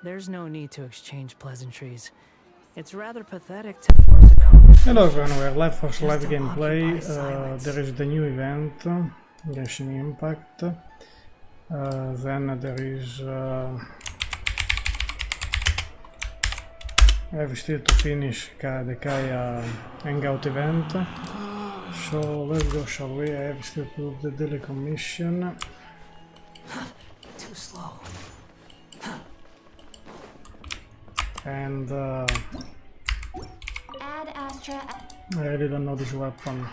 There's no need to exchange pleasantries. It's rather pathetic to force a conversation. Hello everyone, we're live for live gameplay. There is the new event, Genshin Impact. Then there is... I have still to finish the Kaeya Hangout event. So let's go, shall we? I have still to do the daily commission. Too slow. And Add Astra. I really don't know this weapon.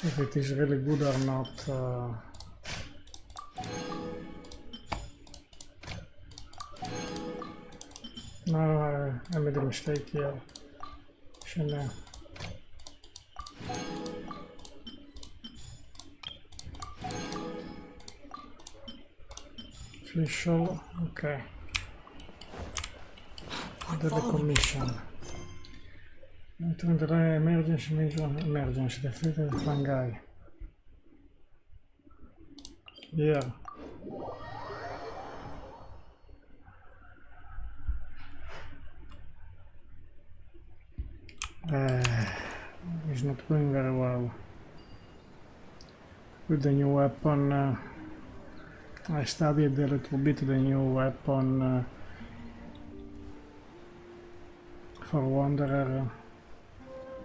If it is really good or not. No, I made a mistake here. Shouldn't I? Official, okay. Daily commission. Entering the emergency, defeated the fungi. Yeah. It's not going very well. With the new weapon, I studied a little bit the new weapon for Wanderer,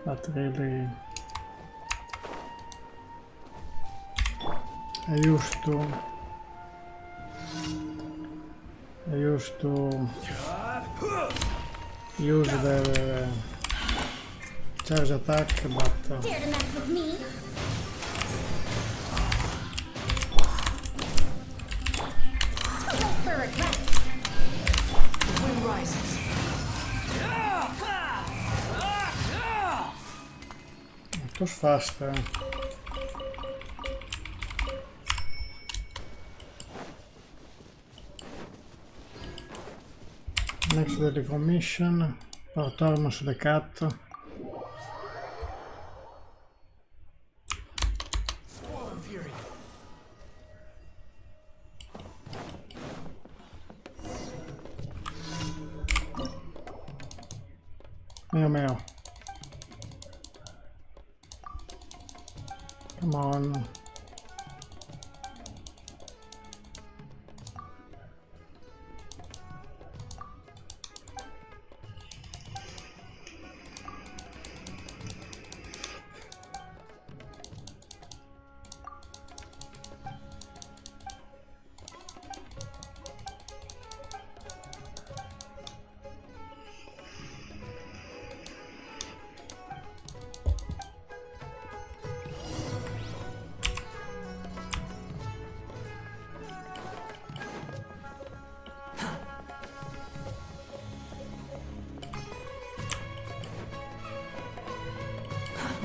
but really I used to use the charge attack, but Dare to mess with me? Hope for regrets. The wind rises. it was fast. Next daily commission, Perilous the cat. Meow. Come on.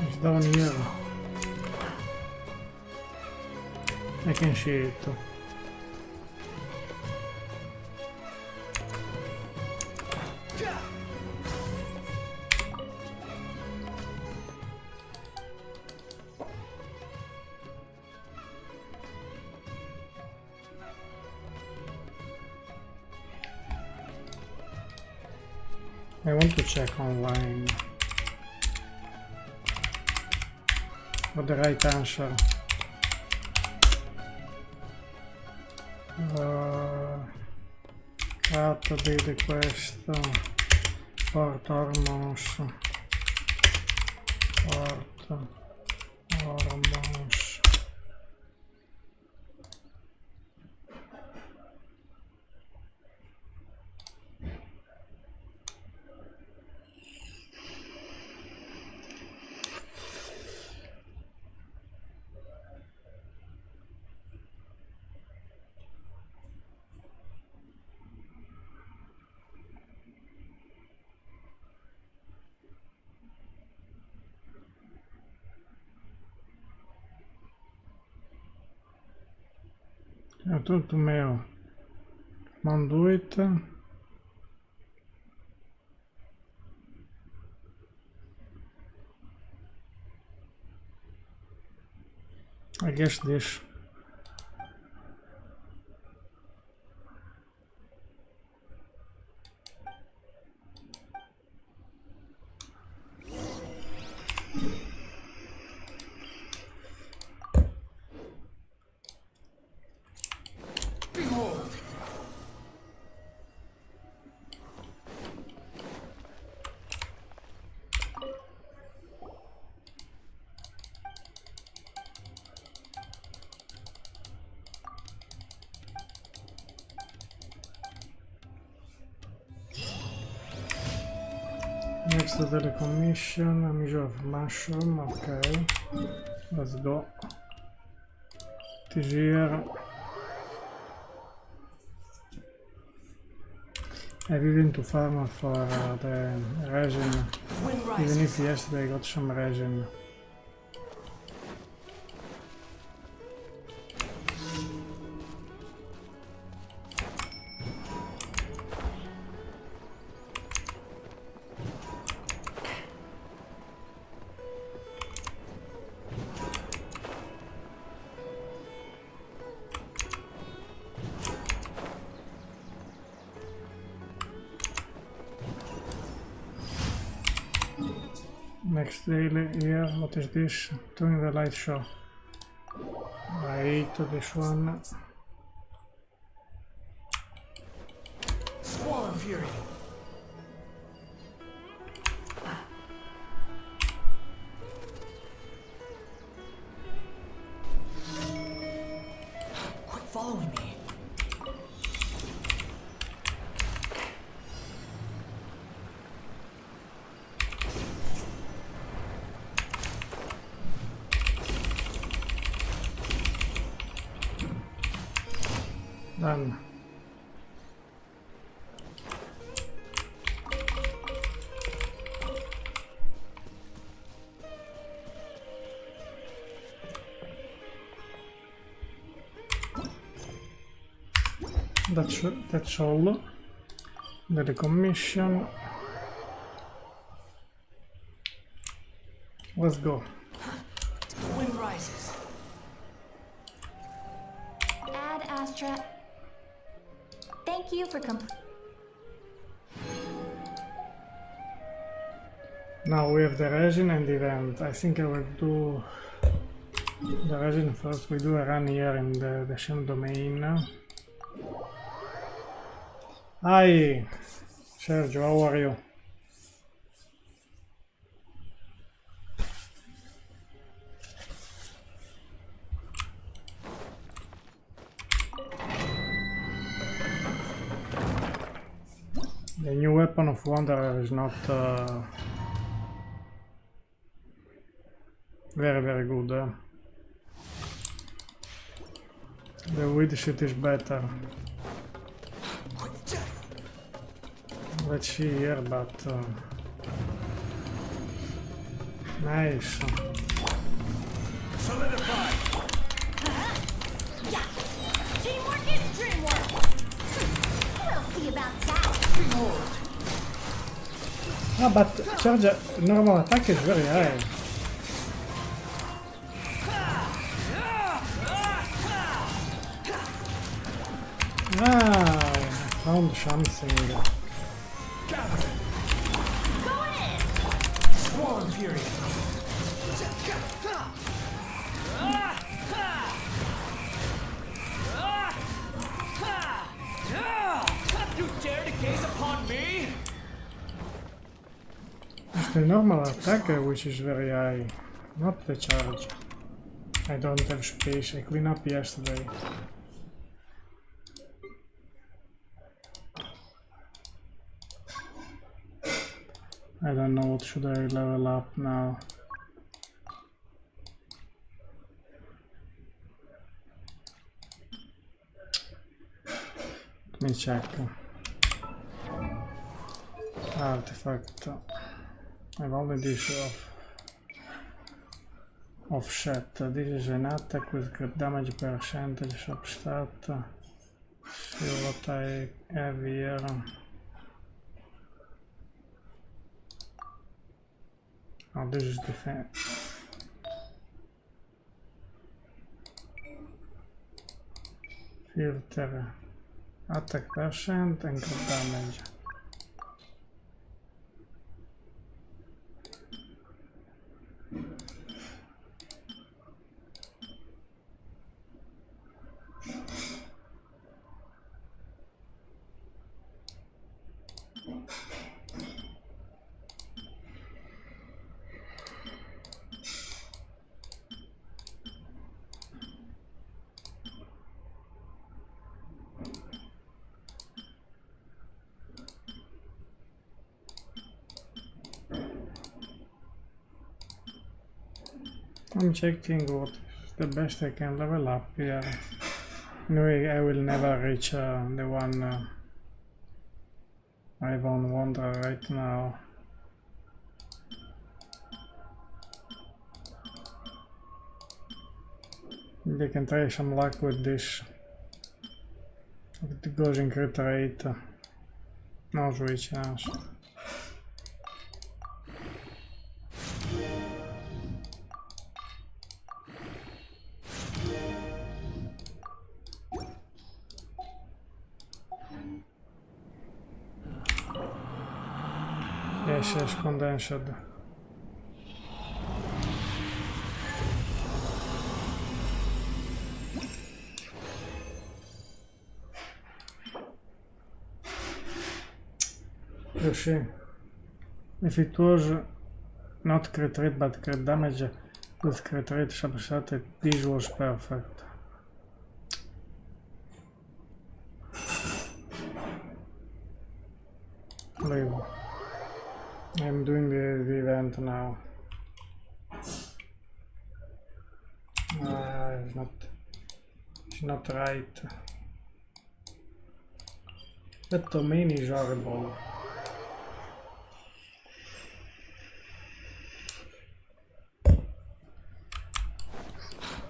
It's down here. I can see it. I want to check online for the right answer. Cat daily quest, port hormones, port hormones. I told to Meo, don't do it. I guess this. Next daily commission, a measure of mushroom, okay. Let's go. This year. I've been to farm for the resin, even if yesterday I got some resin. Next daily here, what is this? Doing the light show. I ate this one. Squall and Fury. Quit following me. Done. That's all. The commission. Let's go. Wind rises. Ad Astra. Thank you for Now we have the resin and the event. I think I will do the resin first. We do a run here in the Shem domain. Hi, Sergio, how are you? The new weapon of Wanderer is not very good. The weed shit is better. Let's see here, but nice. Solidify. Yeah. Teamwork is dreamwork. We'll see about that. Ah, but charge normal attack is very high. Ah, I found something. Squall and Fury. You dare to gaze upon me? It's the normal attack which is very high, not the charge. I don't have space, I cleaned up yesterday. I don't know what should I level up now. Let me check. Artifact. I've only this offset. This is an attack with crit damage percentage substat. See what I have here. Oh, this is defense. Filter. Attack percent and crit damage. I'm checking what is the best I can level up here. Anyway, I will never reach the one I won't wonder right now. Maybe I can try some luck with this. If it goes in crit rate, no switch chance. Yes, condensed. You see, if it was not crit rate but crit damage with crit rate subtracted, this was perfect. Leave. I'm doing the event now. It's not right. That domain is horrible.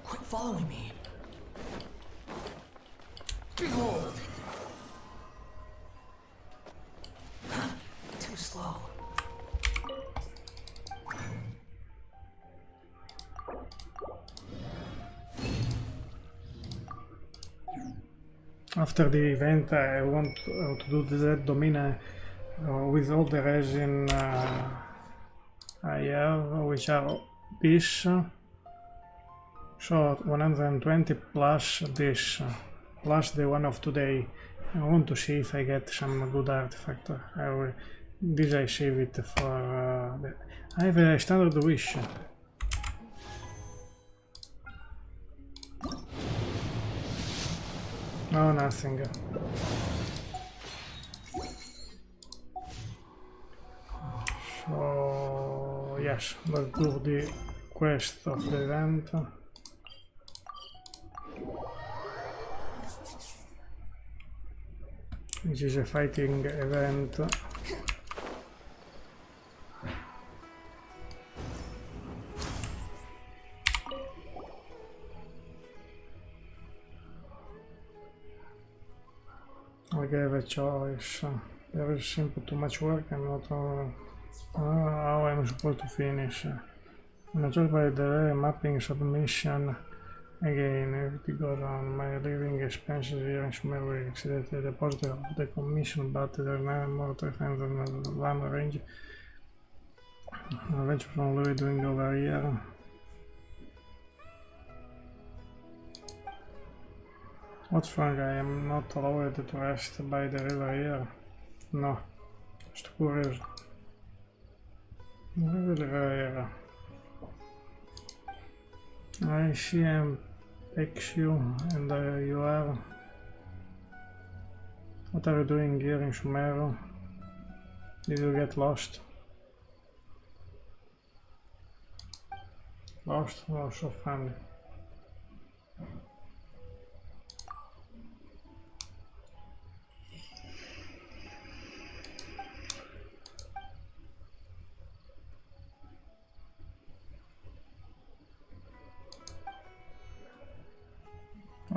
Quit following me. Behold. Too slow. After the event, I want to do the domain with all the resin I have, which are this. So 120 plus this, plus the one of today. I want to see if I get some good artifact. This I save it for. I have a standard wish. No, nothing. So yes, let's do the quest of the event. Which is a fighting event. I gave a choice. Very simple, too much work. I'm not how I'm supposed to finish. I'm not sure by the mapping submission. Again, everything goes on. My living expenses here in Sumer will exceed the deposit of the commission, but there are more times than one range. Adventure from Louis doing over here. What's wrong? I am not allowed to rest by the river here. No, just curious. Really rare. I see I'm you and you are. What are you doing here in Sumeru? Did you get lost? Lost? Oh, so funny.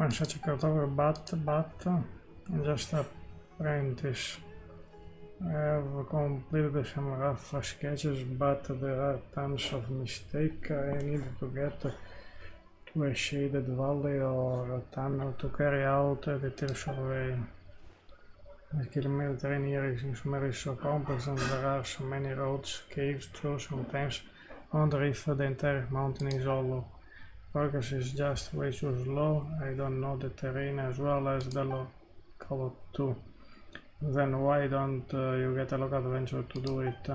I'm such a cartographer, but just apprentice. I have completed some rough sketches, but there are tons of mistakes. I need to get to a shaded valley or a tunnel to carry out a detailed survey. The kilometer terrain here in Sumer is so complex and there are so many roads, caves, through sometimes I wonder if the entire mountain is hollow. Progress is just way too slow. I don't know the terrain as well as the local too. Then why don't you get a local adventure to do it?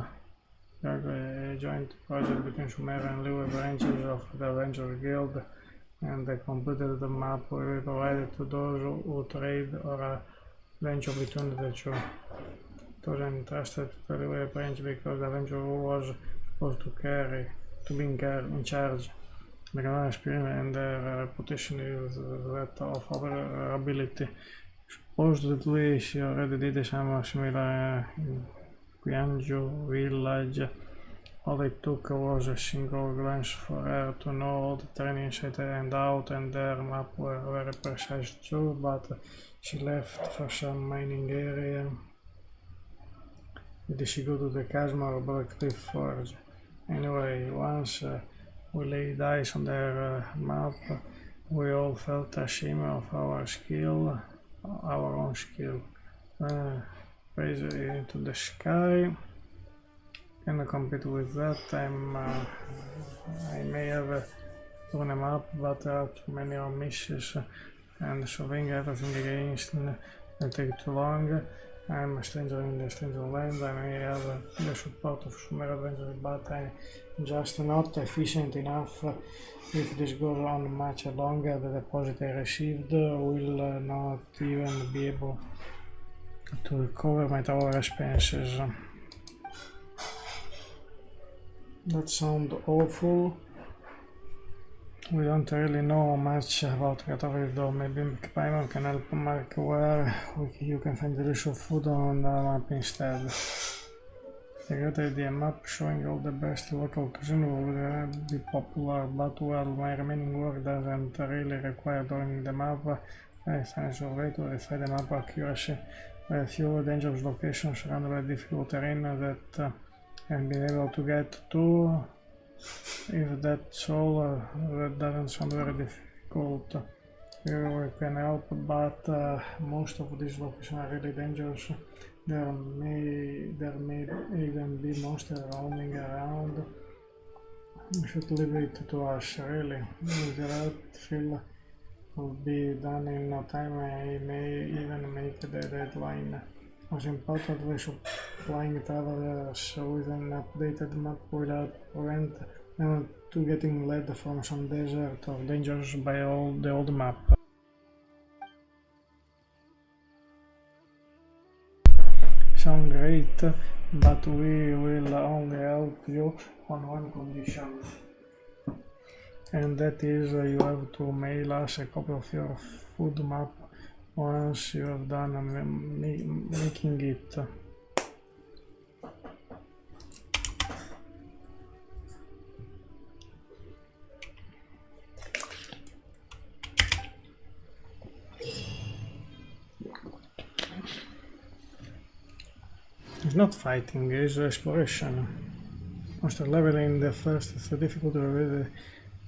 A joint project between Sumer and Liu branches of the Adventure Guild, and the completed map will be provided to those who trade or adventure between the two. It was entrusted to the Liu branch because the adventurer was supposed to be in charge. the Granada experience and their reputation is that of our ability. Supposedly she already did some similar in Guangzhou village. All it took was a single glance for her to know all the terrain inside and out, and their map were very precise too, but she left for some mining area. Did she go to the chasm or Black Cliff Forge? Anyway, once we laid eyes on their map, we all felt ashamed of our skill, our own skill. Raise it into the sky. Can compete with that. I may have drawn a map, but there are too many omissions, and solving everything against will take too long. I'm a stranger in the stranger land. I may have the support of some adventures, but I'm just not efficient enough. If this goes on much longer, the deposit I received will not even be able to recover my tower expenses. That sounds awful. We don't really know much about Cartography though. Maybe Paimon can help mark where you can find delicious food on the map instead. A great idea. Map showing all the best local cuisine will be popular, but well, my remaining work doesn't really require drawing the map. I find a way to verify the map accuracy. A few dangerous locations surrounded by difficult terrain that and be able to get to. If that's all, that doesn't sound very difficult. Here we can help, but most of these locations are really dangerous. There may even be monsters roaming around. We should leave it to us, really. If the outfill will be done in no time, I may even make the deadline. Most importantly, supplying travelers with an updated map will prevent them to getting led from some desert or dangers by the old map. Sound great, but we will only help you on one condition. And that is you have to mail us a copy of your food map once you have done making it. It's not fighting, it's exploration. Monster level in the first is difficult to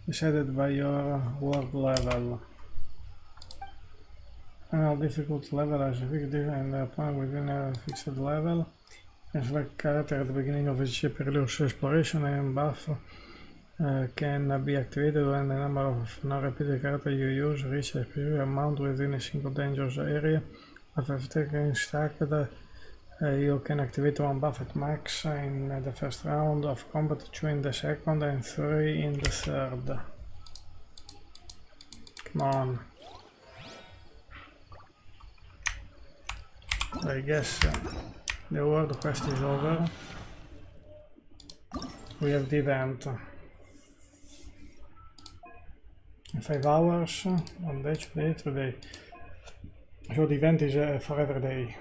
decided by your world level. Final difficult level has a big difference and upon within a fixed level. You can select character at the beginning of each Perilous exploration, and buff can be activated when the number of non-repeated characters you use reaches a superior amount within a single dangerous area. After taking stacked, you can activate one buff at max in the first round of combat, 2 in the second and 3 in the third. Come on. I guess the world quest is over. We have the event. In 5 hours, one day, 2 days, 3 days. So the event is for every day.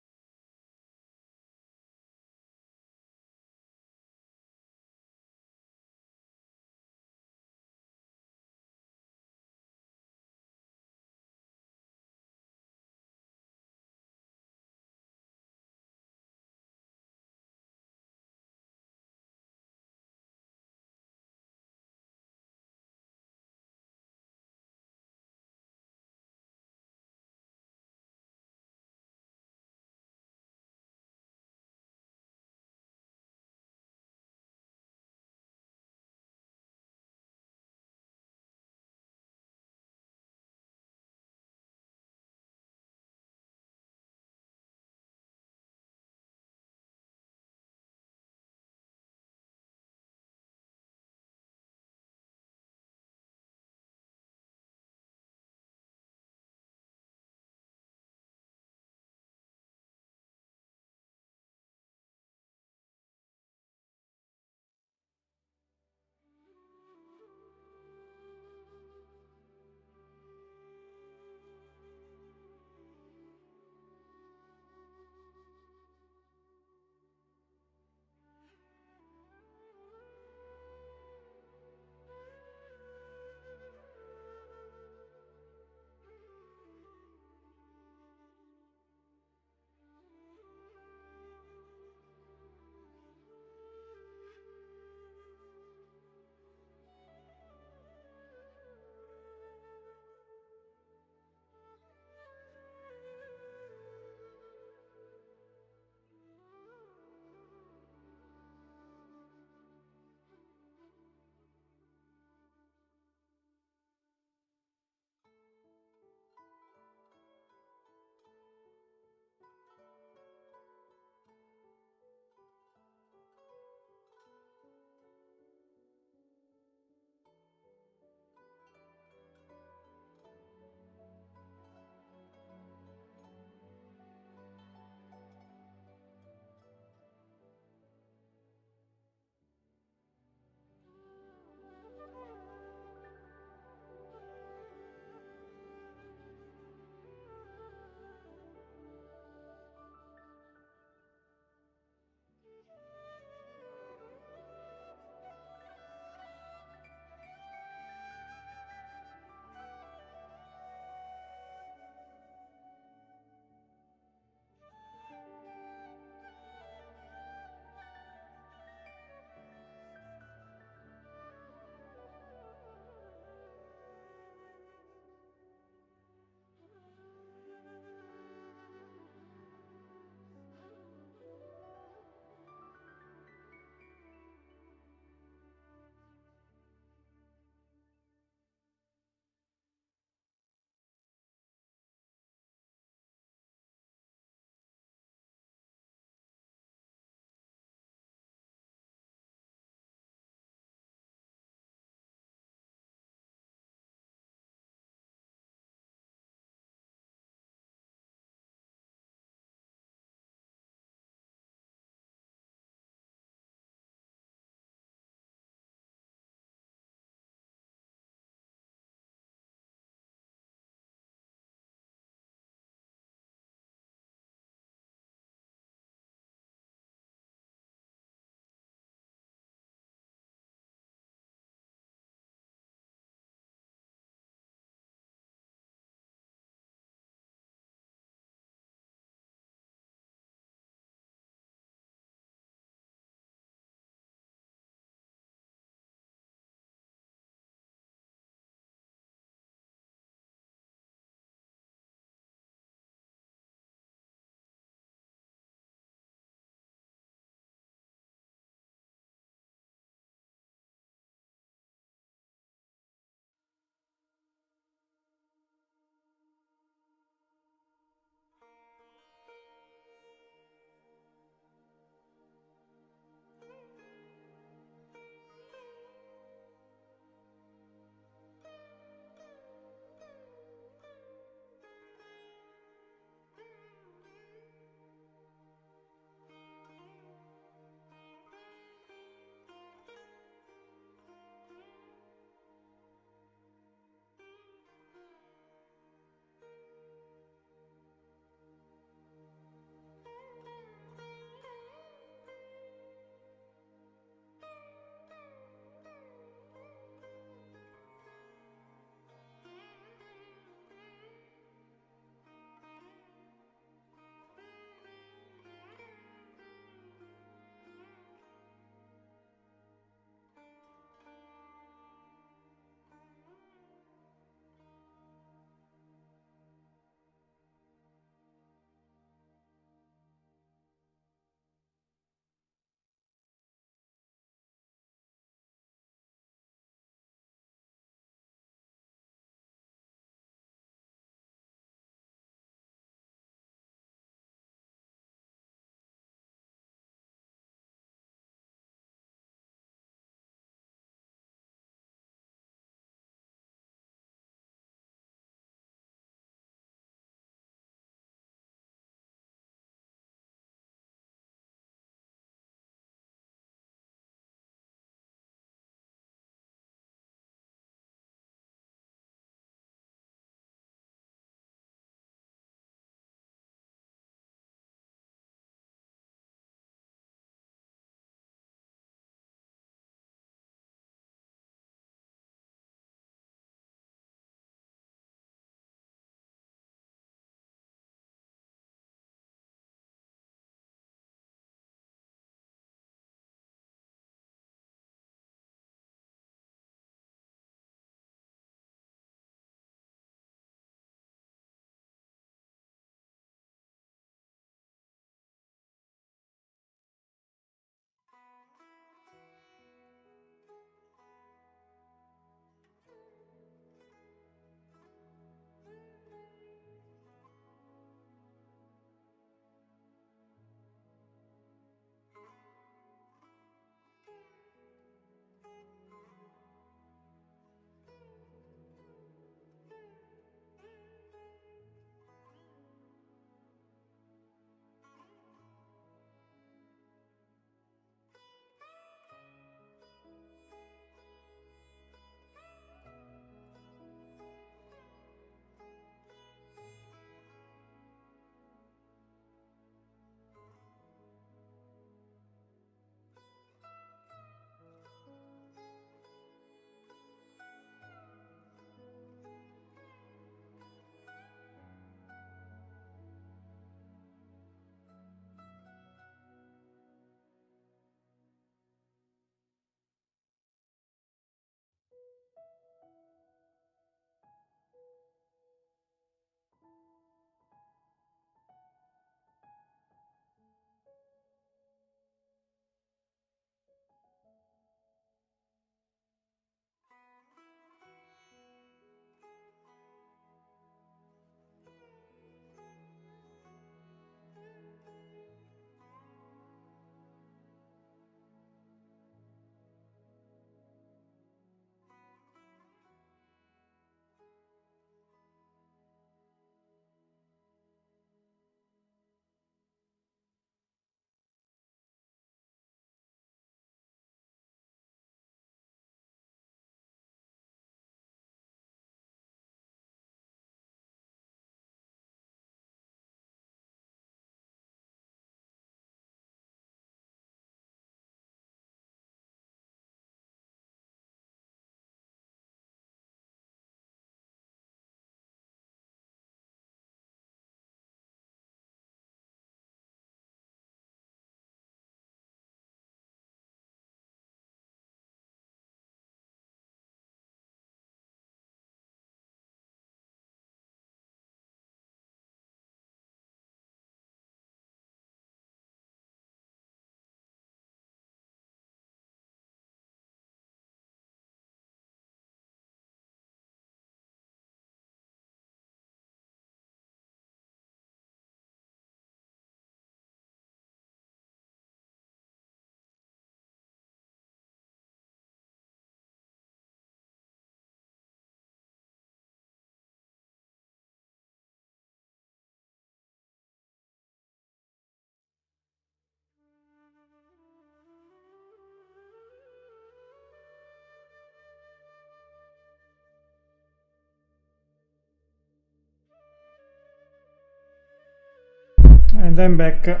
And I'm back.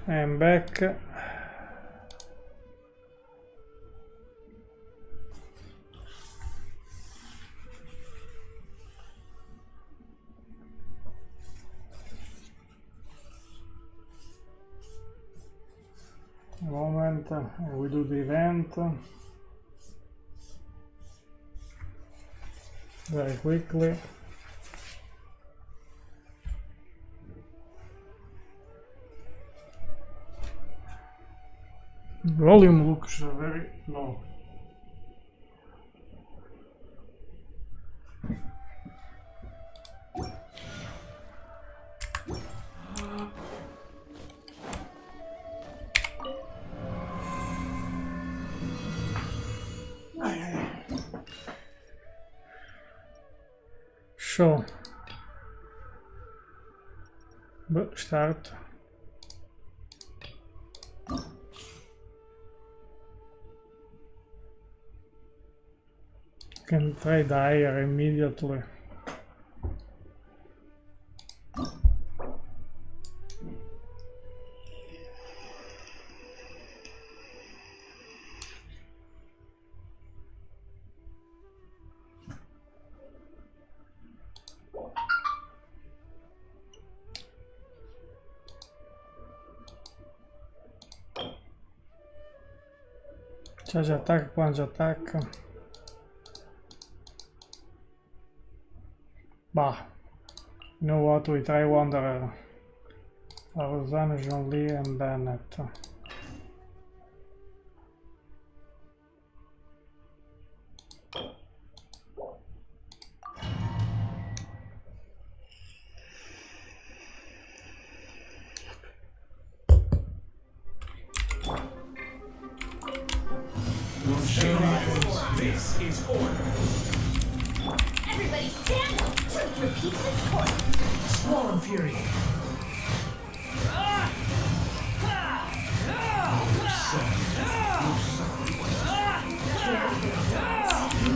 I'm back. A moment, we do the event very quickly. Volume looks very low. So, but start. Can try dire immediately. Charge attack, plunge attack. Bah, you know what, we try Wanderer. Arzan, Jean-Lee and Bennett. This is order. Everybody stand up! Truth repeats its course! Squall and Fury.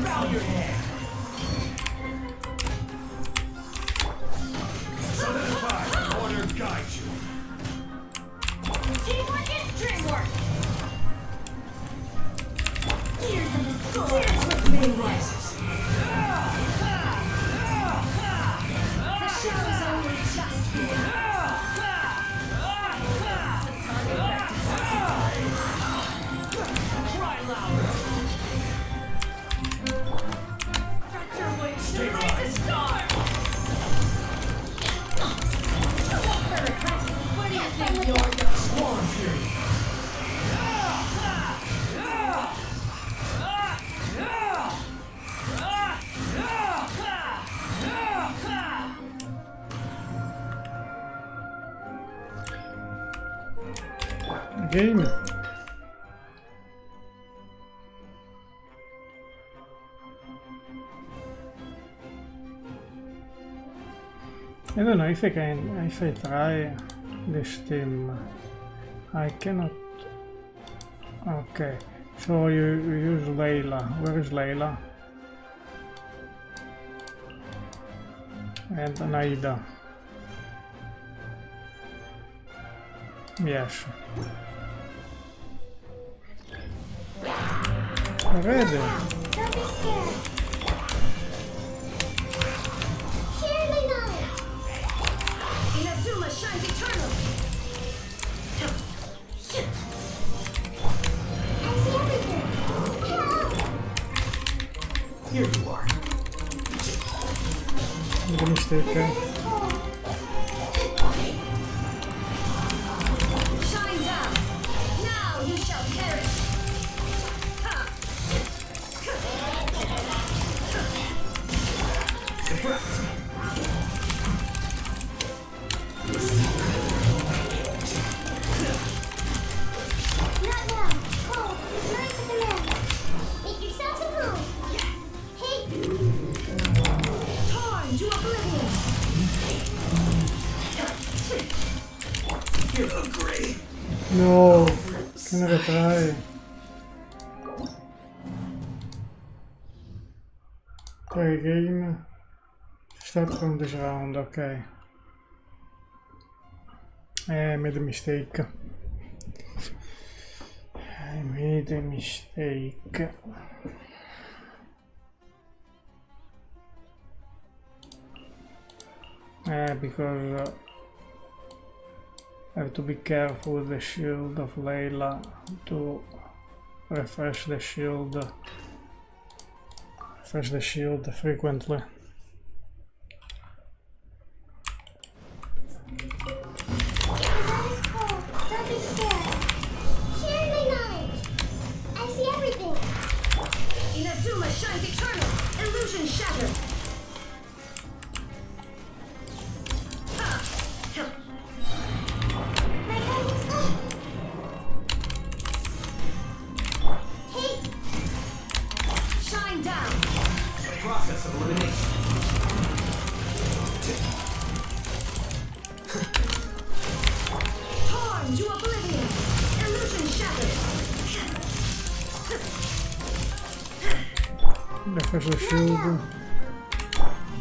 Bow your head. Solidify. Order guide you. Teamwork is dreamwork! Here's in the score! Here's with Moon rises. The show's only just begun. Cry louder. Stretch your wings to raise the storm! For request, what do you think you're doing? Squall and Fury. Game. I don't know if I can, if I try this team, I cannot. Okay, so you use Layla. Where is Layla? And Naida. Yes. Ready. Don't be scared. Surely not. Inazuma shines eternally. I see everything. Help! Here you are. I'm gonna mistake. Shine down. Now you shall perish. Not now. Hold. Learn to command. Make yourselves at home. Hey. Torn to oblivion. You agree? No, can I retry? Play game. Start from this round, okay. I made a mistake. I made a mistake. Because I have to be careful with the shield of Layla to refresh the shield frequently. That is cool. Don't be scared. Share my knowledge. I see everything. Inazuma shines eternal. Illusion shattered. My guidance. Hey, Shine down. Process of elimination. Torn to oblivion. Illusion shattered. Refresh the shield.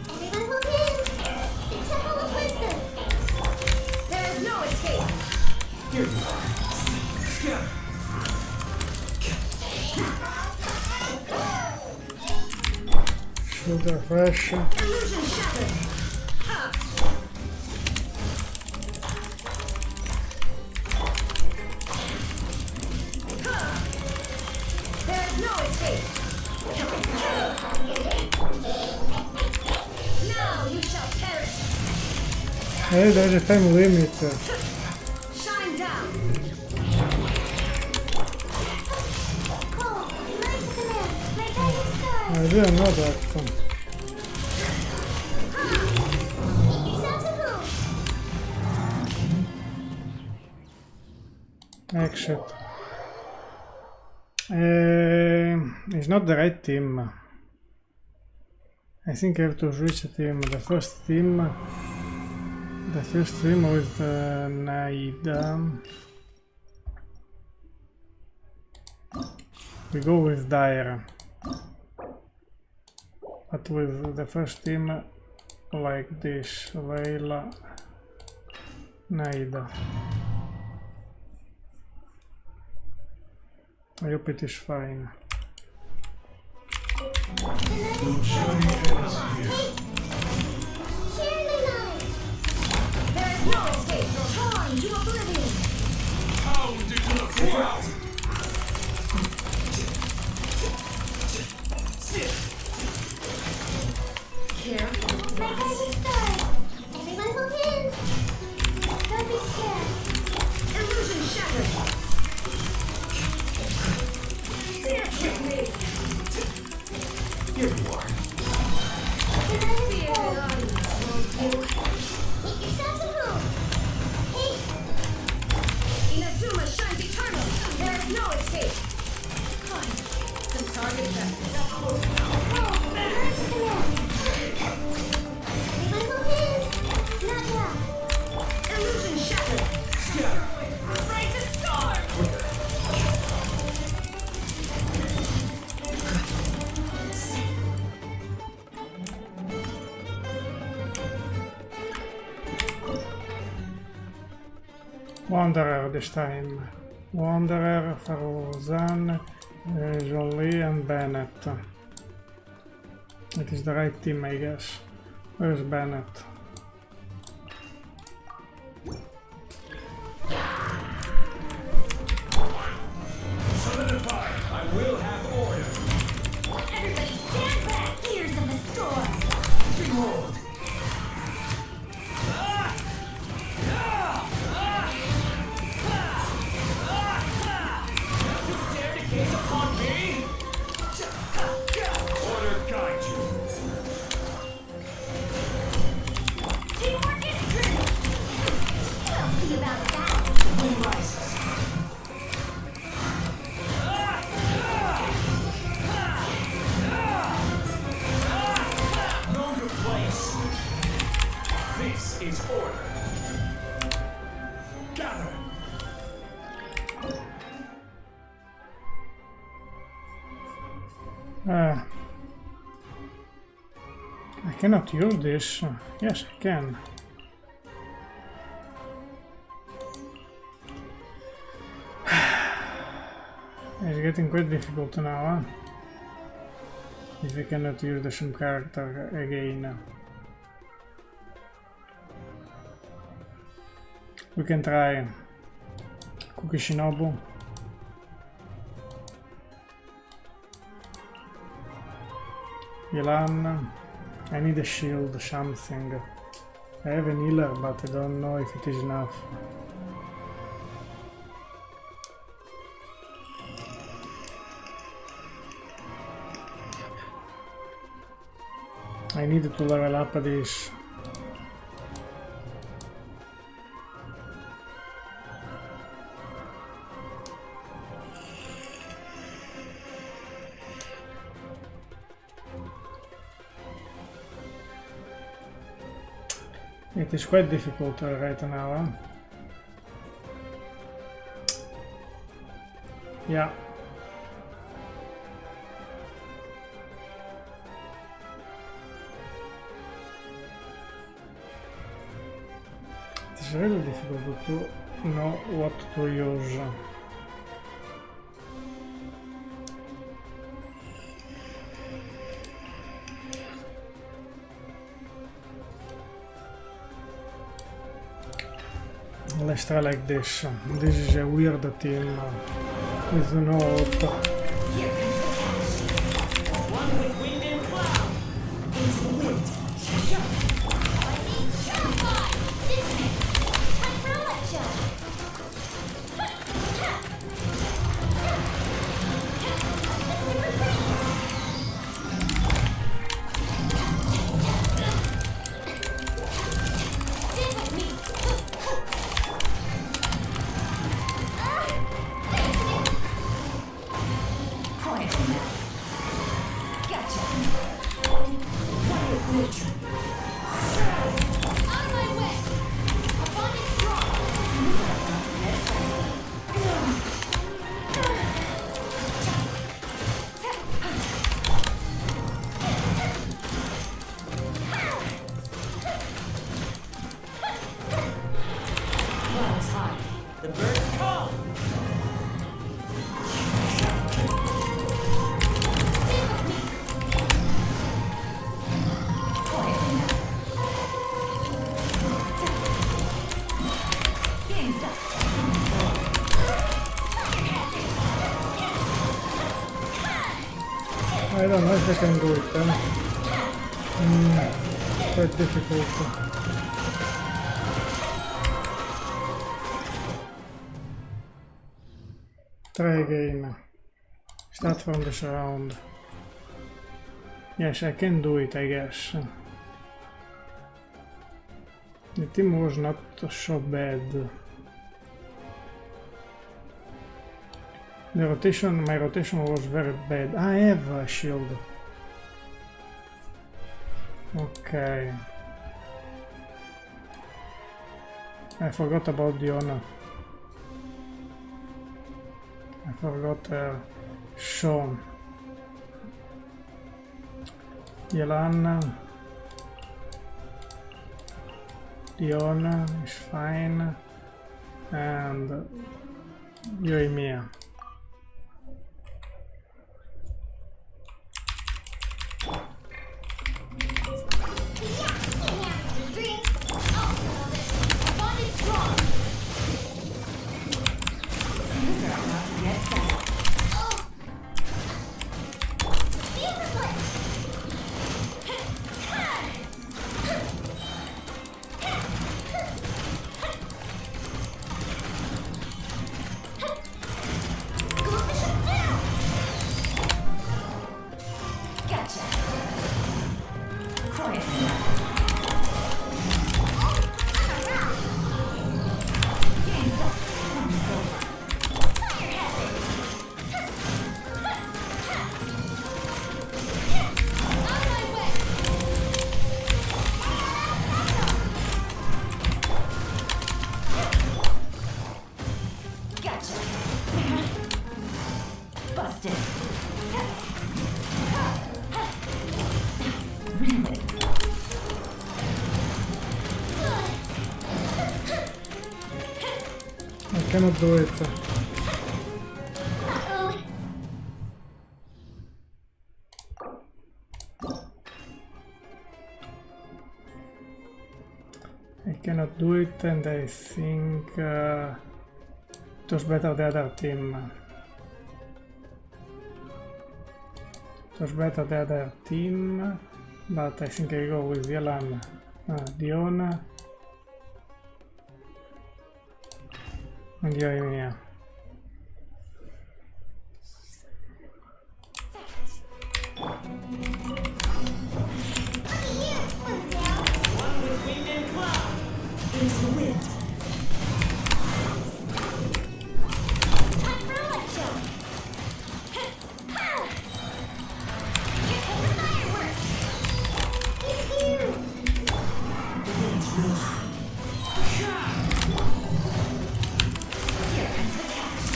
everyone hold hands. The temple of wisdom. There is no escape. Here you are. Scatter. Shield refresh. Illusion shattered. There is no escape. Now you shall perish. Hey, there's a time limit. Shine down. Cole, rise to command. My guiding stars. I didn't know that. Make yourselves at home. Exit. It's not the right team. I think I have to switch a team. The first team with Naida. We go with Dire. But with the first team like this, Layla, Naida. I hope it is fine. Share my knowledge. There is no escape. Torn to oblivion. How did you look out? Here. My guiding stars. Everyone hold hands. Don't be scared. Illusion shattered. Here you are. The night is cold. Make yourselves at home. Hey, Inazuma shines eternal. There is no escape. The target vector. Cole, rise to command. Everyone hold hands. Not yet. Illusion shattered. Scatter. Break the storm. Wanderer this time. Wanderer, Farouzan, Jolie and Bennett. It is the right team, I guess. Where's Bennett? Solidify. I will have order. Everybody stand back. Ears of the storm. Behold. You dare to gaze upon me? Order guide you. Teamwork is true. We'll see about that. Wind rises. Know your place. This is order. Gather. I cannot use this. Yes, I can. getting quite difficult now, huh? If we cannot use the same character again. We can try Cookie Shinobu. Yelan. I need a shield, something. I have an healer, but I don't know if it is enough. I need to level up this. It is quite difficult right now, huh? Yeah. It is really difficult to know what to use. Let's try like this. This is a weird team with no hope. One with wind and cloud. Into wind. I don't know if I can do it then. Quite difficult. Try again. Start from this round. Yes, I can do it, I guess. The team was not so bad. The rotation, my rotation was very bad. I have a shield. Okay. I forgot about the honor. I forgot Sean. Yelana. Diona is fine. And Yoimiya. I cannot do it. cannot do it, and I think it was better the other team. It was better the other team, but I think I go with Yelan, Diona, and Yoimiya. One with wind and cloud. Into the wind. Time for a light show. Ha! Here come the fireworks. Pew-pew. The wind's rose. Here comes the catch.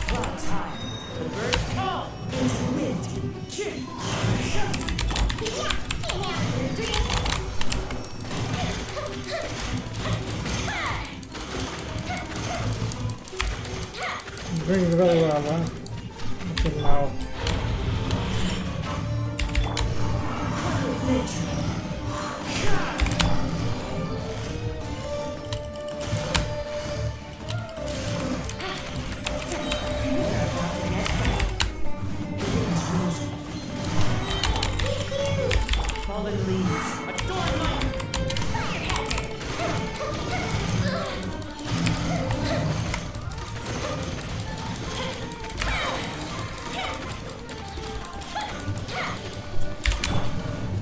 Cloud time. The birds call. Into the wind. Chip. Yeah, now for a drink. Doing very well, huh? Until now. Fallen leaves. Adorn light.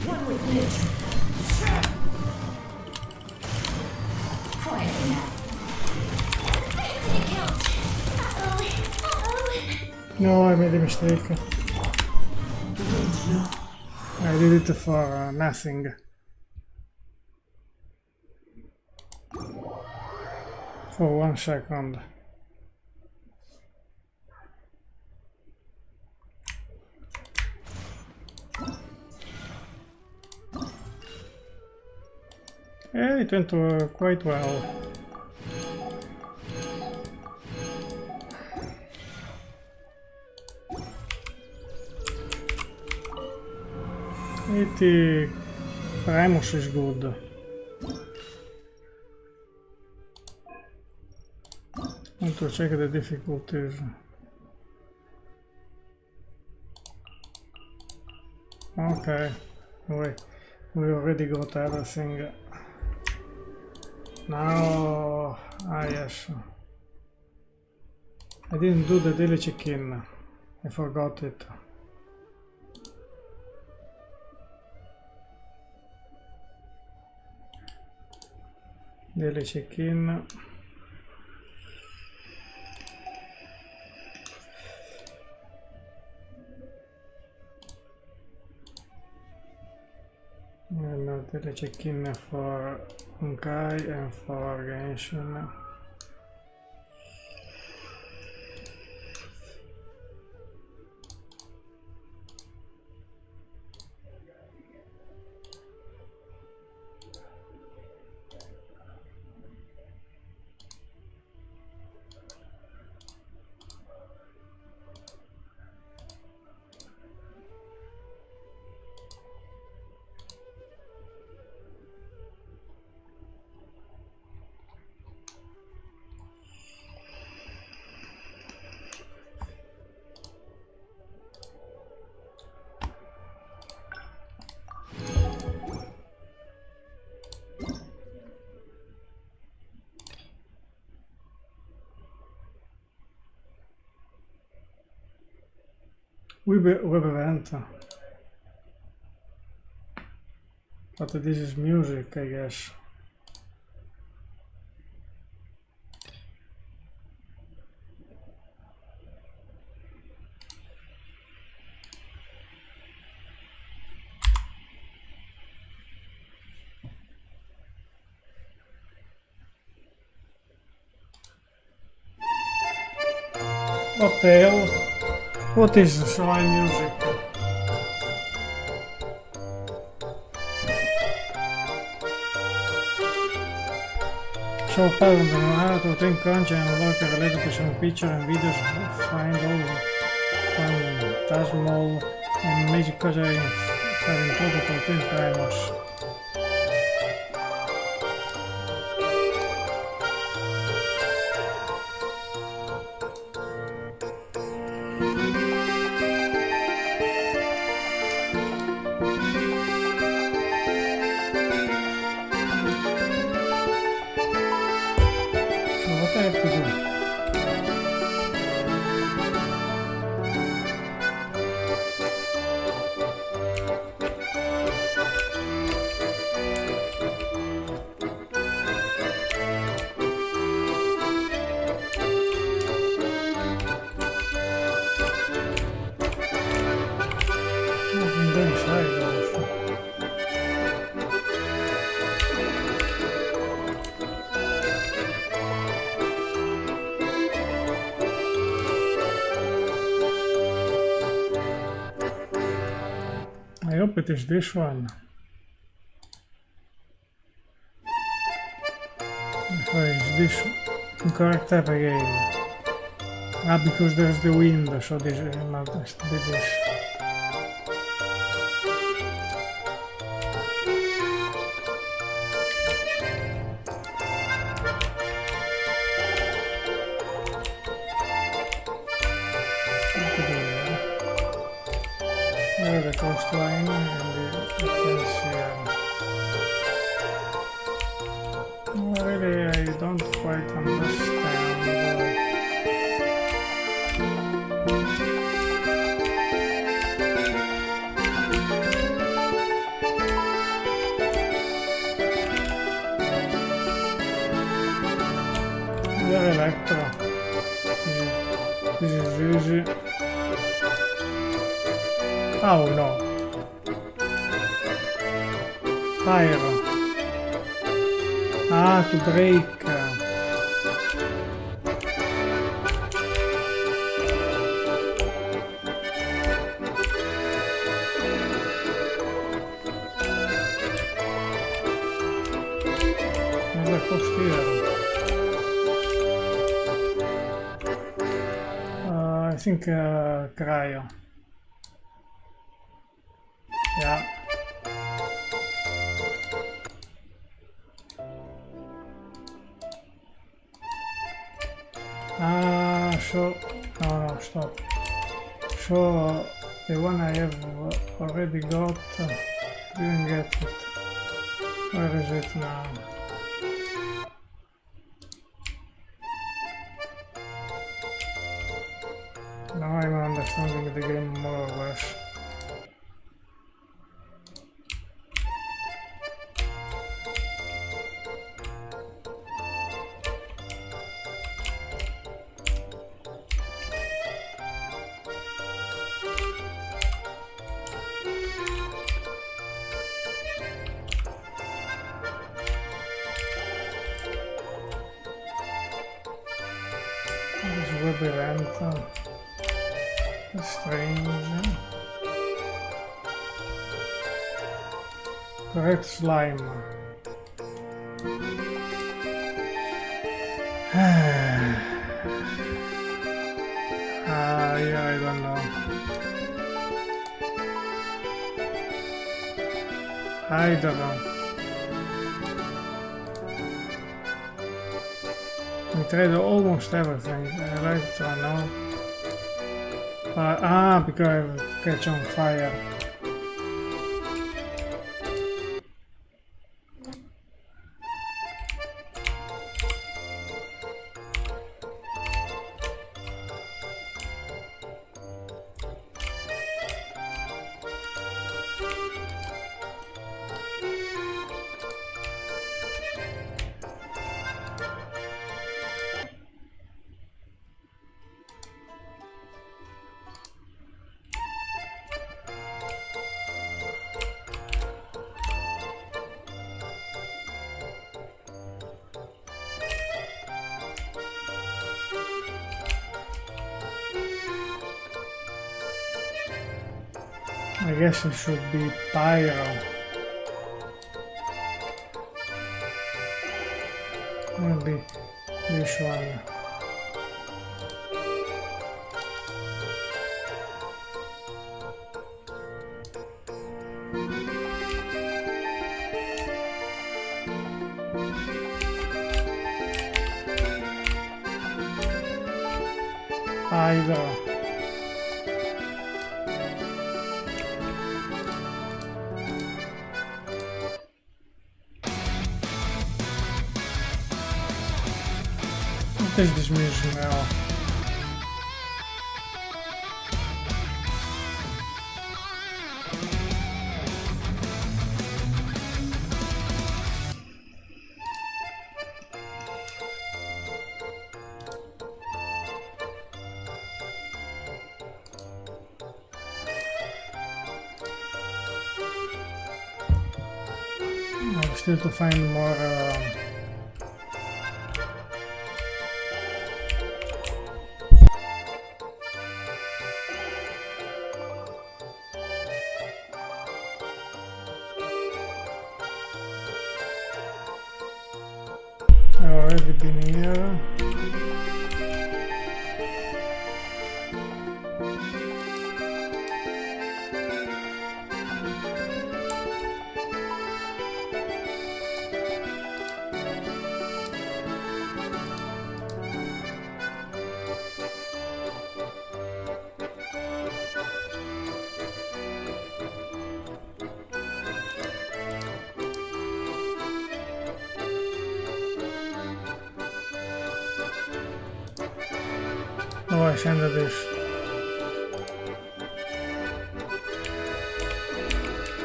One with nature. Quiet now. It counts. Uh-oh. No, I made a mistake. The wind's low. I did it for nothing. For 1 second. Yeah, it went quite well. Primus is good. Want to check the difficulties. Okay, wait, we already got everything. Now, yes. I didn't do the daily check-in. I forgot it. Daily check-in. And daily check-in for Honkai and for Genshin. Web event. But this is music, I guess. What the hell? What is slime music? So far on the narrator, take Conch and unlock a related to some picture and videos, find all phantasmal and magic conjuring, having total 10 Primus. stupid is this one? Why is this incorrect tab again? Ah, because there's the wind, so this must be this. There the coastline and the fence here. Really, I don't quite understand. There, Electro. This is easy. Oh no. Fire. Ah, to break. Another coast here. I think Cryo. Yeah. So no, stop. So the one I have already got, didn't get it. Where is it now? Now I'm understanding the game more or less. Strange. Correct slime. Yeah, I don't know. I don't know. We tried almost everything. Electro, no. Because I have to catch on fire. I guess it should be Pyro. Maybe this one. Either. What is this music now? I still to find more I've already been here. Oh, I sent this.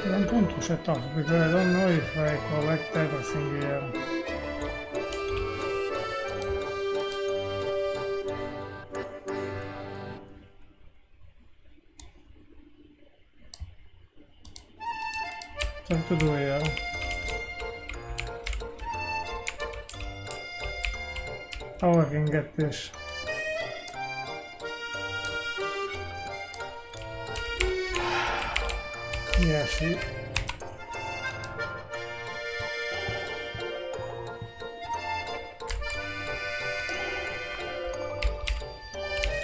I don't want to shut off because I don't know if I collect everything here. What to do here? How I can get this? Yeah, see?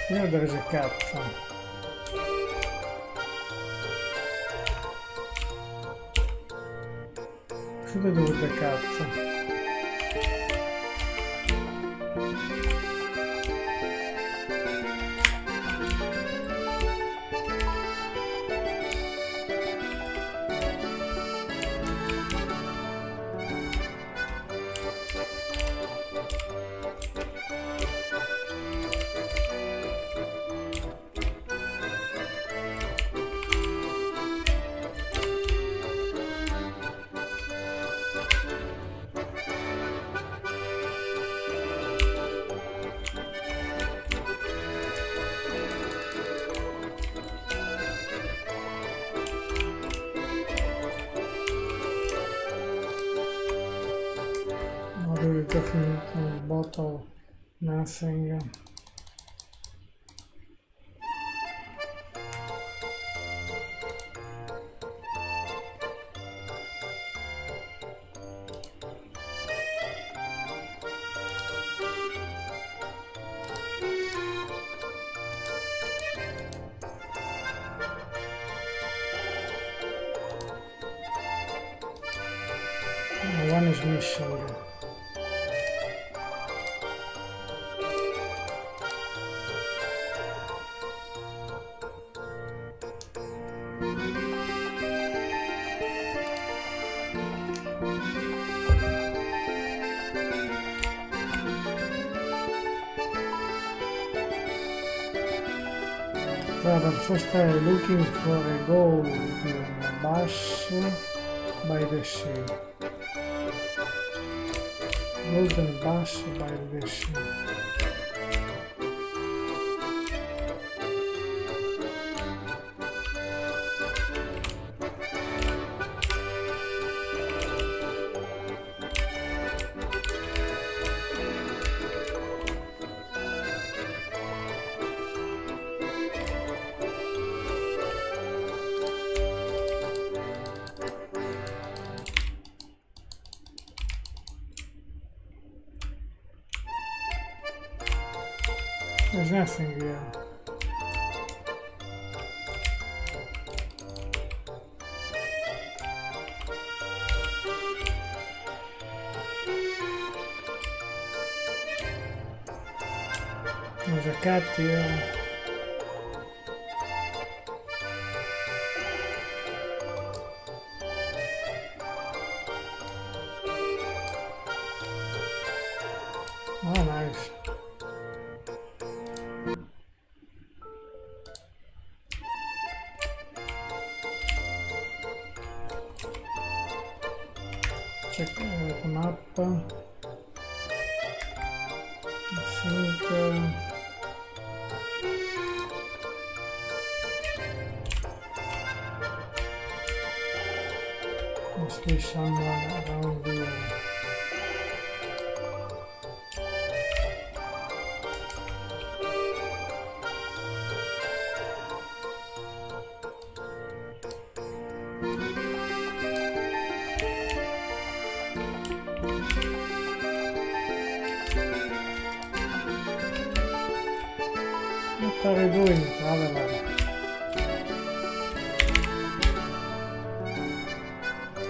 Yeah, there is a cat. What should I do with the cat? Definitely bottle, nothing. One is missing. But first I'm looking for a gold bash by the sea. Golden bash by the sea. There's nothing here. There's a cat here. Oh, nice. Check the map. I think must be someone around here. What are you doing? Traveler?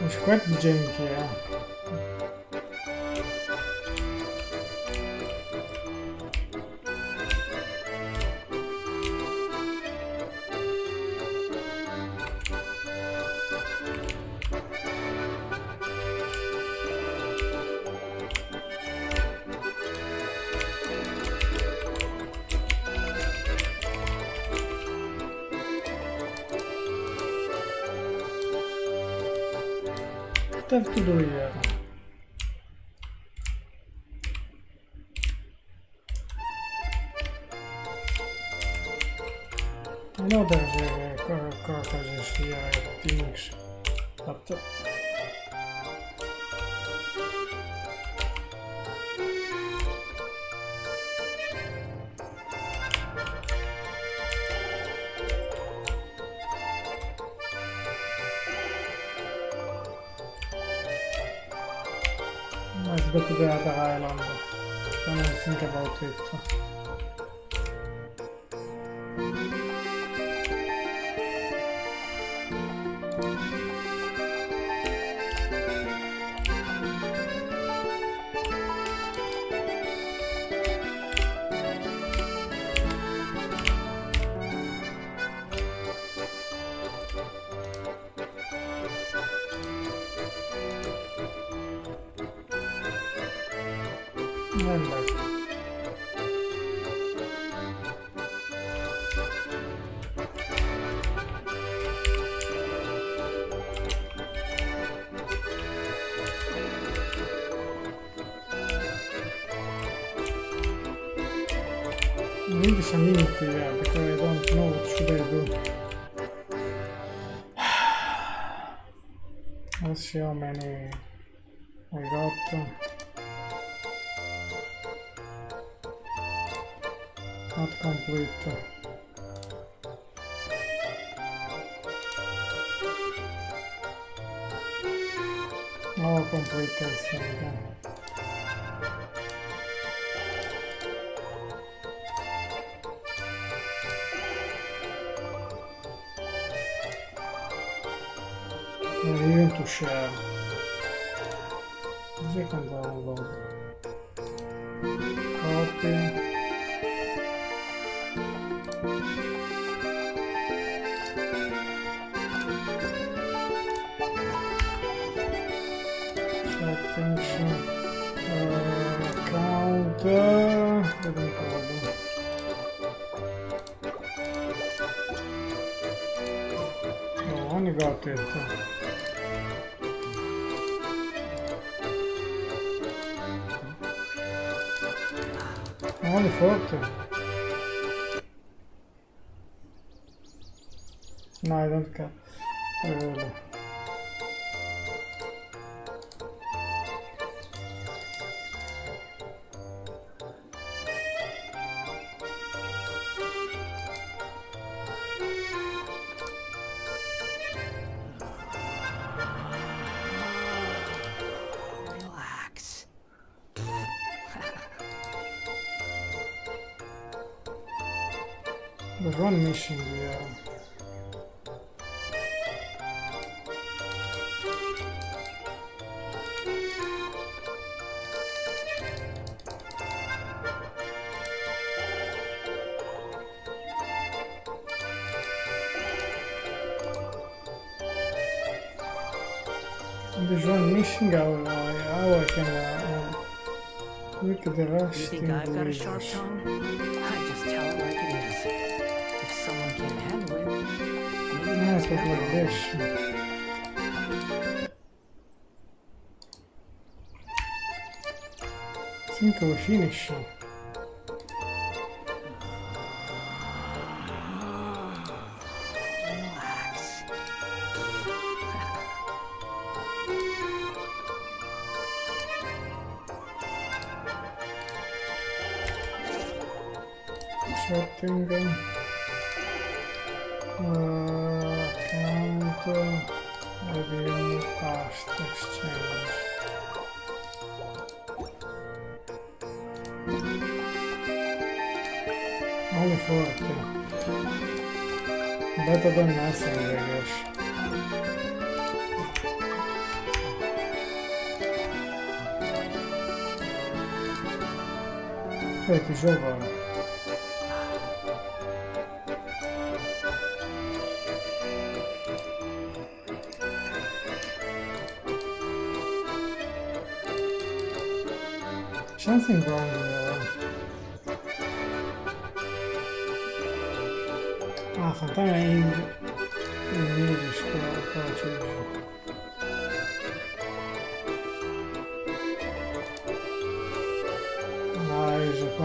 It's quite janky, yeah. What have to do here? I know there's a cottages here, things, but let's go to the other island. Don't even think about it. I'm back. Maybe some unity, yeah, because I don't know what should I do. Let's see how many I got. Not complete. Oh, complete testing again. Even to share. You can download. Copy. Account oh, only got it. Only 40. No, I don't care. Really. There's one mission here. There's one missing how I can look at the rest. You think I've got a sharp tongue? I just tell it like it is. If someone can't handle it, maybe that's like this. I think we finish. Setting account redeem past exchange. Only 40. Better than nothing, I guess. Wait, it's over. Something wrong there. Ah, fantasma in music is a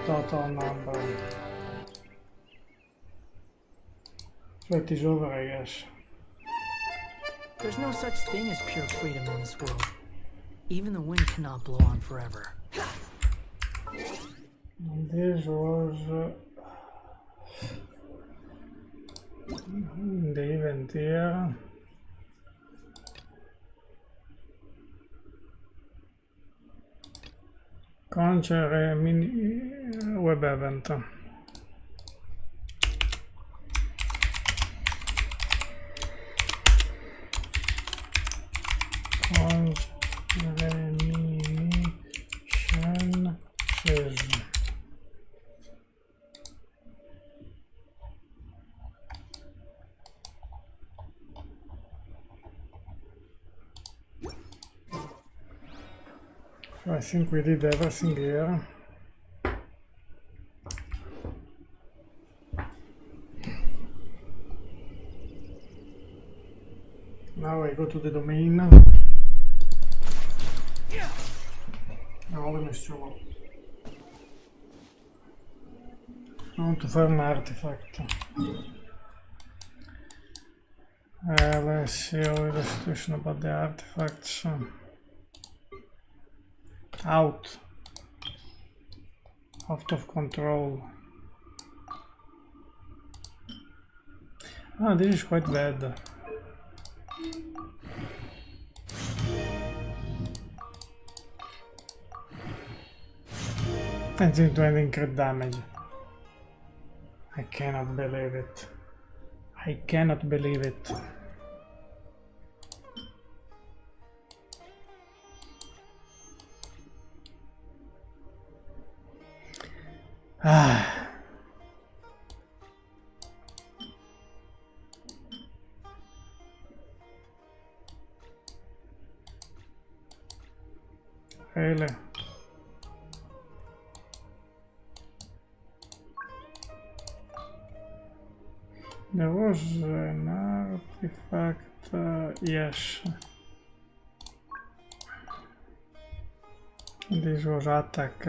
total number. So it is over, I guess. There's no such thing as pure freedom in this world. Even the wind cannot blow on forever. And this was the event here. Conch Reminiscences web event. Conch Reminiscences. So I think we did everything here. Now I go to the domain. Now let me show. I want to farm an artifact. Let's see all the situation about the artifacts. Out of control. Ah, this is quite bad. And it's doing crit damage. I cannot believe it. I cannot believe it. Ah. Really? There was an artifact, yes. This was attack.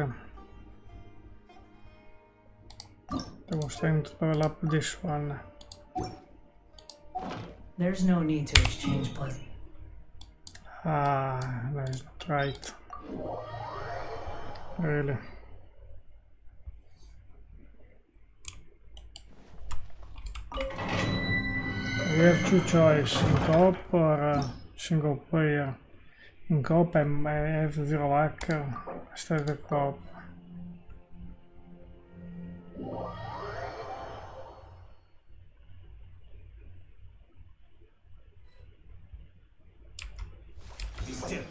I was trying to level up this one. There's no need to exchange pleasant. Ah, that is not right. Really. We have two choices, in co-op or single player. In co-op I have 0 hacker instead of co-op. Be still.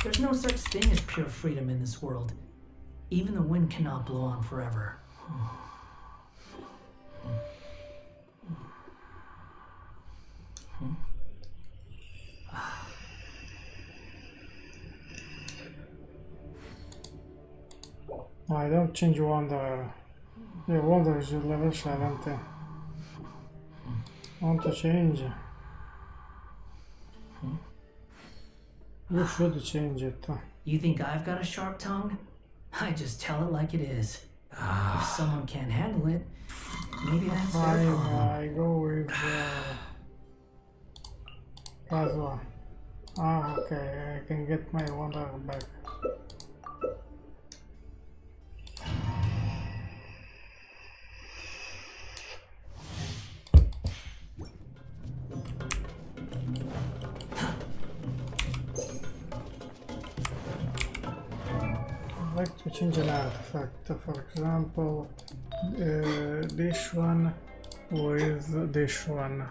There's no such thing as pure freedom in this world. Even the wind cannot blow on forever. No, I don't change Wanderer. Yeah, Wanderer is level 70. I want to change. You should change it. You think I've got a sharp tongue? I just tell it like it is. If someone can't handle it, maybe that's their Fine, problem. I go with puzzle. Ah, okay, I can get my wonder back. I'd like to change an artifact, for example, this one with this one.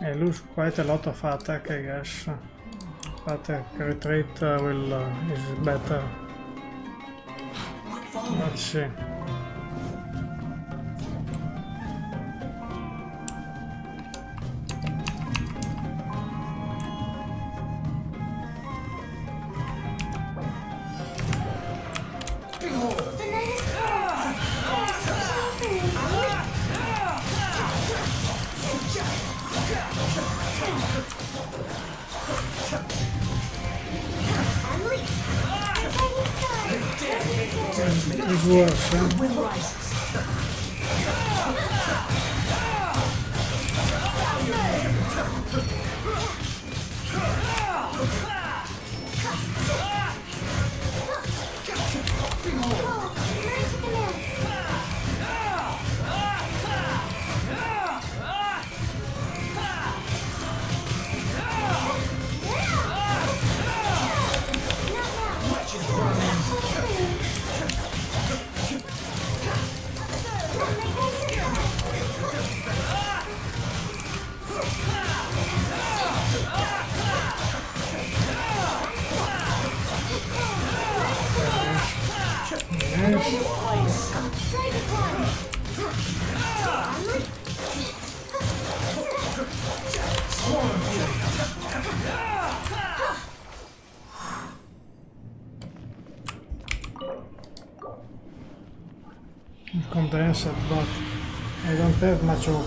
I lose quite a lot of attack, I guess. Attack retreat is better. Let's see. It works, huh? Wind rises. Condensed, but I don't have much hope.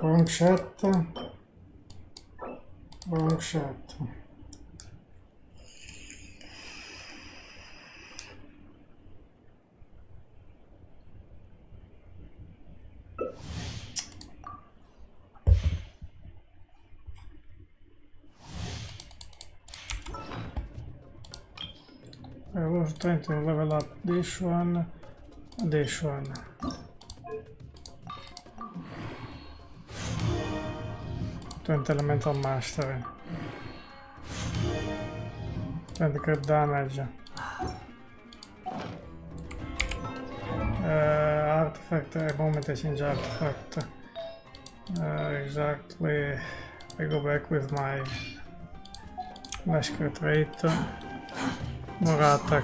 Wrong shot. Wrong shot. I was trying to level up this one, this one. Twenty elemental mastery. 20 crit damage. Artifact, a moment I change artifact. Exactly. I go back with my less crit rate. More attack.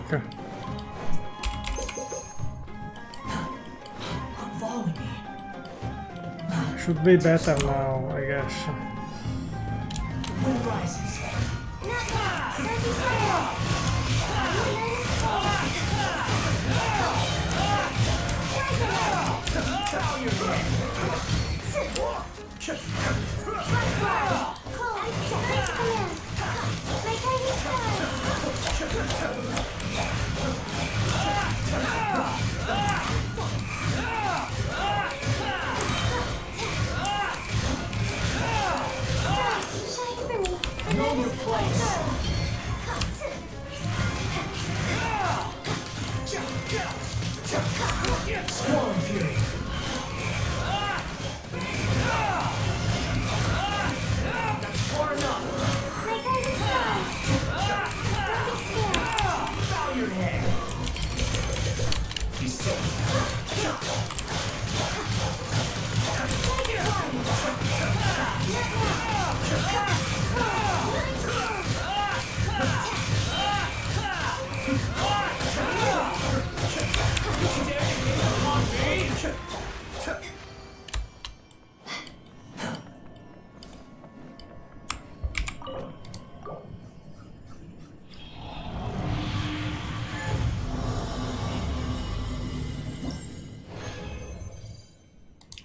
Follow me. Should be better now, I guess. Wind rises. Know your place. Swarm Fury. That's far enough. Bow your head. Be safe.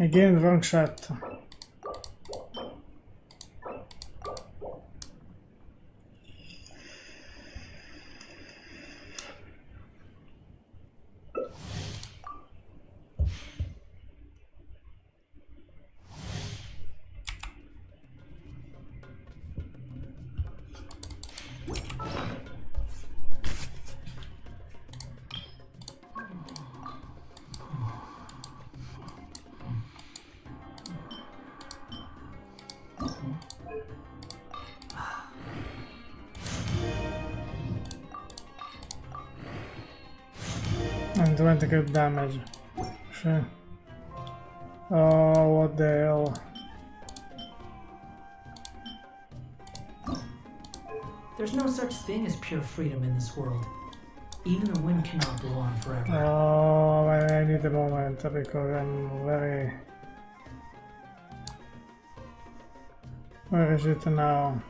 Again, wrong shot. And 20 crit damage. Sure. Oh, what the hell. There's no such thing as pure freedom in this world. Even the wind cannot blow on forever. Oh, I need a moment because I'm very... Where is it now?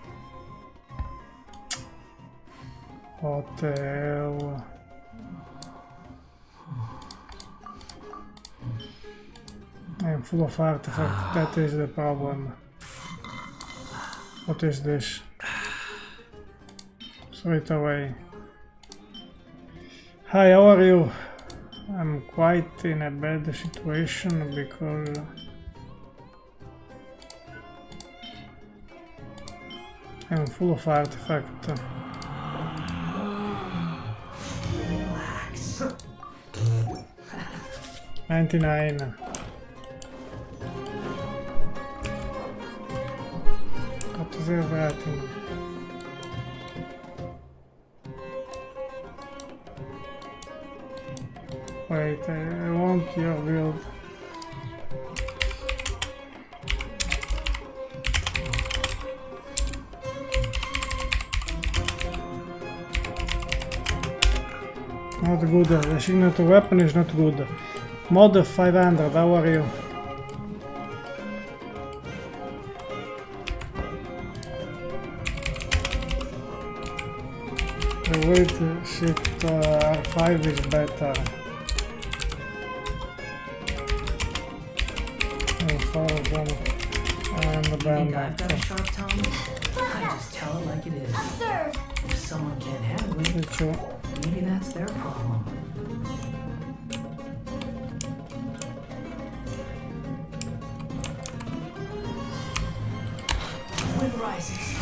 What the hell? I'm full of artifacts, that is the problem. What is this? Straight away. Hi, how are you? I'm quite in a bad situation because I'm full of artifacts. Relax. 99. Got to save everything. Wait, I want your build. Not good, the signature weapon is not good. Mod 500, how are you? The weight shit R5 is better. And the You think band I've got a sharp tongue? I just tell it like it is. Observe. If someone can't handle it, maybe that's their problem. Wind rises.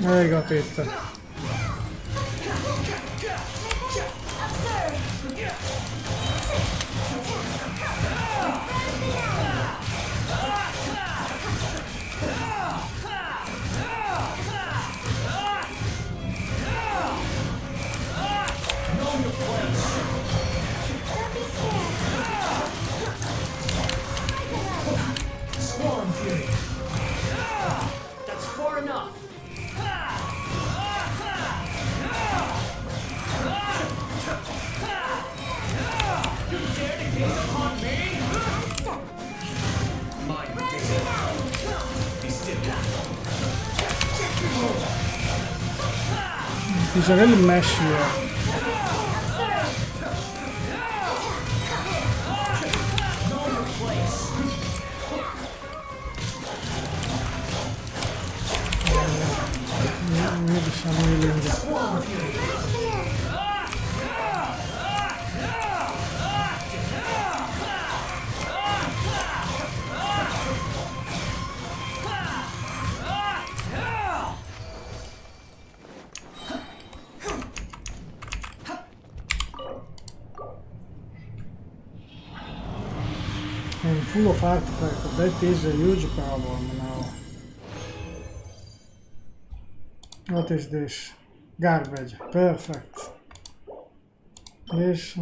I got it. That's far enough. You dare to gaze upon me? My day. Be still. He's a really mesh here. Maybe some healing. I'm full of artifacts, that is a huge problem now. What is this? Garbage. Perfect. This.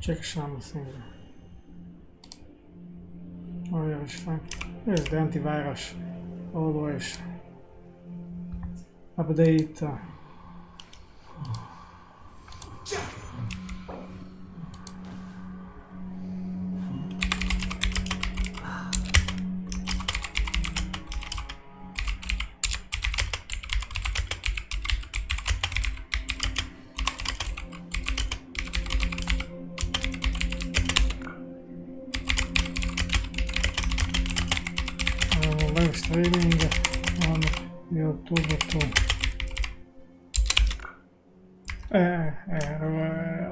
Check something. Oh yeah, it's fine. Here's the antivirus. Always. Update. Live streaming on YouTube too.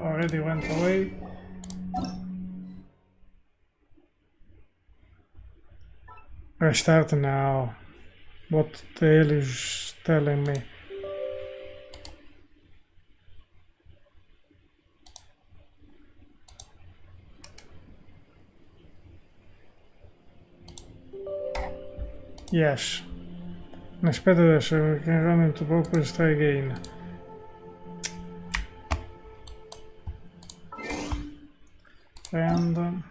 Already went away. Restart now. What the hell is telling me? Yes. Aspetta adesso, we can run into progress try again. And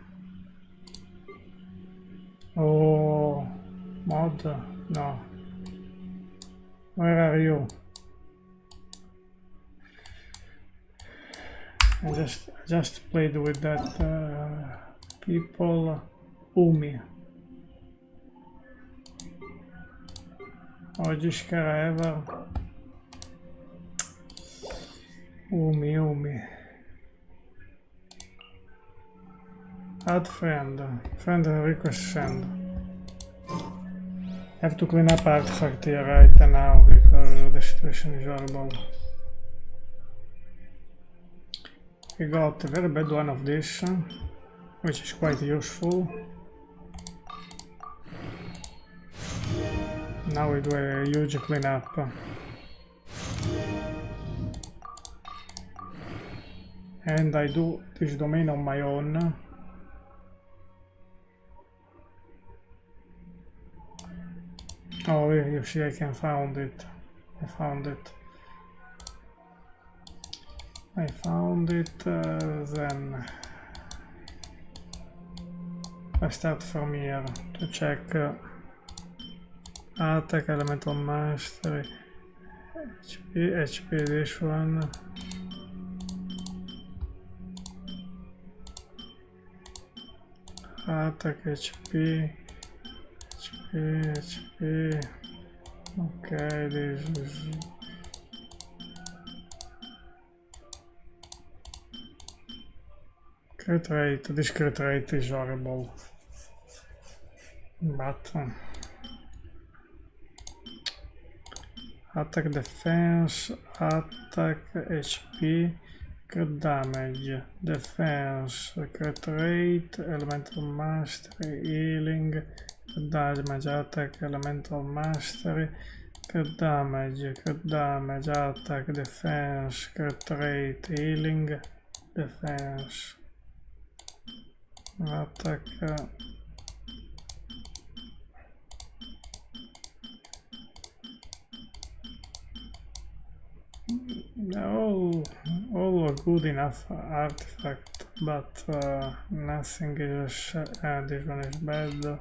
oh, mod? No. Where are you? I just played with that people. Umi. Oggi scrive Umi. Add friend request send. Have to clean up artifact here right now because the situation is horrible. We got a very bad one of this, which is quite useful. Now we do a huge cleanup. And I do this domain on my own. Oh, you see, I can found it. I found it. Then I start from here to check attack, elemental mastery, HP, this one. Attack, HP. Okay, this is crit rate. This crit rate is horrible, but attack, defense, attack, HP, crit damage, defense, crit rate, elemental mastery, healing, damage, attack, elemental mastery, crit damage, attack, defense, crit rate, healing, defense, attack, all are good enough artifact, but nothing is this one is bad.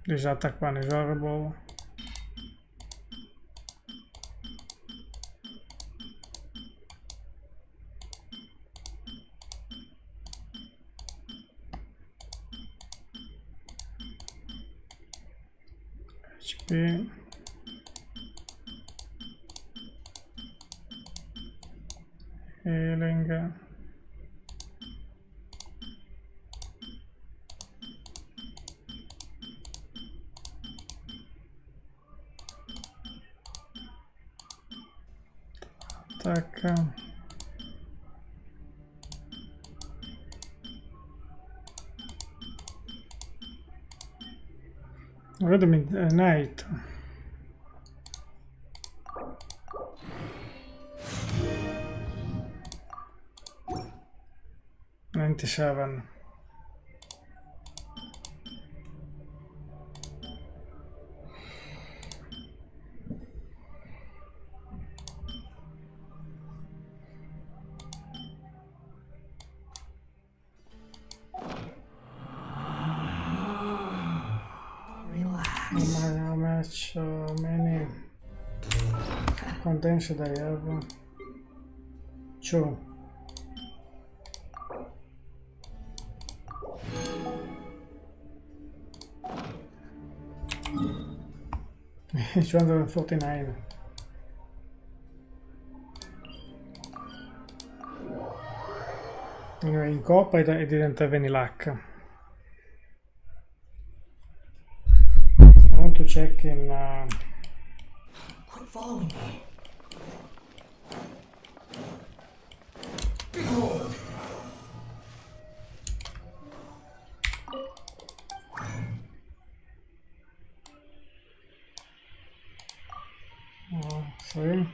This attack one is horrible. HP. Healing. Attack. Already midnight. $97. How much many content should I have? 2. It's 249. Anyway, in Coop I didn't have any luck. I want to check in Quit following me. See?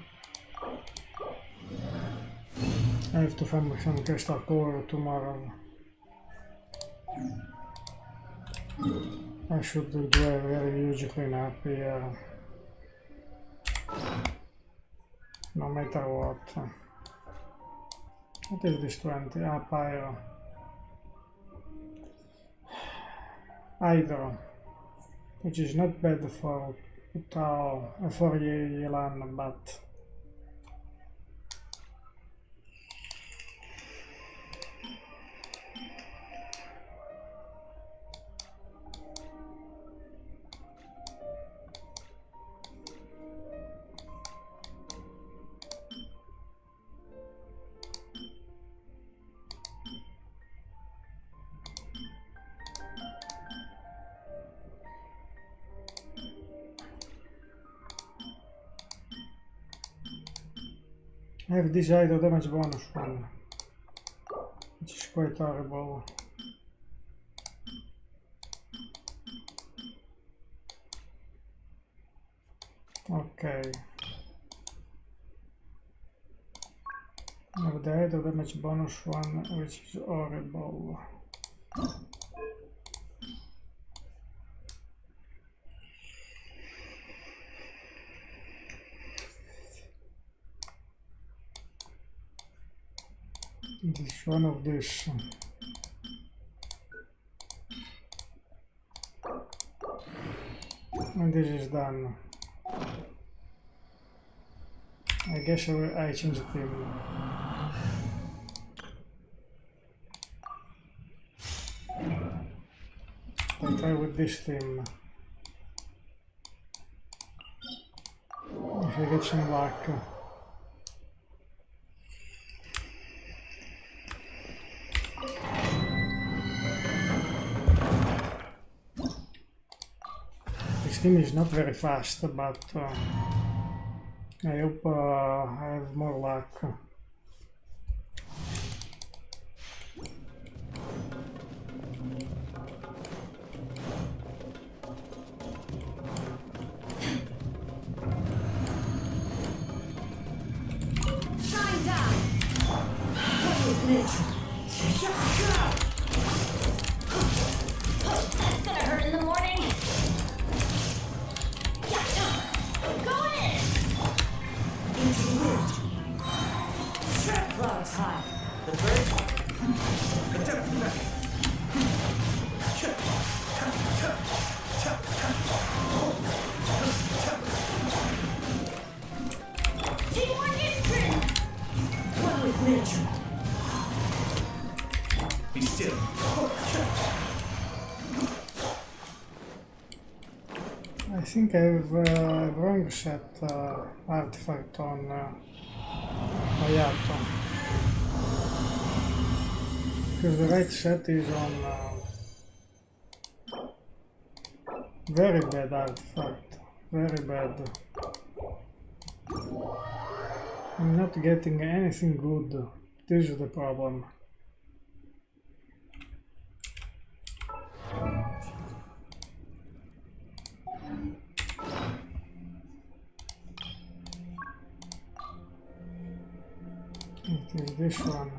I have to find some crystal core tomorrow. I should do a very huge cleanup here. No matter what. What is this 20? Ah, pyro. Hydro. Which is not bad for Tao, for Yelan, but I have this Jade damage bonus one, which is quite horrible. Okay. I have the Jade damage bonus one, which is horrible. This one of this. And this is done. I guess I changed the team. I'll try with this team. If I get some luck. This team is not very fast, but I hope I have more luck. Shine down! One with nature. That's gonna hurt in the morning. Go in! Into the wind. Set clouds high. The birds. Teamwork is true. One with nature. Be still. I think I have wrong set artifact on Hayato. Because the right set is on very bad artifact. Very bad. I'm not getting anything good. This is the problem. It is this one.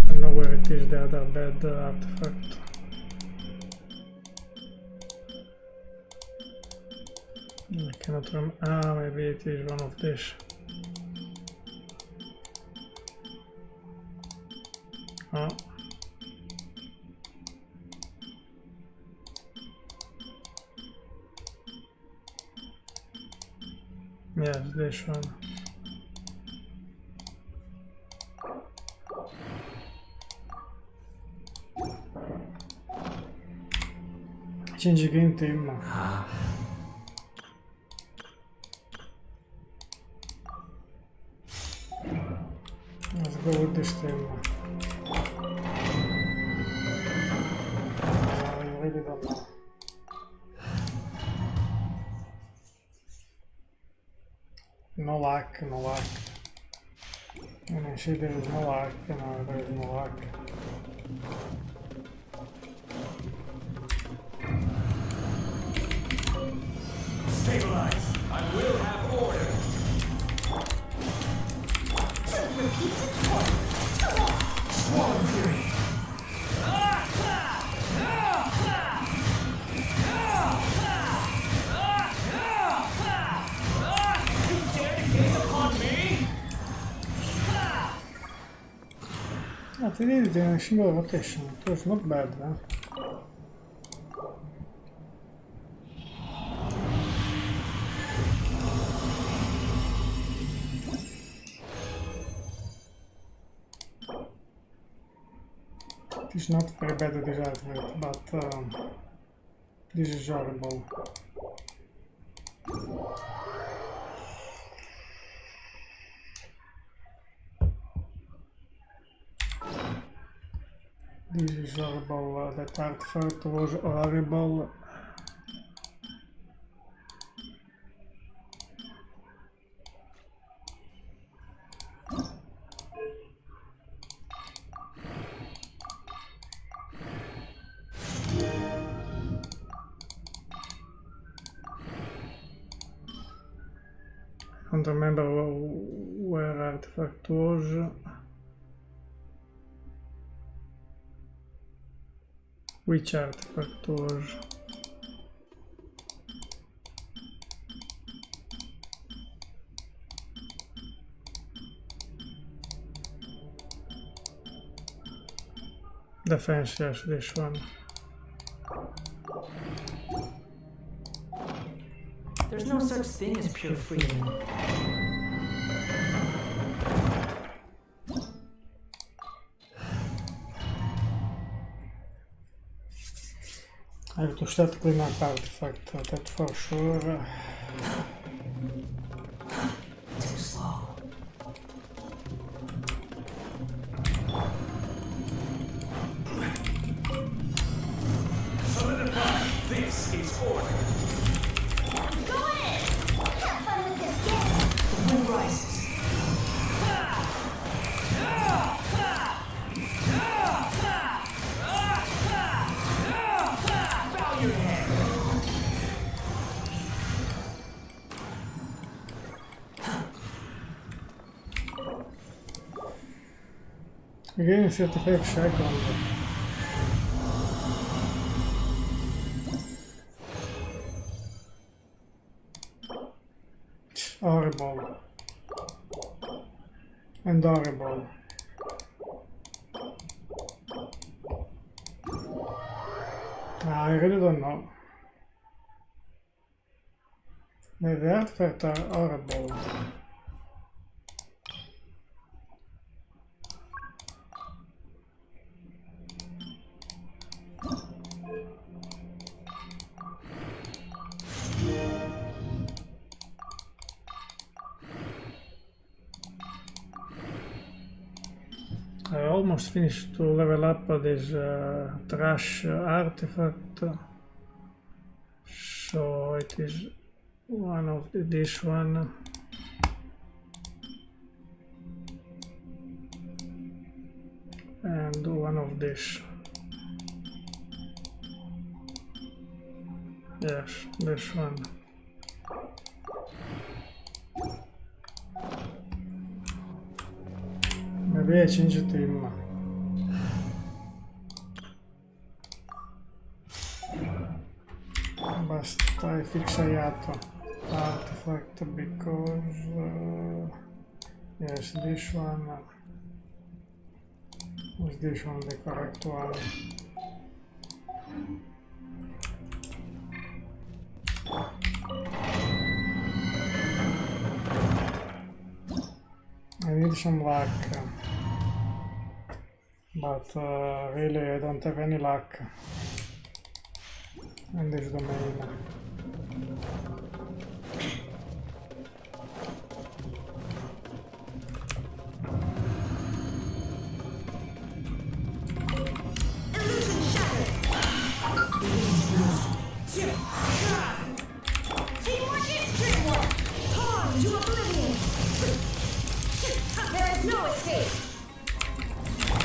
I know where it is, the other bad artifact. I cannot remember. Ah, maybe it is one of these. Oh. Yes, this one. Change green team. Let's go with this team. I really don't know. No luck, no luck. And I see there is no luck, there is no luck. Stabilize! I will have order! Swarm Fury! You dare to gaze upon me? They did it in a single rotation. It was not bad, huh? It's not very bad at this outfit, but this is horrible. This is horrible, that artifact was horrible. I don't remember where artifact was. Which artifact was? Defense, yes, this one. There's no such thing as pure freedom. I have to start clean up artifact, that for sure. Too slow. Solidify! This is order! Go ahead! Have fun with this game! The wind rises. Bow your head! Again, 35 seconds. Horrible. And horrible. I really don't know. The artifacts are horrible. I almost finished to level up this trash artifact, so it is one of this one. And one of this. Yes, this one. Maybe I change it to him. Basta fix Ayato artifact because yes, this one is this one the correct one. I need some luck, but really I don't have any luck. in this domain. Illusion shattered. Teamwork is dreamwork. Torn to oblivion. There is no escape.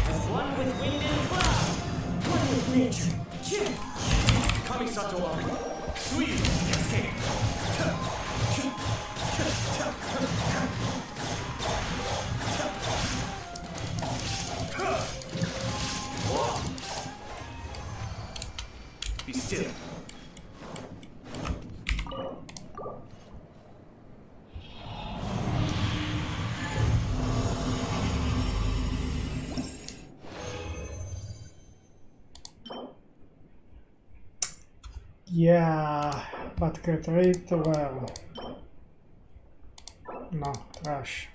As one with wind and cloud. One with nature. Kamisato wa sweet escape. Be still. Yeah, but get rate well. No, trash.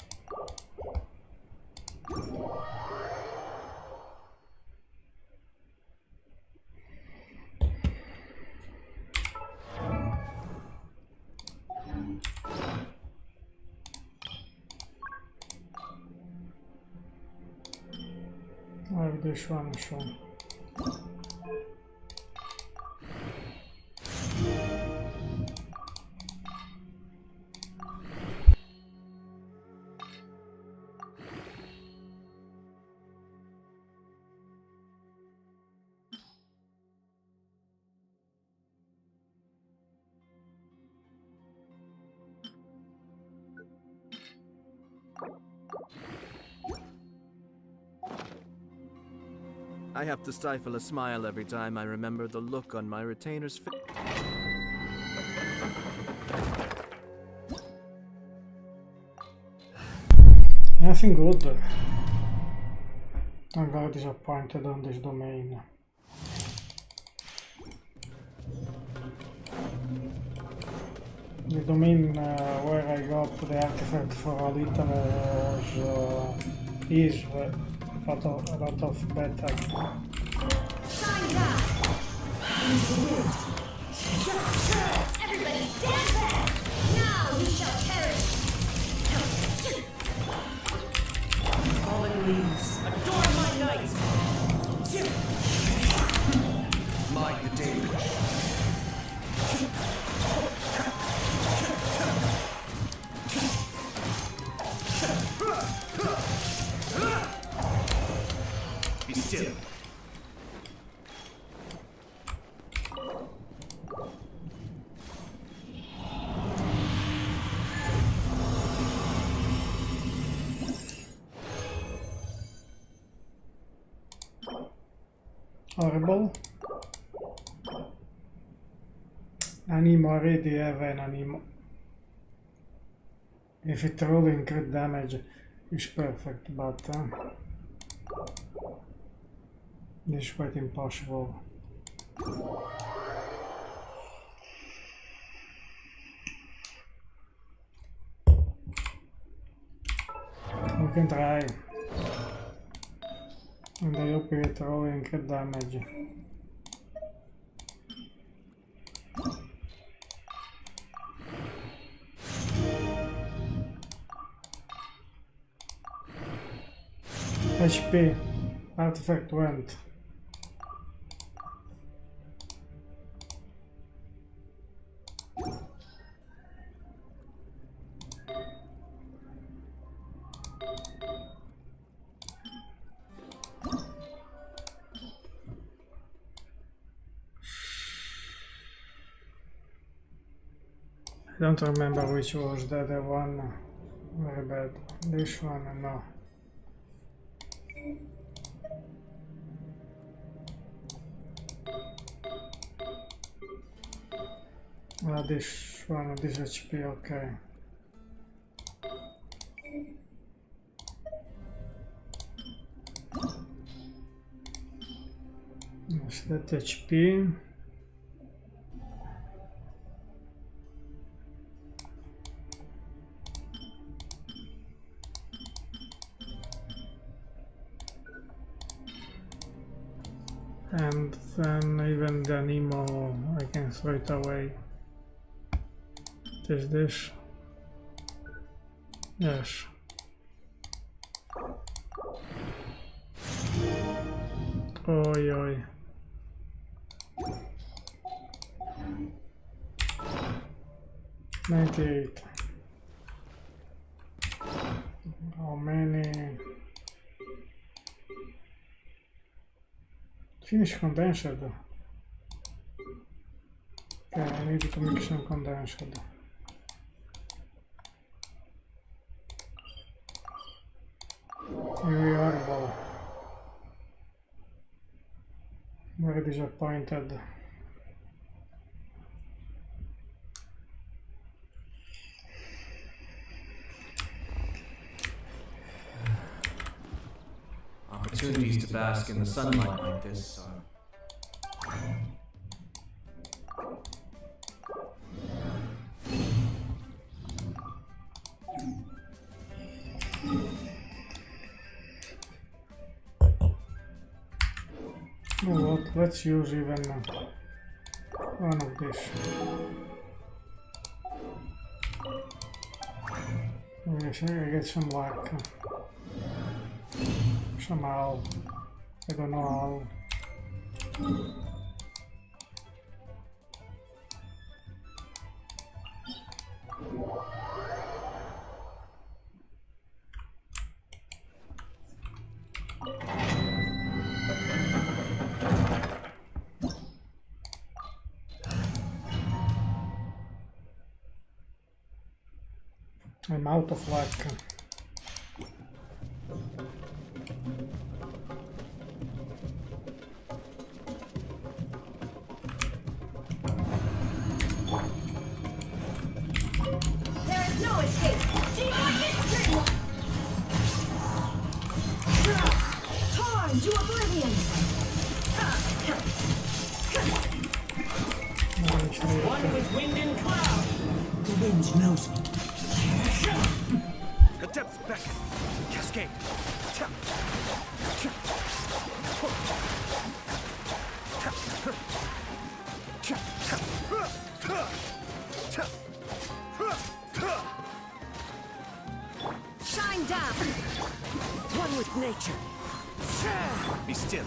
I have this one, so. I have to stifle a smile every time I remember the look on my retainer's face. Nothing good. I'm very disappointed on this domain. The domain where I got the artifact for Alita was is a lot of better. Shine down. Into the wind. Everybody stand back. Now you shall perish. Fallen leaves. Adorn my night. Mind the day. Be still. Horrible. Animo already have an animo. If it rolling crit damage is perfect, but this is quite impossible. We can try. And I hope we get rolling crit damage. HP. Artifact went. I don't remember which was the other one. Very bad. This one, no. This one, this HP, okay. Yes, that HP. And then even the Nemo, I can throw it away. Is this? Yes. Oi oi. $98. How many? Finish condensed. Okay, I need to make some condensed. Here we are, well. Very disappointed. Opportunities to bask in the sunlight like this are... You know what, let's use even one of these. I get some luck. Somehow. I don't know how. I'm out of luck. There is no escape. Torn to oblivion. One with wind and cloud. The wind knows me. The depths beckon. Cascade. Shine down. One with nature. Be still.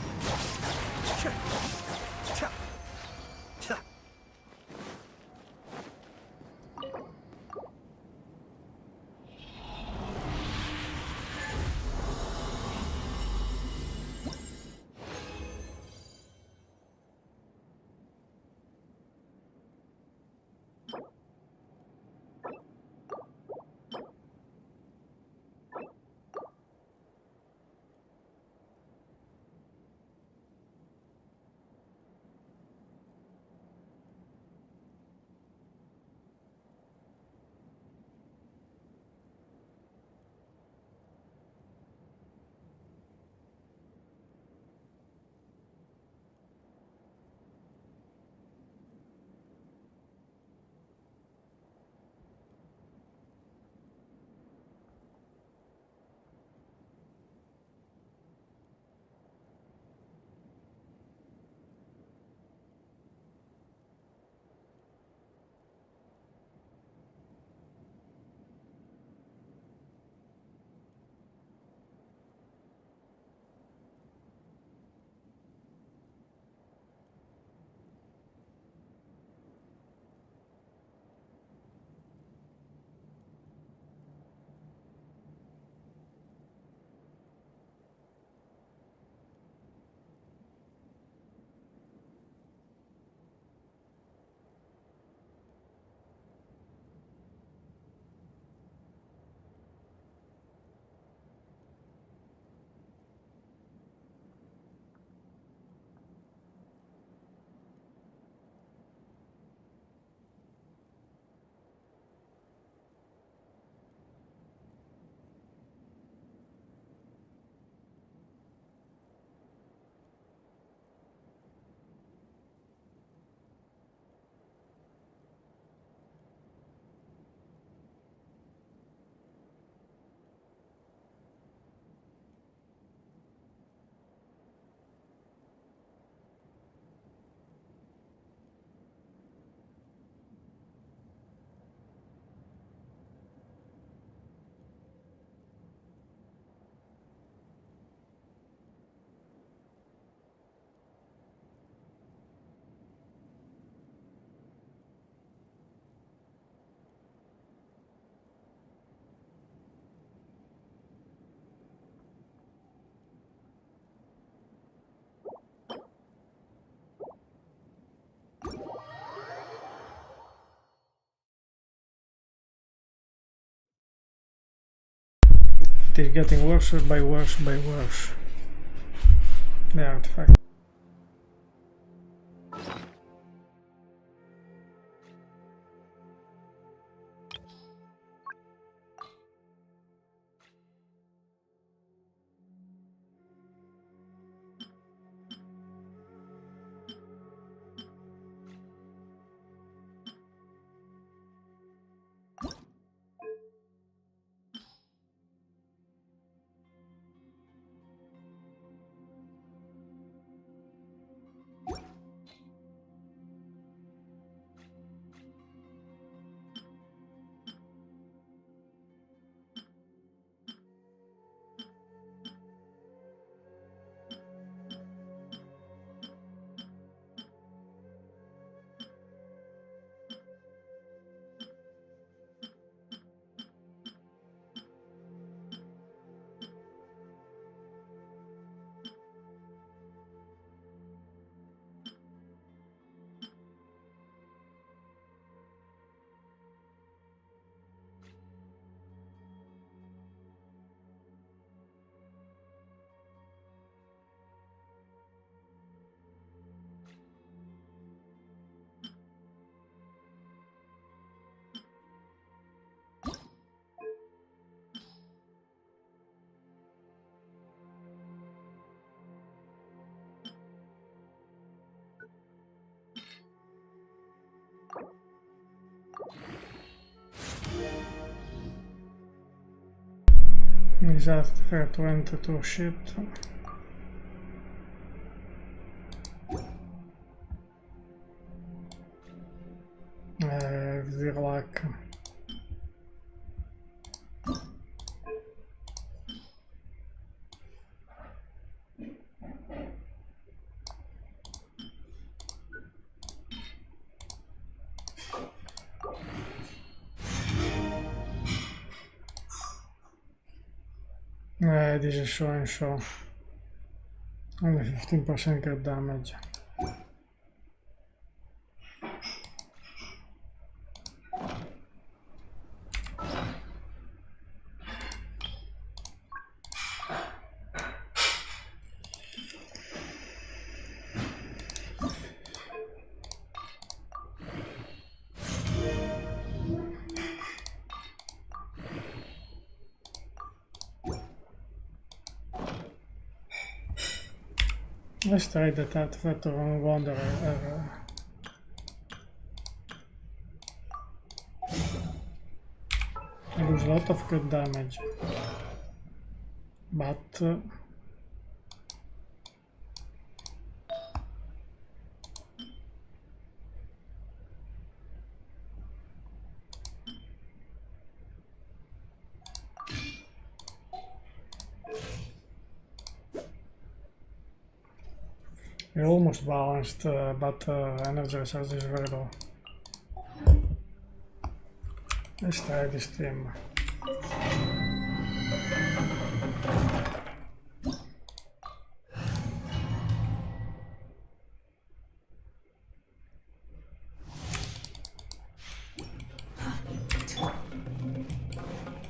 is getting worse by worse by worse. The artifact. This artifact went to shit. Zero luck. This is showing show. Only 15% crit damage. Let's try that artifact of Wanderer. I lose a lot of crit damage, but we're almost balanced, but energy resource is very low. Let's try this team.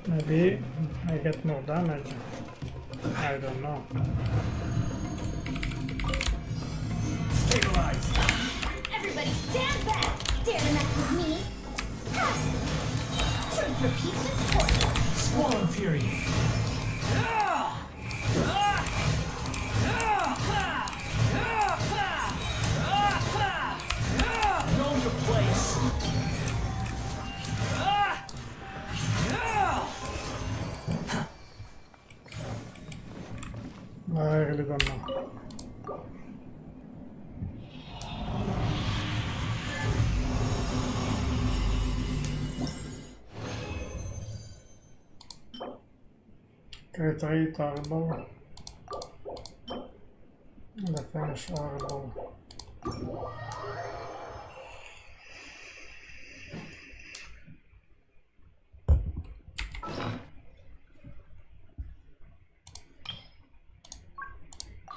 Maybe I get more damage. I don't know. Stabilize! Everybody stand back! Dare to mess with me? Ha! Drink your peace and torch! Squall and Fury! Know your place! I really don't know. Crit rate horrible. Defense horrible.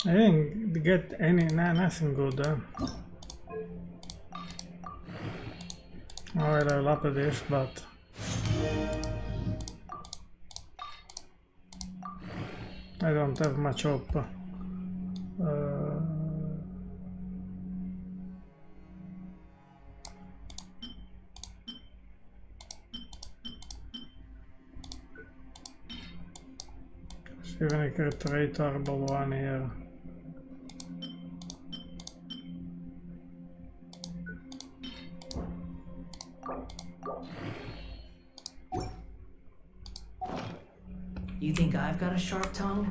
I didn't get nothing good. Alright, I love this, but I don't have much hope. Even a creatorable one here. You think I've got a sharp tongue?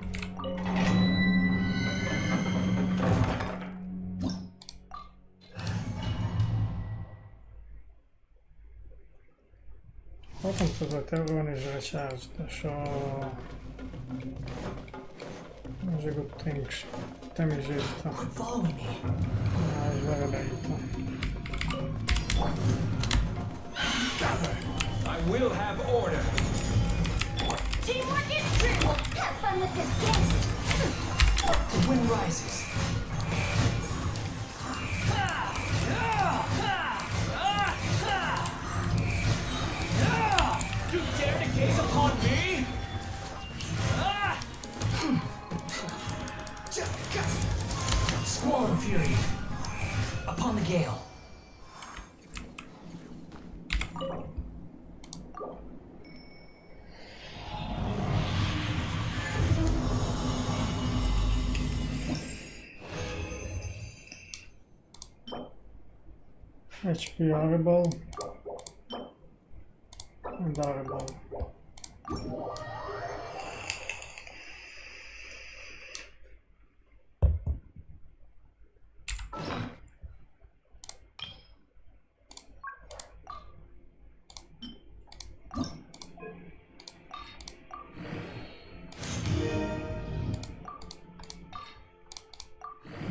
Welcome to that everyone is recharged, so those are good things. Damage it. Quit following me. It's very late. I will have order. Teamwork is true. Have fun with this game. The wind rises. You dare to gaze upon me? Squall and fury. Upon the gale. HP horrible and horrible.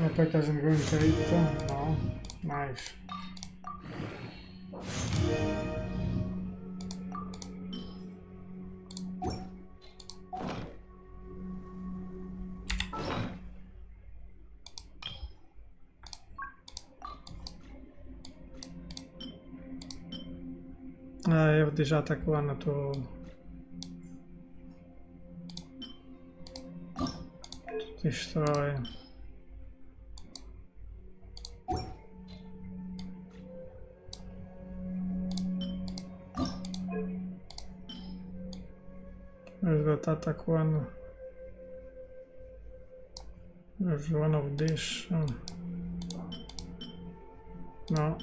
Impact doesn't go into Aether. No. Nice. I have this attack one to destroy. There's that attack one. There's one of this. No.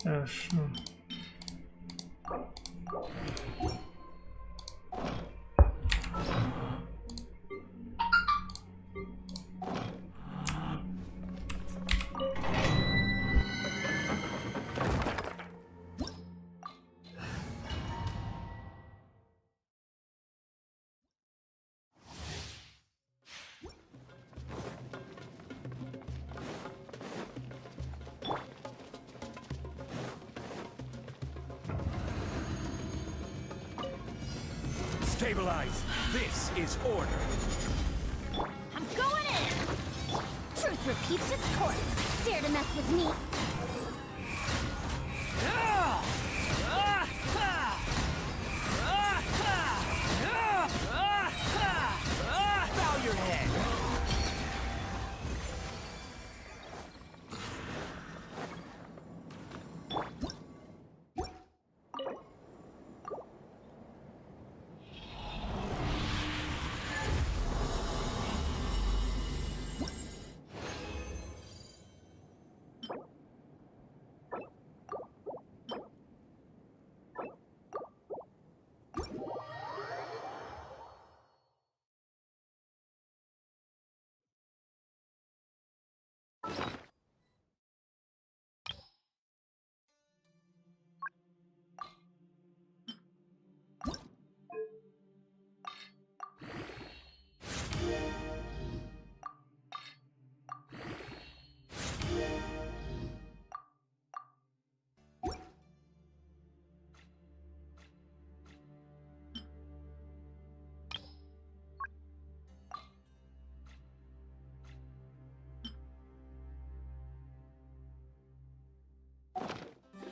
Yes. Stabilize. This is order. I'm going in. Truth repeats its course. Dare to mess with me? Bow your head.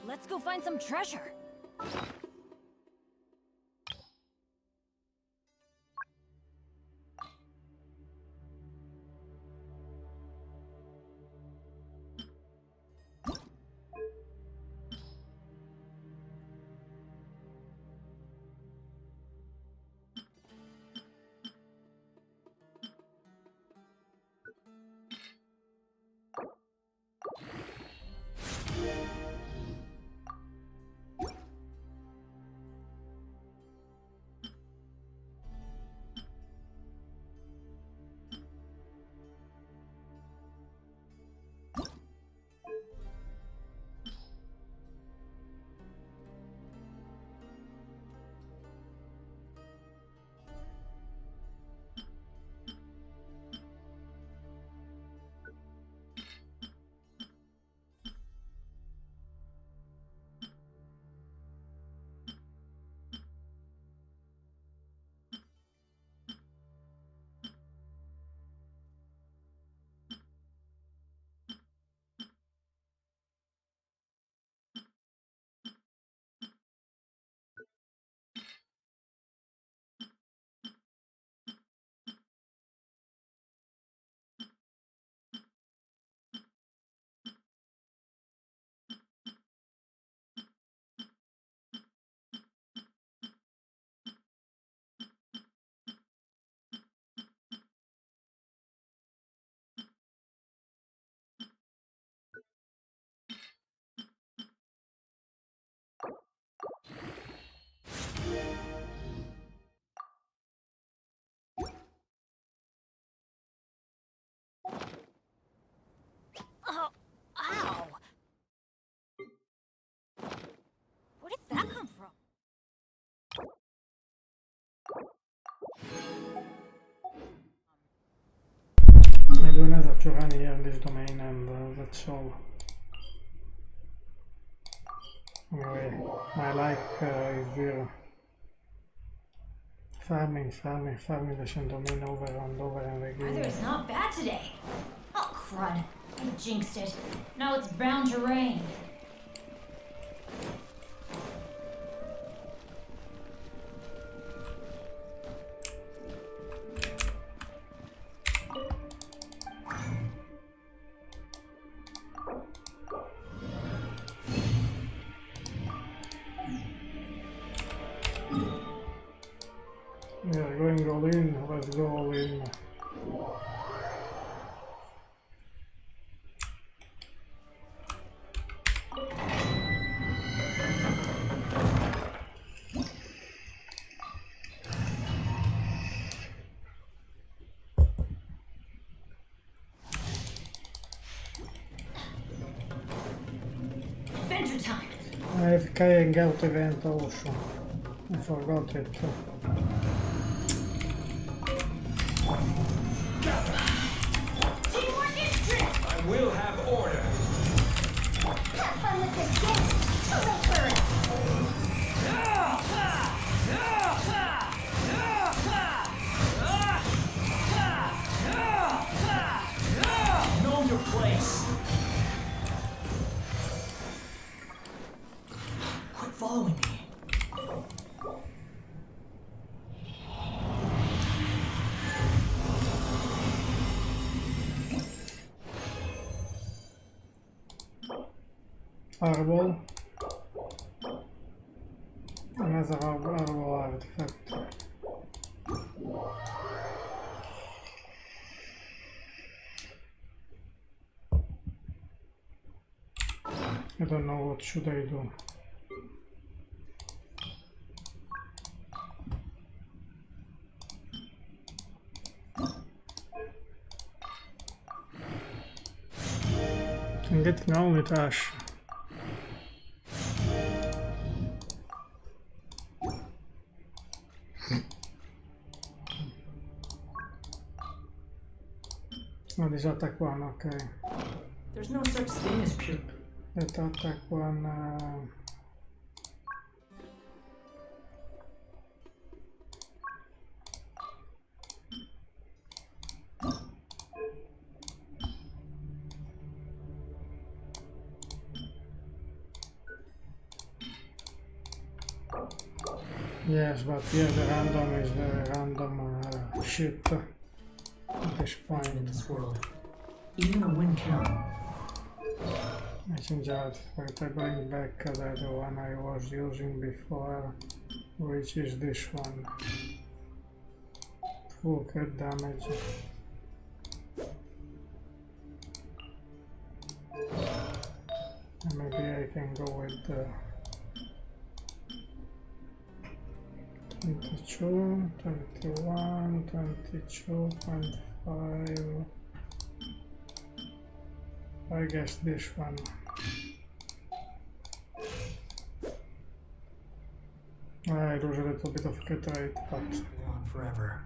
Let's go find some treasure. to run here in this domain, and that's all. Anyway, my like is there. Farming the same domain over and over and again. Weather is not bad today. Oh, crud. I jinxed it. Now it's bound to rain. We are going all in, let's go all in. Adventure time. I have Kaeya Hangout event also. I forgot it. Teamwork is strength. I will have order. Have fun with this gift. Deliver. Know your place. Quit following me. Arbol. Another arbol artifact. I don't know what should I do. I'm getting only trash. No, this attack one, okay. There's no such thing as pure. That attack one. Yes, but here the random is the random shit at this In point. this world, even a win count. I think that by going back the one I was using before, which is this one. Full crit damage. And maybe I can go with the 22, 21, 22.5. I guess this one. I lose a little bit of crit rate, but Go on forever.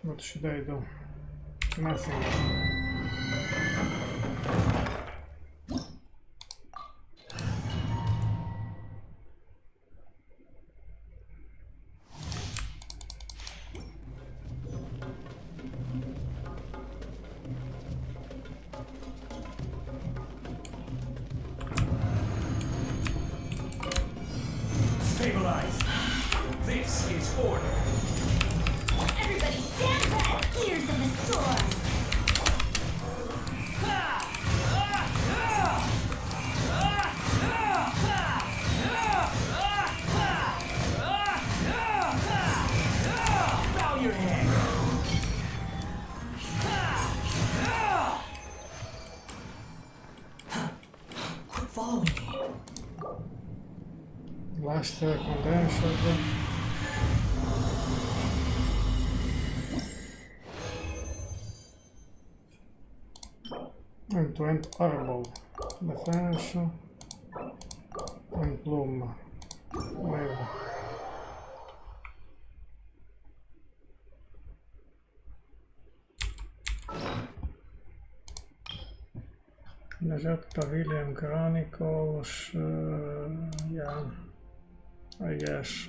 what should I do? Nothing. Stabilize. This is order. Everybody stand back. Ears of the storm. Bow your head. Quit following me. Last condenser. And to end arbol. Defense. And bloom. Wave. Desert Pavilion Chronicles, yeah, I guess.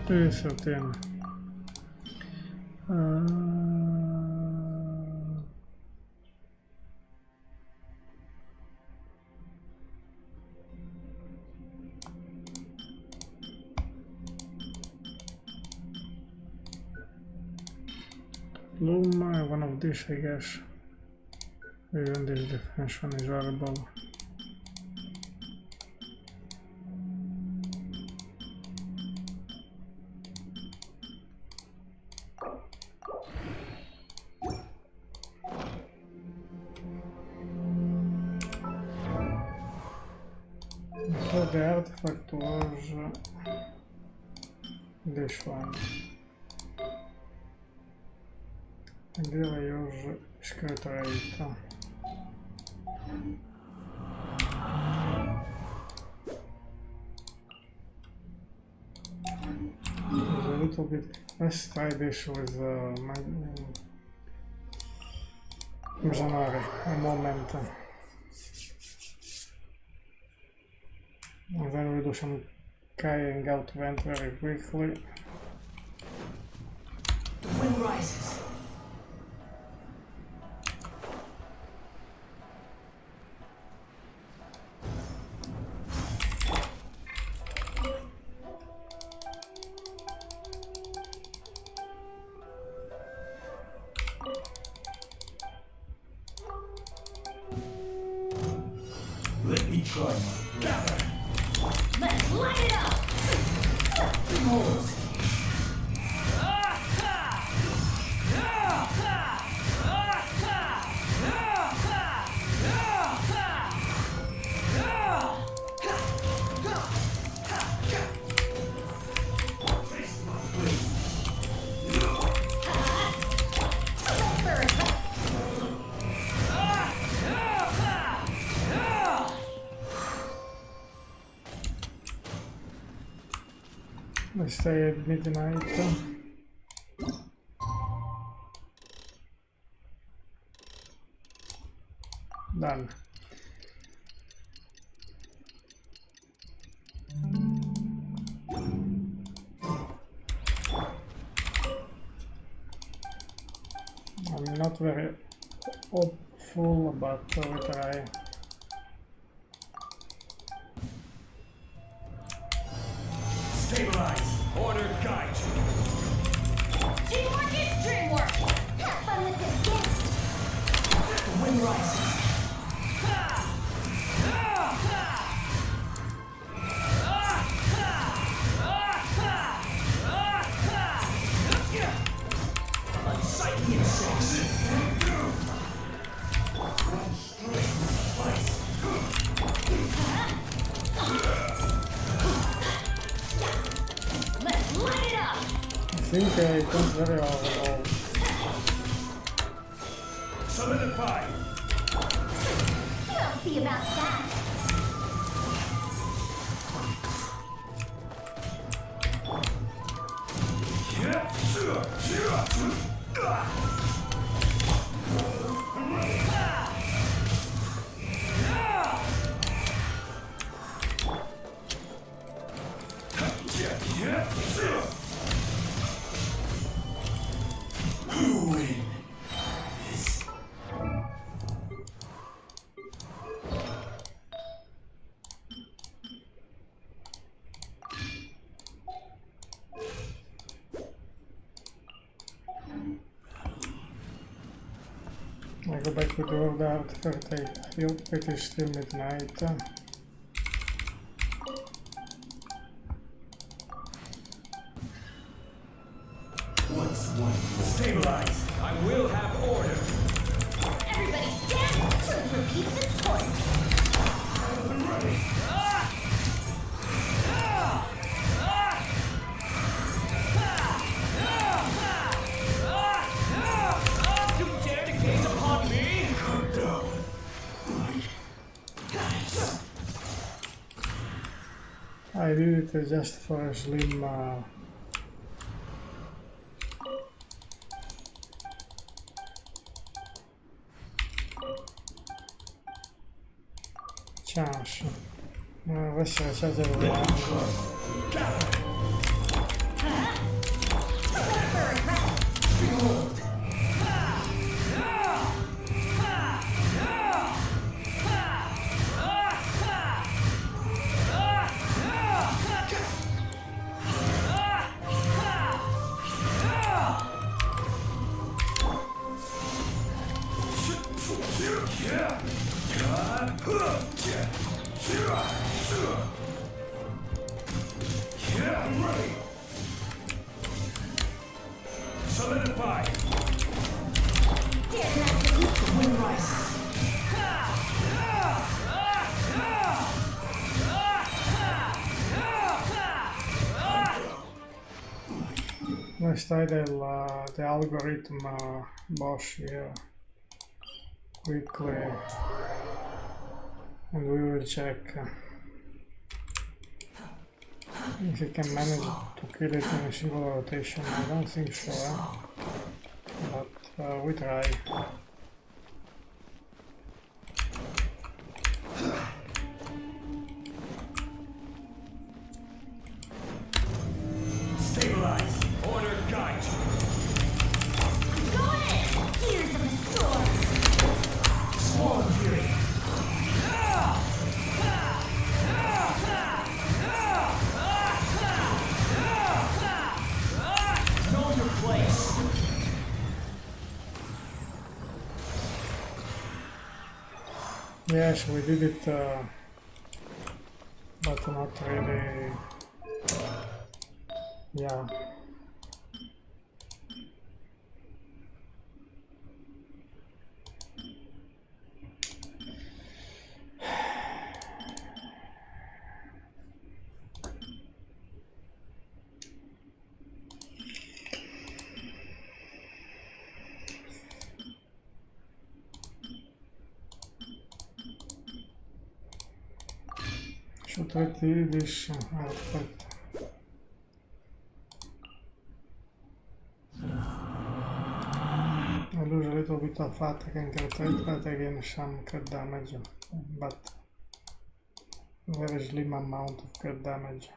$213. Bloom, one of these, I guess. Even this defense one is horrible. So the artifact was this one. And here I use Secret Rate. It's a little bit. Let's try this with my Mercenary. A moment. And then we do some Kaeya Hangout event very quickly. The wind rises. Let me try my gather. Let's light it up! Behold. We stay at midnight. Done. I'm not very hopeful, but we try. Stabilize. Order guide you. Teamwork is dreamwork! Have fun with this gift. The wind rises. Unsightly insects. Run straight from spice. Let's light it up! I think it went very well. Solidify. We'll see about that. Who wins? I go back to the artifact. I feel it is still midnight. Once one. Stabilize. I will have order. Everybody stand! Truth repeats its course. I'm ready. You dare to gaze upon me? Come down. I did it just for a slim chance. Questa è la cosa Solidify. Wind rises. Let's try the algorithm boss here quickly, and we will check if you can manage to kill it in a single rotation. I don't think so, but we try. Stabilize. Order guide. Go ahead! Tears of the storm! Swarm fury. Know your place. Yes, we did it, but not really. Yeah. Should I do this output? I lose a little bit of attack and retreat, but I gain some crit damage, but very slim amount of crit damage.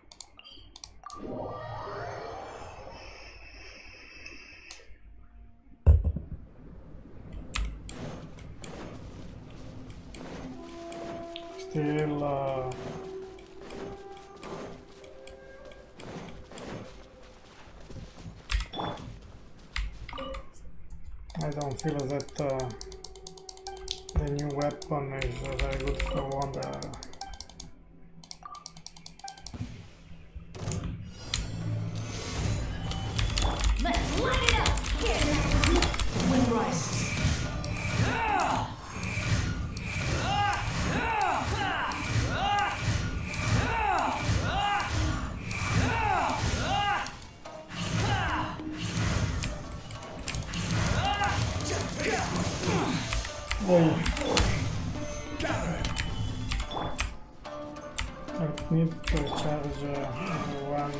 Still I don't feel that the new weapon is very good for Wonder. Let's light it up! The wind rises. I need to charge one.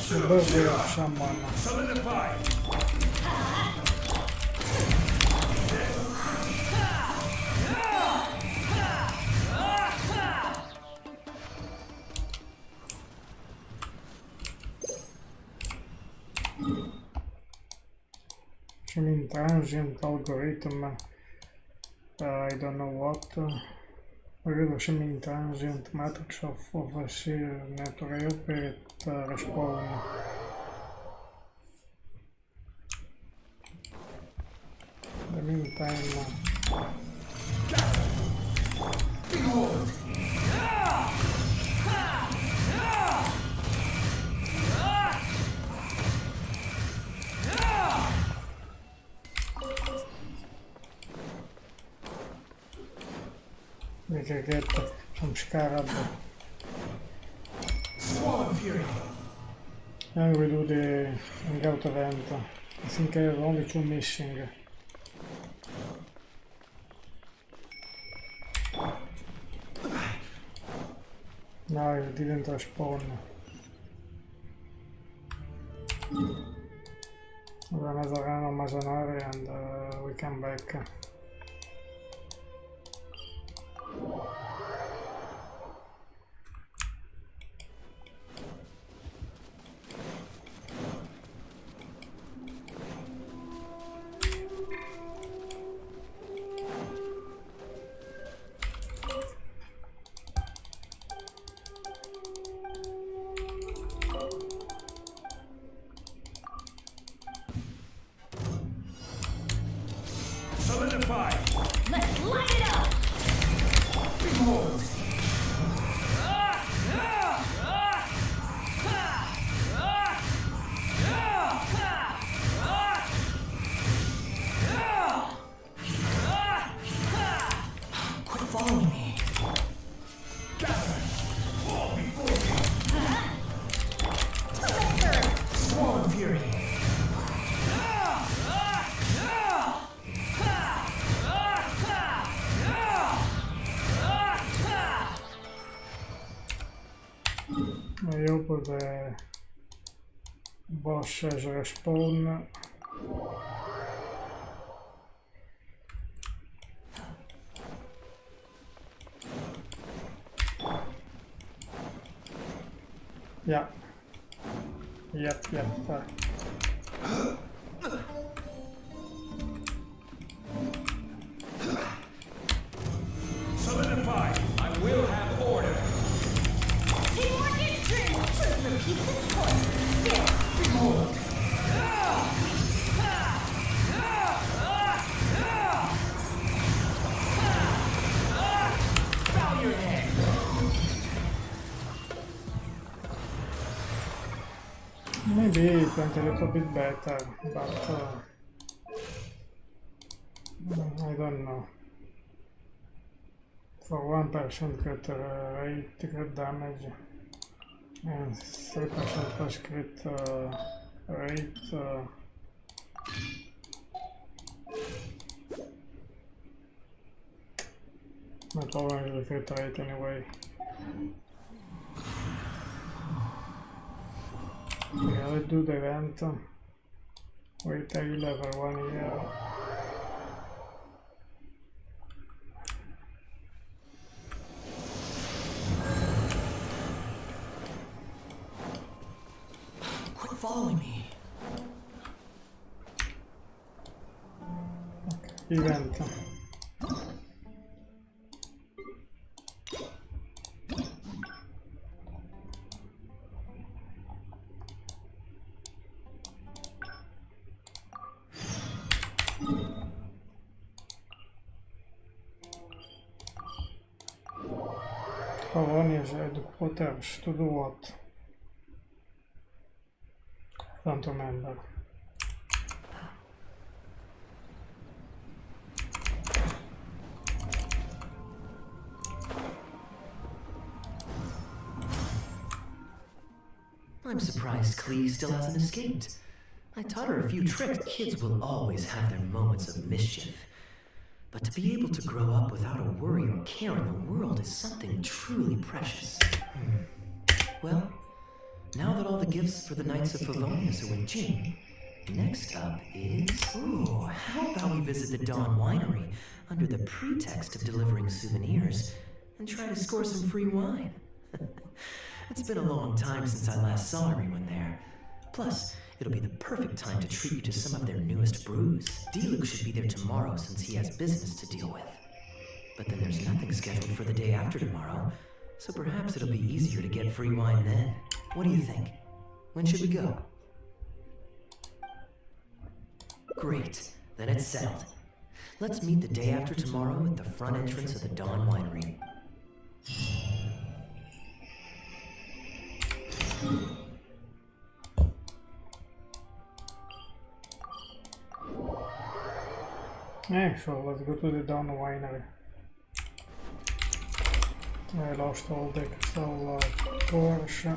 The birthday of someone. Solidify. Some transient algorithm, I don't know what, riducem transient matrix of shear network operate respawn. In the meantime, Behold. we can get some scarab. Swarm fury. And we do the hangout event. I think I have only two missing. No, it didn't respawn. Another run on Mazanari and we come back. Solidify! Let's light it up! Behold! Quit following me. Gather! Fall before me! Swarm Fury. I hope the boss has respawn. Yeah. Yep. Solidify! I will have order! Teamwork is true! Truth repeats its course! Still, Behold! Bow your head. Maybe it went a little bit better, but I don't know. For 1% crit rate, crit damage, and 3% plus crit rate. My problem is the crit rate anyway. Okay, let's do the event. Wait, I will have 1 year. Quit following me. Event. Colonies headquarters to do what? Don't remember. I'm surprised Klee still hasn't escaped. I taught her a few tricks. Kids will always have their moments of mischief. But to be able to grow up without a worry or care in the world is something truly precious. Well, now that all the gifts for the Knights of Favonius are with Jean, next up is... Ooh, how about we visit the Dawn Winery under the pretext of delivering souvenirs and try to score some free wine? It's been a long time since I last saw everyone there. Plus, it'll be the perfect time to treat you to some of their newest brews. Diluc should be there tomorrow since he has business to deal with. But then there's nothing scheduled for the day after tomorrow, so perhaps it'll be easier to get free wine then. What do you think? When should we go? Great, then it's settled. Let's meet the day after tomorrow at the front entrance of the Dawn Winery. Yeah, sure, let's go to the Dawn Winery. I lost all the crystal Porsche.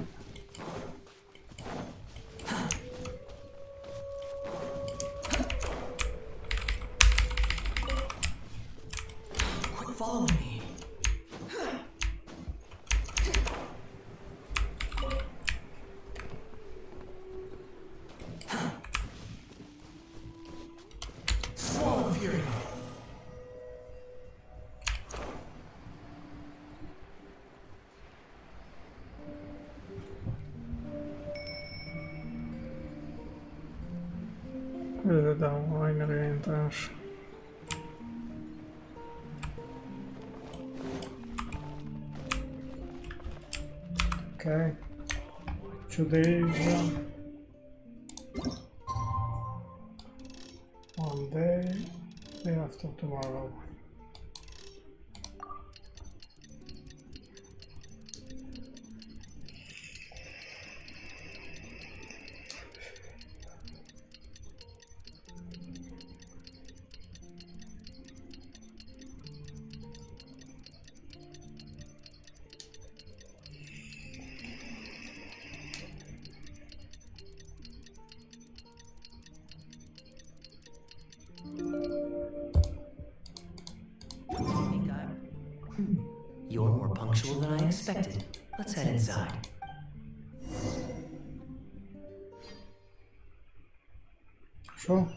Quit following me. Da winery entrance. Okay. 2 days. 1 day. Day after tomorrow. You're more punctual than I expected. Let's head inside. Sure.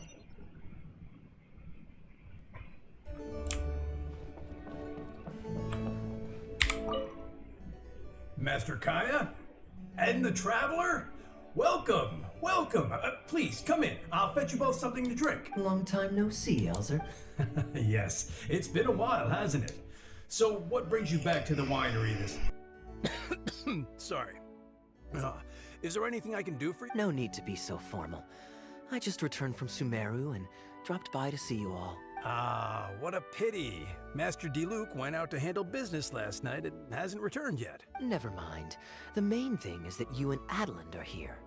Master Kaeya? And the Traveler? Welcome, welcome. Please, come in. I'll fetch you both something to drink. Long time no see, Elzer. Yes, it's been a while, hasn't it? So, what brings you back to the winery this... Sorry. Is there anything I can do for you? No need to be so formal. I just returned from Sumeru and dropped by to see you all. Ah, what a pity. Master Diluc went out to handle business last night and hasn't returned yet. Never mind. The main thing is that you and Adeland are here.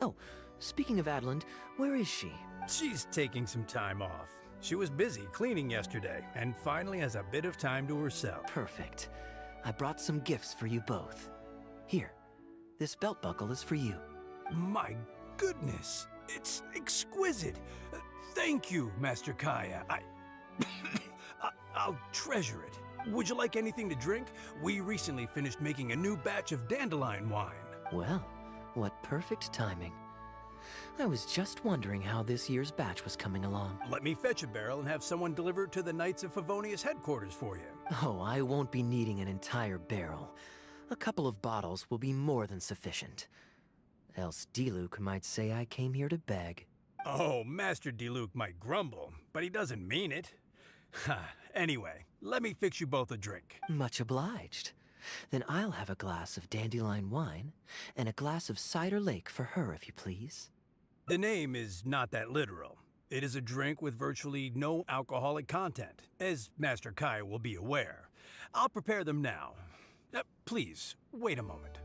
Oh, speaking of Adeland, where is she? She's taking some time off. She was busy cleaning yesterday and finally has a bit of time to herself. Perfect. I brought some gifts for you both. Here, this belt buckle is for you. My goodness, it's exquisite. Thank you, Master Kaeya. I'll treasure it. Would you like anything to drink? We recently finished making a new batch of dandelion wine. Well, what perfect timing. I was just wondering how this year's batch was coming along. Let me fetch a barrel and have someone deliver it to the Knights of Favonius headquarters for you. Oh, I won't be needing an entire barrel. A couple of bottles will be more than sufficient. Else Diluc might say I came here to beg. Oh, Master Diluc might grumble, but he doesn't mean it. Anyway, let me fix you both a drink. Much obliged. Then I'll have a glass of dandelion wine and a glass of cider lake for her, if you please. The name is not that literal. It is a drink with virtually no alcoholic content, as Master Kaeya will be aware. I'll prepare them now. Please, wait a moment.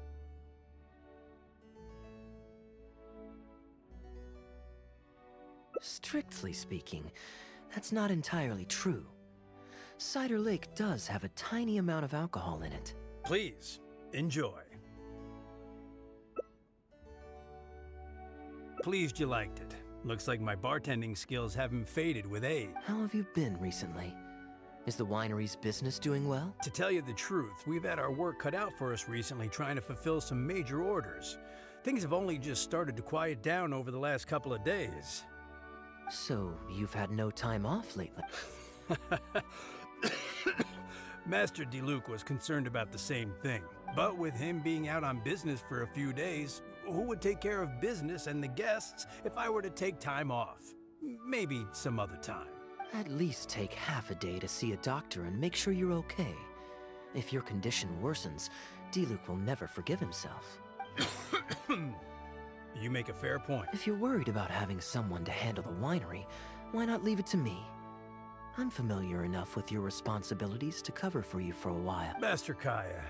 Strictly speaking, that's not entirely true. Cider Lake does have a tiny amount of alcohol in it. Please, enjoy. Pleased you liked it. Looks like my bartending skills haven't faded with age. How have you been recently? Is the winery's business doing well? To tell you the truth, we've had our work cut out for us recently trying to fulfill some major orders. Things have only just started to quiet down over the last couple of days. So, you've had no time off lately? Master Diluc was concerned about the same thing. But with him being out on business for a few days, who would take care of business and the guests if I were to take time off? Maybe some other time. At least take half a day to see a doctor and make sure you're okay. If your condition worsens, Diluc will never forgive himself. You make a fair point. If you're worried about having someone to handle the winery, why not leave it to me? I'm familiar enough with your responsibilities to cover for you for a while. Master Kaeya,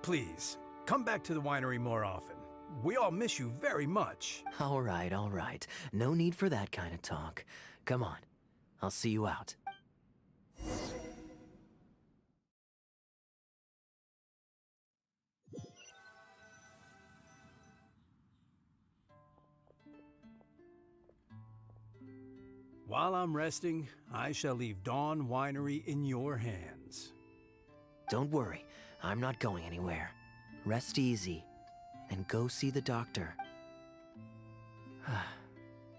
please, come back to the winery more often. We all miss you very much. All right. No need for that kind of talk. Come on, I'll see you out. While I'm resting, I shall leave Dawn Winery in your hands. Don't worry, I'm not going anywhere. Rest easy, and go see the doctor.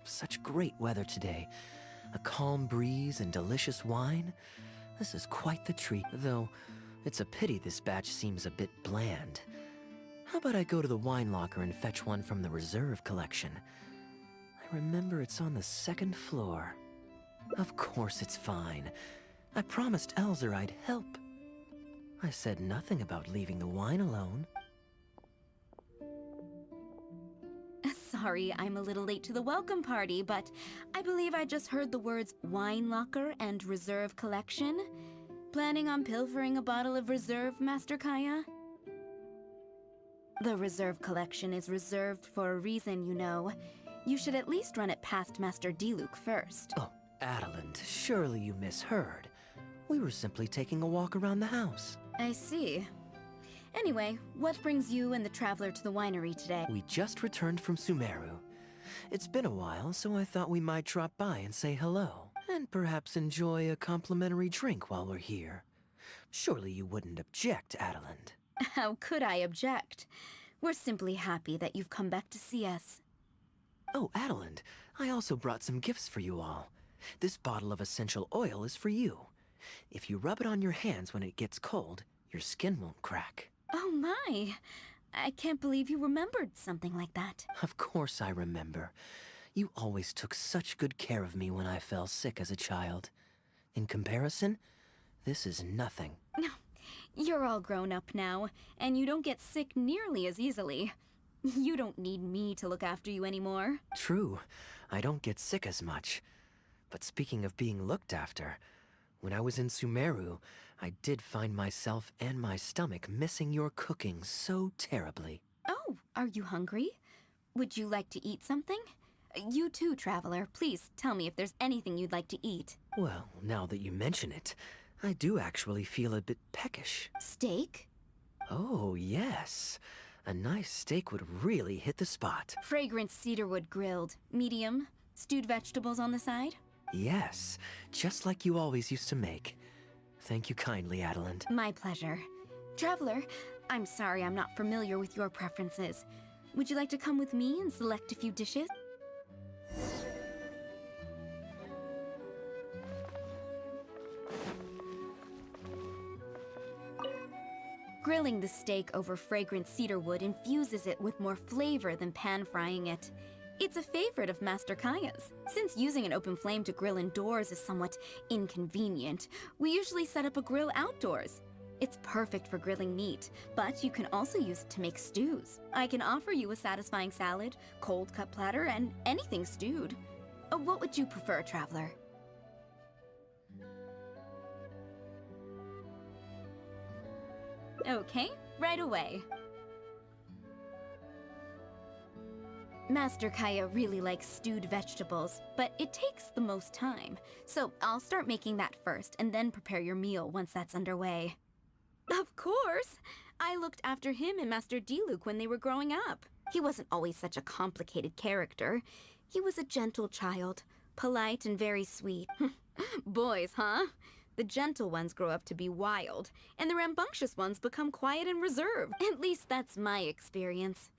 Such great weather today. A calm breeze and delicious wine. This is quite the treat, though it's a pity this batch seems a bit bland. How about I go to the wine locker and fetch one from the reserve collection? I remember it's on the second floor. Of course it's fine. I promised Elzer I'd help. I said nothing about leaving the wine alone. Sorry, I'm a little late to the welcome party, but I believe I just heard the words wine locker and reserve collection. Planning on pilfering a bottle of reserve, Master Kaeya? The reserve collection is reserved for a reason, you know. You should at least run it past Master Diluc first. Oh, Adeland, surely you misheard. We were simply taking a walk around the house. I see. Anyway, what brings you and the traveler to the winery today? We just returned from Sumeru. It's been a while, so I thought we might drop by and say hello. And perhaps enjoy a complimentary drink while we're here. Surely you wouldn't object, Adeland. How could I object? We're simply happy that you've come back to see us. Oh, Adeland, I also brought some gifts for you all. This bottle of essential oil is for you. If you rub it on your hands when it gets cold, your skin won't crack. Oh my! I can't believe you remembered something like that. Of course I remember. You always took such good care of me when I fell sick as a child. In comparison, this is nothing. You're all grown up now, and you don't get sick nearly as easily. You don't need me to look after you anymore. True, I don't get sick as much. But speaking of being looked after, when I was in Sumeru, I did find myself and my stomach missing your cooking so terribly. Oh, are you hungry? Would you like to eat something? You too, traveler. Please tell me if there's anything you'd like to eat. Well, now that you mention it, I do actually feel a bit peckish. Steak? Oh, yes. A nice steak would really hit the spot. Fragrant cedarwood grilled. Medium. Stewed vegetables on the side? Yes, just like you always used to make. Thank you kindly, Adeland. My pleasure. Traveler, I'm sorry I'm not familiar with your preferences. Would you like to come with me and select a few dishes? Grilling the steak over fragrant cedarwood infuses it with more flavor than pan-frying it. It's a favorite of Master Kaeya's. Since using an open flame to grill indoors is somewhat inconvenient, we usually set up a grill outdoors. It's perfect for grilling meat, but you can also use it to make stews. I can offer you a satisfying salad, cold cut platter, and anything stewed. What would you prefer, traveler? Okay, right away. Master Kaeya really likes stewed vegetables, but it takes the most time. So I'll start making that first, and then prepare your meal once that's underway. Of course! I looked after him and Master Diluc when they were growing up. He wasn't always such a complicated character. He was a gentle child, polite and very sweet. Boys, huh? The gentle ones grow up to be wild, and the rambunctious ones become quiet and reserved. At least that's my experience.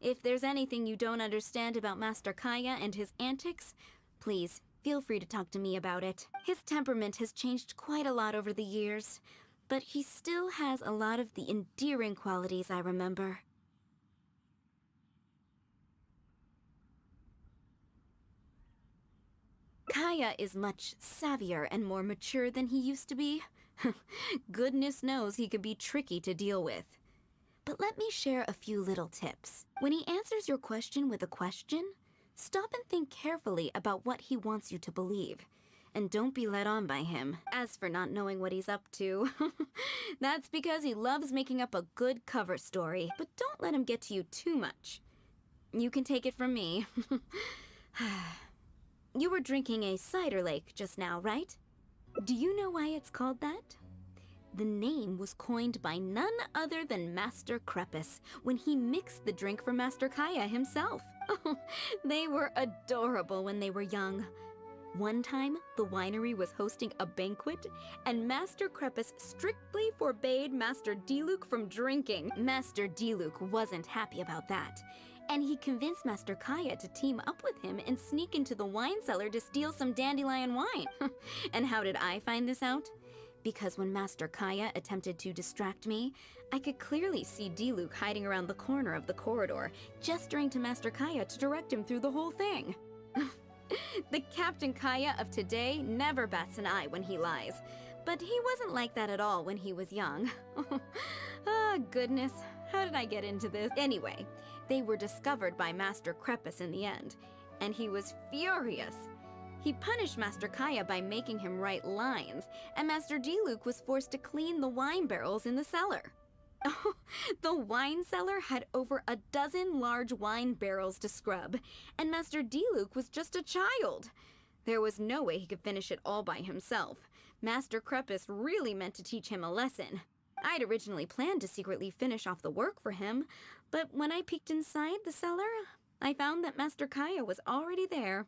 If there's anything you don't understand about Master Kaeya and his antics, please feel free to talk to me about it. His temperament has changed quite a lot over the years, but he still has a lot of the endearing qualities I remember. Kaeya is much savvier and more mature than he used to be. Goodness knows he could be tricky to deal with. But let me share a few little tips. When he answers your question with a question, stop and think carefully about what he wants you to believe. And don't be led on by him. As for not knowing what he's up to, that's because he loves making up a good cover story. But don't let him get to you too much. You can take it from me. You were drinking a cider lake just now, right? Do you know why it's called that? The name was coined by none other than Master Crepus when he mixed the drink for Master Kaeya himself. They were adorable when they were young. One time, the winery was hosting a banquet, and Master Crepus strictly forbade Master Diluc from drinking. Master Diluc wasn't happy about that, and he convinced Master Kaeya to team up with him and sneak into the wine cellar to steal some dandelion wine. And how did I find this out? Because when Master Kaeya attempted to distract me, I could clearly see Diluc hiding around the corner of the corridor, gesturing to Master Kaeya to direct him through the whole thing. The Captain Kaeya of today never bats an eye when he lies. But he wasn't like that at all when he was young. Ah, goodness. How did I get into this? Anyway, they were discovered by Master Crepus in the end, and he was furious. He punished Master Kaeya by making him write lines, and Master Diluc was forced to clean the wine barrels in the cellar. The wine cellar had over a dozen large wine barrels to scrub, and Master Diluc was just a child. There was no way he could finish it all by himself. Master Crepus really meant to teach him a lesson. I'd originally planned to secretly finish off the work for him, but when I peeked inside the cellar, I found that Master Kaeya was already there.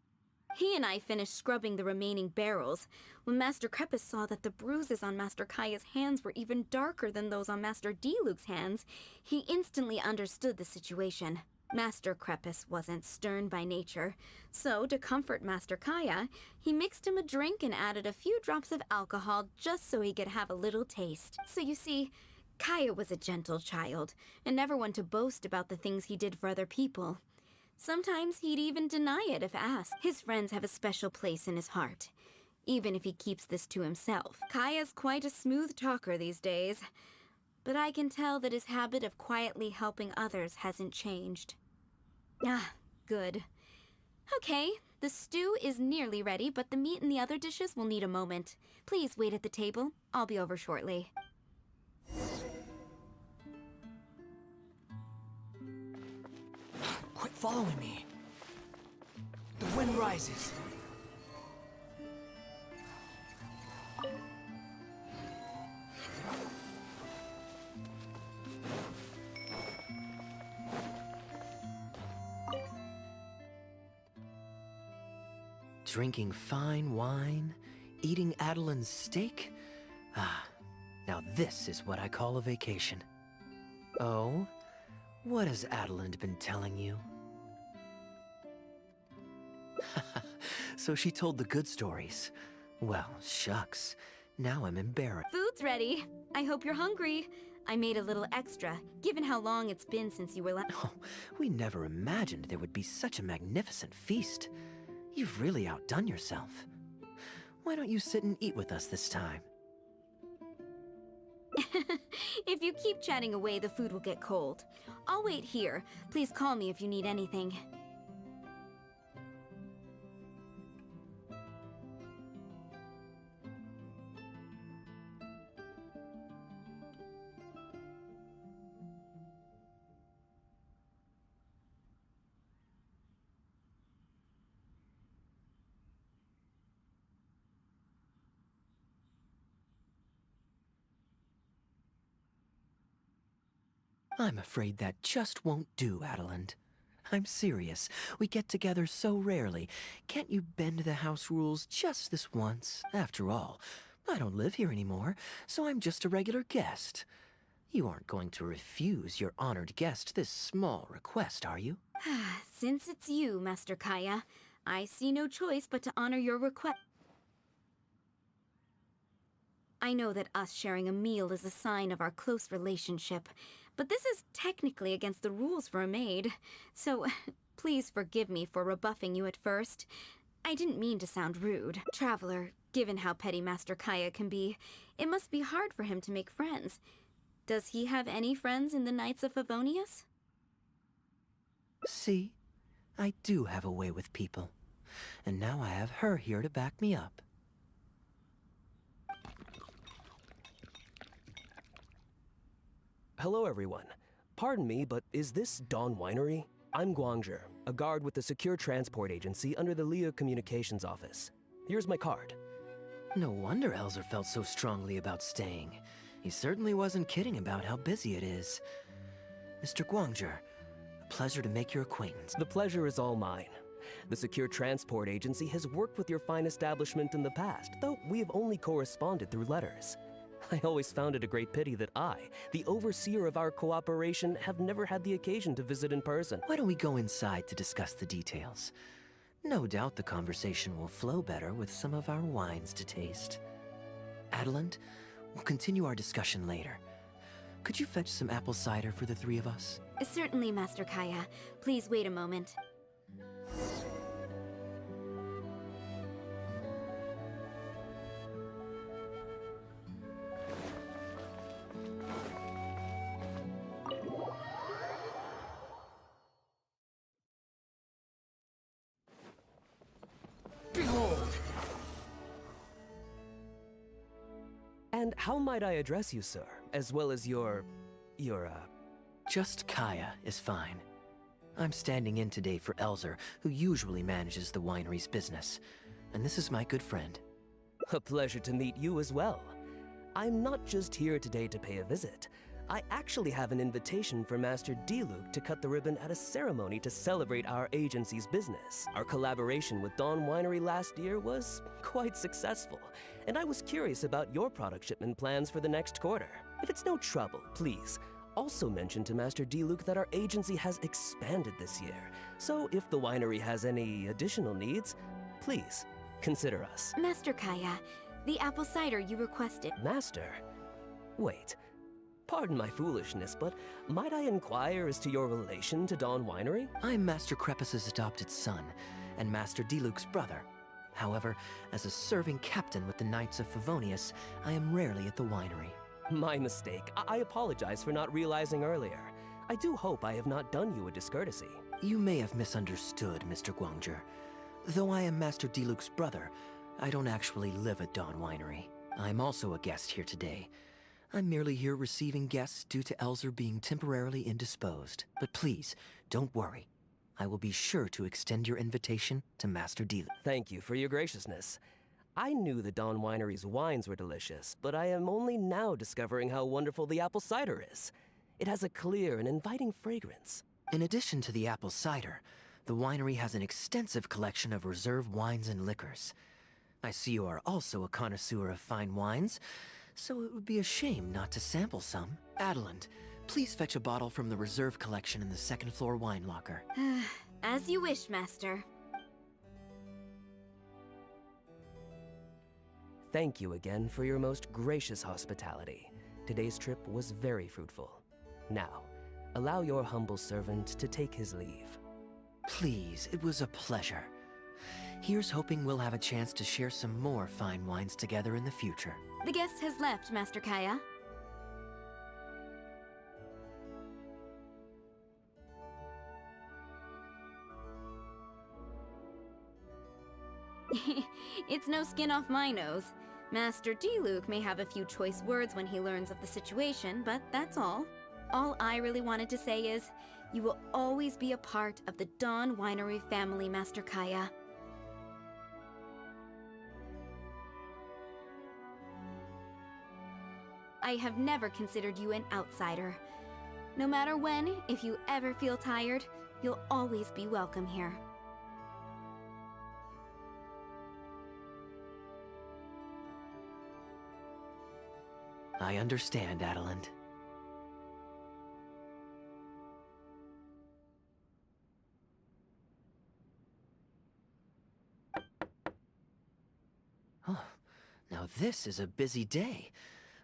He and I finished scrubbing the remaining barrels. When Master Crepus saw that the bruises on Master Kaeya's hands were even darker than those on Master Diluc's hands, he instantly understood the situation. Master Crepus wasn't stern by nature, so to comfort Master Kaeya, he mixed him a drink and added a few drops of alcohol just so he could have a little taste. So you see, Kaeya was a gentle child, and never one to boast about the things he did for other people. Sometimes he'd even deny it if asked. His friends have a special place in his heart, even if he keeps this to himself. Kaeya's quite a smooth talker these days, but I can tell that his habit of quietly helping others hasn't changed. Ah, good. Okay, the stew is nearly ready, but the meat and the other dishes will need a moment. Please wait at the table. I'll be over shortly. Quit following me. The wind rises. Drinking fine wine, eating Adeline's steak? Ah, now this is what I call a vacation. Oh? What has Adeline been telling you? So she told the good stories. Well, shucks. Now I'm embarrassed. Food's ready. I hope you're hungry. I made a little extra, given how long it's been since you were last. Oh, we never imagined there would be such a magnificent feast. You've really outdone yourself. Why don't you sit and eat with us this time? If you keep chatting away, the food will get cold. I'll wait here. Please call me if you need anything. I'm afraid that just won't do, Adeline. I'm serious. We get together so rarely. Can't you bend the house rules just this once? After all, I don't live here anymore, so I'm just a regular guest. You aren't going to refuse your honored guest this small request, are you? Since it's you, Master Kaeya, I see no choice but to honor your request. I know that us sharing a meal is a sign of our close relationship, but this is technically against the rules for a maid, so please forgive me for rebuffing you at first. I didn't mean to sound rude. Traveler, given how petty Master Kaeya can be, it must be hard for him to make friends. Does he have any friends in the Knights of Favonius? See? I do have a way with people. And now I have her here to back me up. Hello, everyone. Pardon me, but is this Dawn Winery? I'm Guangzhi, a guard with the Secure Transport Agency under the Leo Communications Office. Here's my card. No wonder Elzer felt so strongly about staying. He certainly wasn't kidding about how busy it is. Mr. Guangzhi, a pleasure to make your acquaintance. The pleasure is all mine. The Secure Transport Agency has worked with your fine establishment in the past, though we have only corresponded through letters. I always found it a great pity that I, the overseer of our cooperation, have never had the occasion to visit in person. Why don't we go inside to discuss the details? No doubt the conversation will flow better with some of our wines to taste. Adeline, we'll continue our discussion later. Could you fetch some apple cider for the three of us? Certainly, Master Kaeya. Please wait a moment. how might I address you, sir? As well as your, Just Kaeya is fine. I'm standing in today for Elzer, who usually manages the winery's business. And this is my good friend. A pleasure to meet you as well. I'm not just here today to pay a visit. I actually have an invitation for Master Diluc to cut the ribbon at a ceremony to celebrate our agency's business. Our collaboration with Dawn Winery last year was quite successful, and I was curious about your product shipment plans for the next quarter. If it's no trouble, please, also mention to Master Diluc that our agency has expanded this year, so if the winery has any additional needs, please consider us. Master Kaeya, the apple cider you requested. Master? Wait. Pardon my foolishness, but might I inquire as to your relation to Dawn Winery? I'm Master Crepus's adopted son, and Master Diluc's brother. However, as a serving captain with the Knights of Favonius, I am rarely at the winery. My mistake. I apologize for not realizing earlier. I do hope I have not done you a discourtesy. You may have misunderstood, Mr. Guangzhe. Though I am Master Diluc's brother, I don't actually live at Dawn Winery. I'm also a guest here today. I'm merely here receiving guests due to Elzer being temporarily indisposed. But please, don't worry. I will be sure to extend your invitation to Master Diluc. Thank you for your graciousness. I knew the Dawn Winery's wines were delicious, but I am only now discovering how wonderful the apple cider is. It has a clear and inviting fragrance. In addition to the apple cider, the winery has an extensive collection of reserve wines and liquors. I see you are also a connoisseur of fine wines, so it would be a shame not to sample some. Adeland, please fetch a bottle from the reserve collection in the second floor wine locker. As you wish, Master. Thank you again for your most gracious hospitality. Today's trip was very fruitful. Now, allow your humble servant to take his leave. Please, it was a pleasure. Here's hoping we'll have a chance to share some more fine wines together in the future. The guest has left, Master Kaeya. It's no skin off my nose. Master Diluc may have a few choice words when he learns of the situation, but that's all. All I really wanted to say is, you will always be a part of the Dawn Winery family, Master Kaeya. I have never considered you an outsider. No matter when, if you ever feel tired, you'll always be welcome here. I understand, Adeland. Oh, now this is a busy day.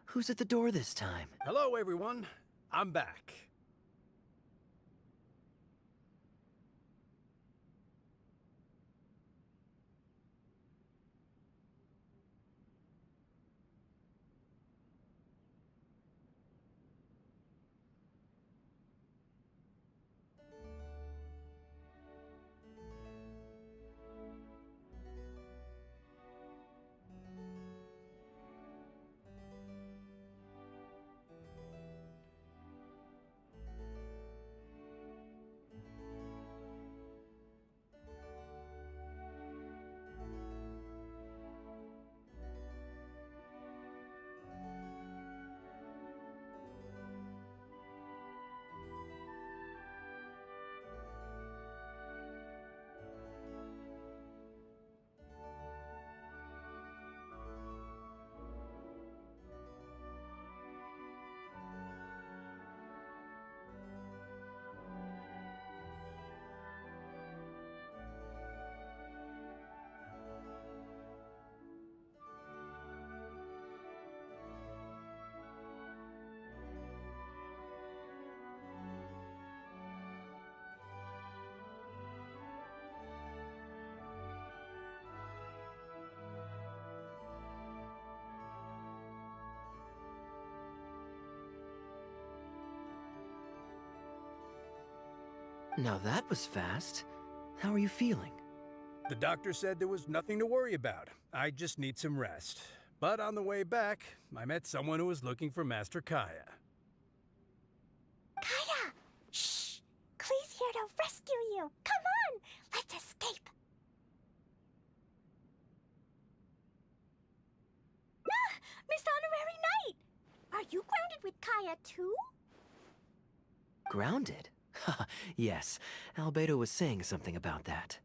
Who's at the door this time? Hello, everyone. I'm back. Now that was fast. How are you feeling? The doctor said there was nothing to worry about. I just need some rest. But on the way back, I met someone who was looking for Master Kaeya. Kaeya! Shh! Klee's here to rescue you. Come on, let's escape. Ah, Miss Honorary Knight! Are you grounded with Kaeya too? Grounded? Yes, Albedo was saying something about that.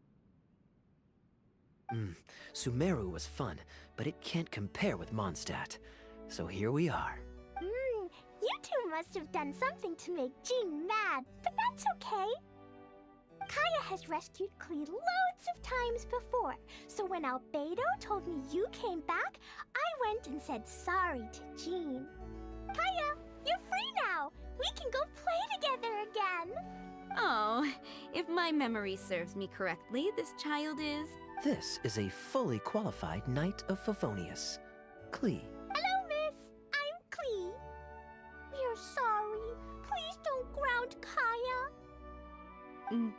Sumeru was fun, but it can't compare with Mondstadt. So here we are. You two must have done something to make Jean mad, but that's okay. Kaeya has rescued Klee loads of times before, so when Albedo told me you came back, I went and said sorry to Jean. Kaeya, you're free now! We can go play together again! Oh, if my memory serves me correctly, this child is... This is a fully qualified Knight of Favonius, Klee. Hello, miss. I'm Klee. We're sorry. Please don't ground Kaeya.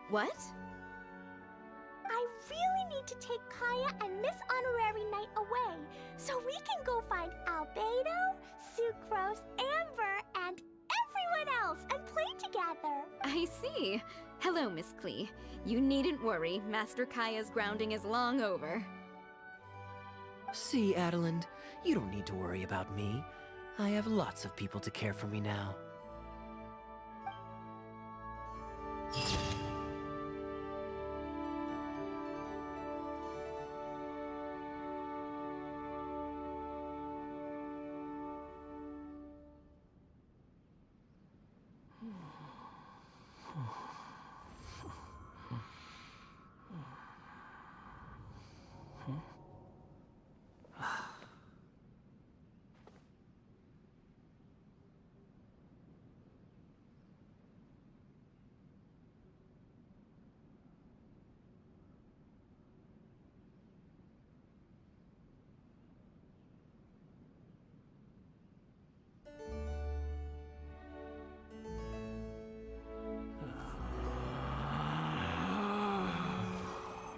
What? I really need to take Kaeya and Miss Honorary Knight away, so we can go find Albedo, Sucrose, Amber, and everyone else and play together. I see. Hello, Miss Klee. You needn't worry. Master Kaeya's grounding is long over. See, Adelind, you don't need to worry about me. I have lots of people to care for me now.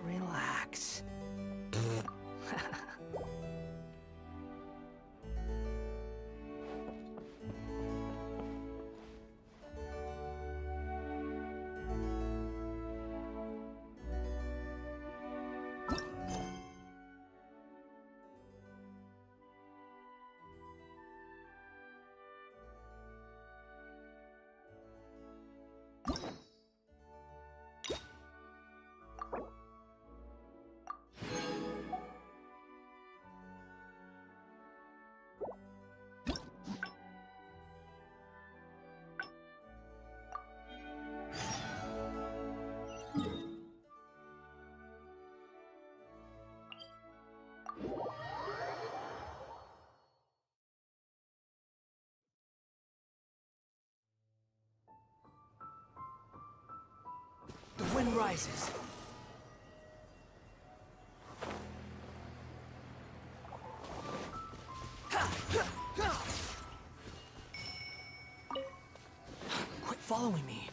Relax. The wind rises. Quit following me.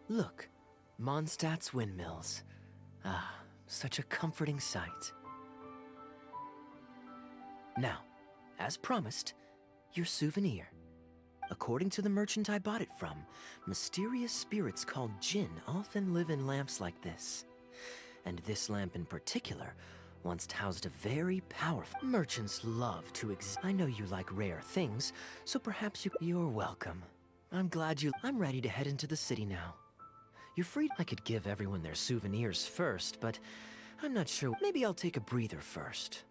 Look, Mondstadt's windmills. Ah, such a comforting sight. Now, as promised, your souvenir. According to the merchant I bought it from, mysterious spirits called Jinn often live in lamps like this. And this lamp in particular once housed a very powerful... Merchants love to I know you like rare things, so perhaps you're welcome. I'm glad I'm ready to head into the city now. You're free. I could give everyone their souvenirs first, but I'm not sure. Maybe I'll take a breather first.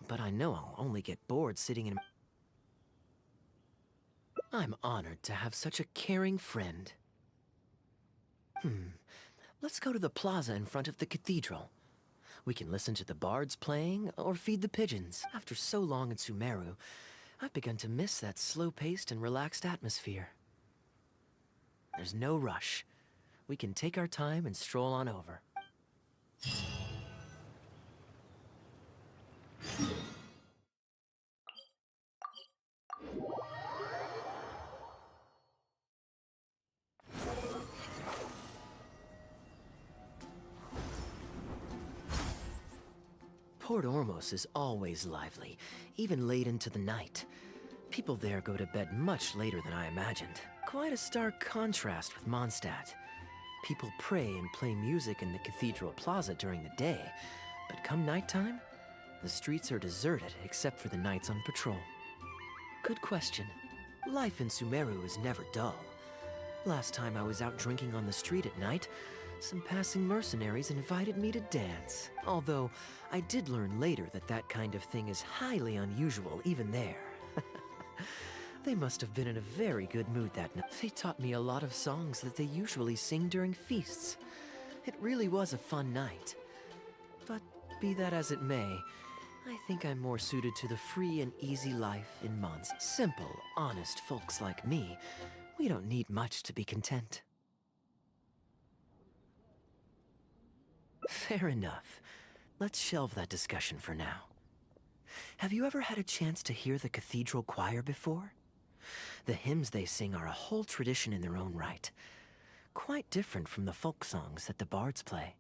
But I know I'll only get bored sitting in... I'm honored to have such a caring friend. Let's go to the plaza in front of the cathedral. We can listen to the bards playing or feed the pigeons. After so long in Sumeru, I've begun to miss that slow-paced and relaxed atmosphere. There's no rush. We can take our time and stroll on over. Port Ormos is always lively, even late into the night. People there go to bed much later than I imagined. Quite a stark contrast with Mondstadt. People pray and play music in the Cathedral Plaza during the day, but come nighttime, the streets are deserted except for the knights on patrol. Good question. Life in Sumeru is never dull. Last time I was out drinking on the street at night, some passing mercenaries invited me to dance. Although, I did learn later that that kind of thing is highly unusual even there. They must have been in a very good mood that night. They taught me a lot of songs that they usually sing during feasts. It really was a fun night. But be that as it may, I think I'm more suited to the free and easy life in Mons. Simple, honest folks like me, we don't need much to be content. Fair enough. Let's shelve that discussion for now. Have you ever had a chance to hear the cathedral choir before? The hymns they sing are a whole tradition in their own right. Quite different from the folk songs that the bards play.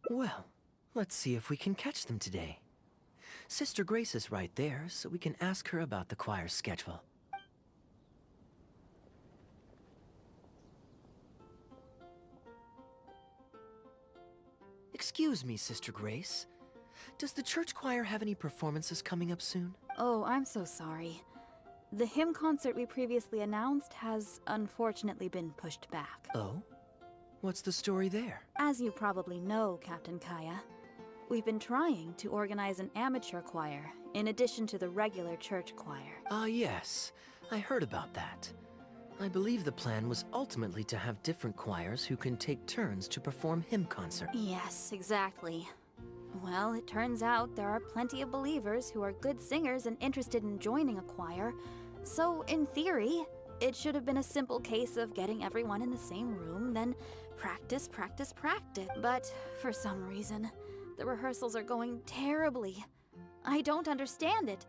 Well, let's see if we can catch them today. Sister Grace is right there, so we can ask her about the choir's schedule. Excuse me, Sister Grace. Does the church choir have any performances coming up soon? Oh, I'm so sorry. The hymn concert we previously announced has unfortunately been pushed back. Oh? What's the story there? As you probably know, Captain Kaeya, we've been trying to organize an amateur choir, in addition to the regular church choir. Ah, yes. I heard about that. I believe the plan was ultimately to have different choirs who can take turns to perform hymn concert. Yes, exactly. Well, it turns out there are plenty of believers who are good singers and interested in joining a choir, so in theory, it should have been a simple case of getting everyone in the same room, then practice, practice, practice. But for some reason, the rehearsals are going terribly. I don't understand it.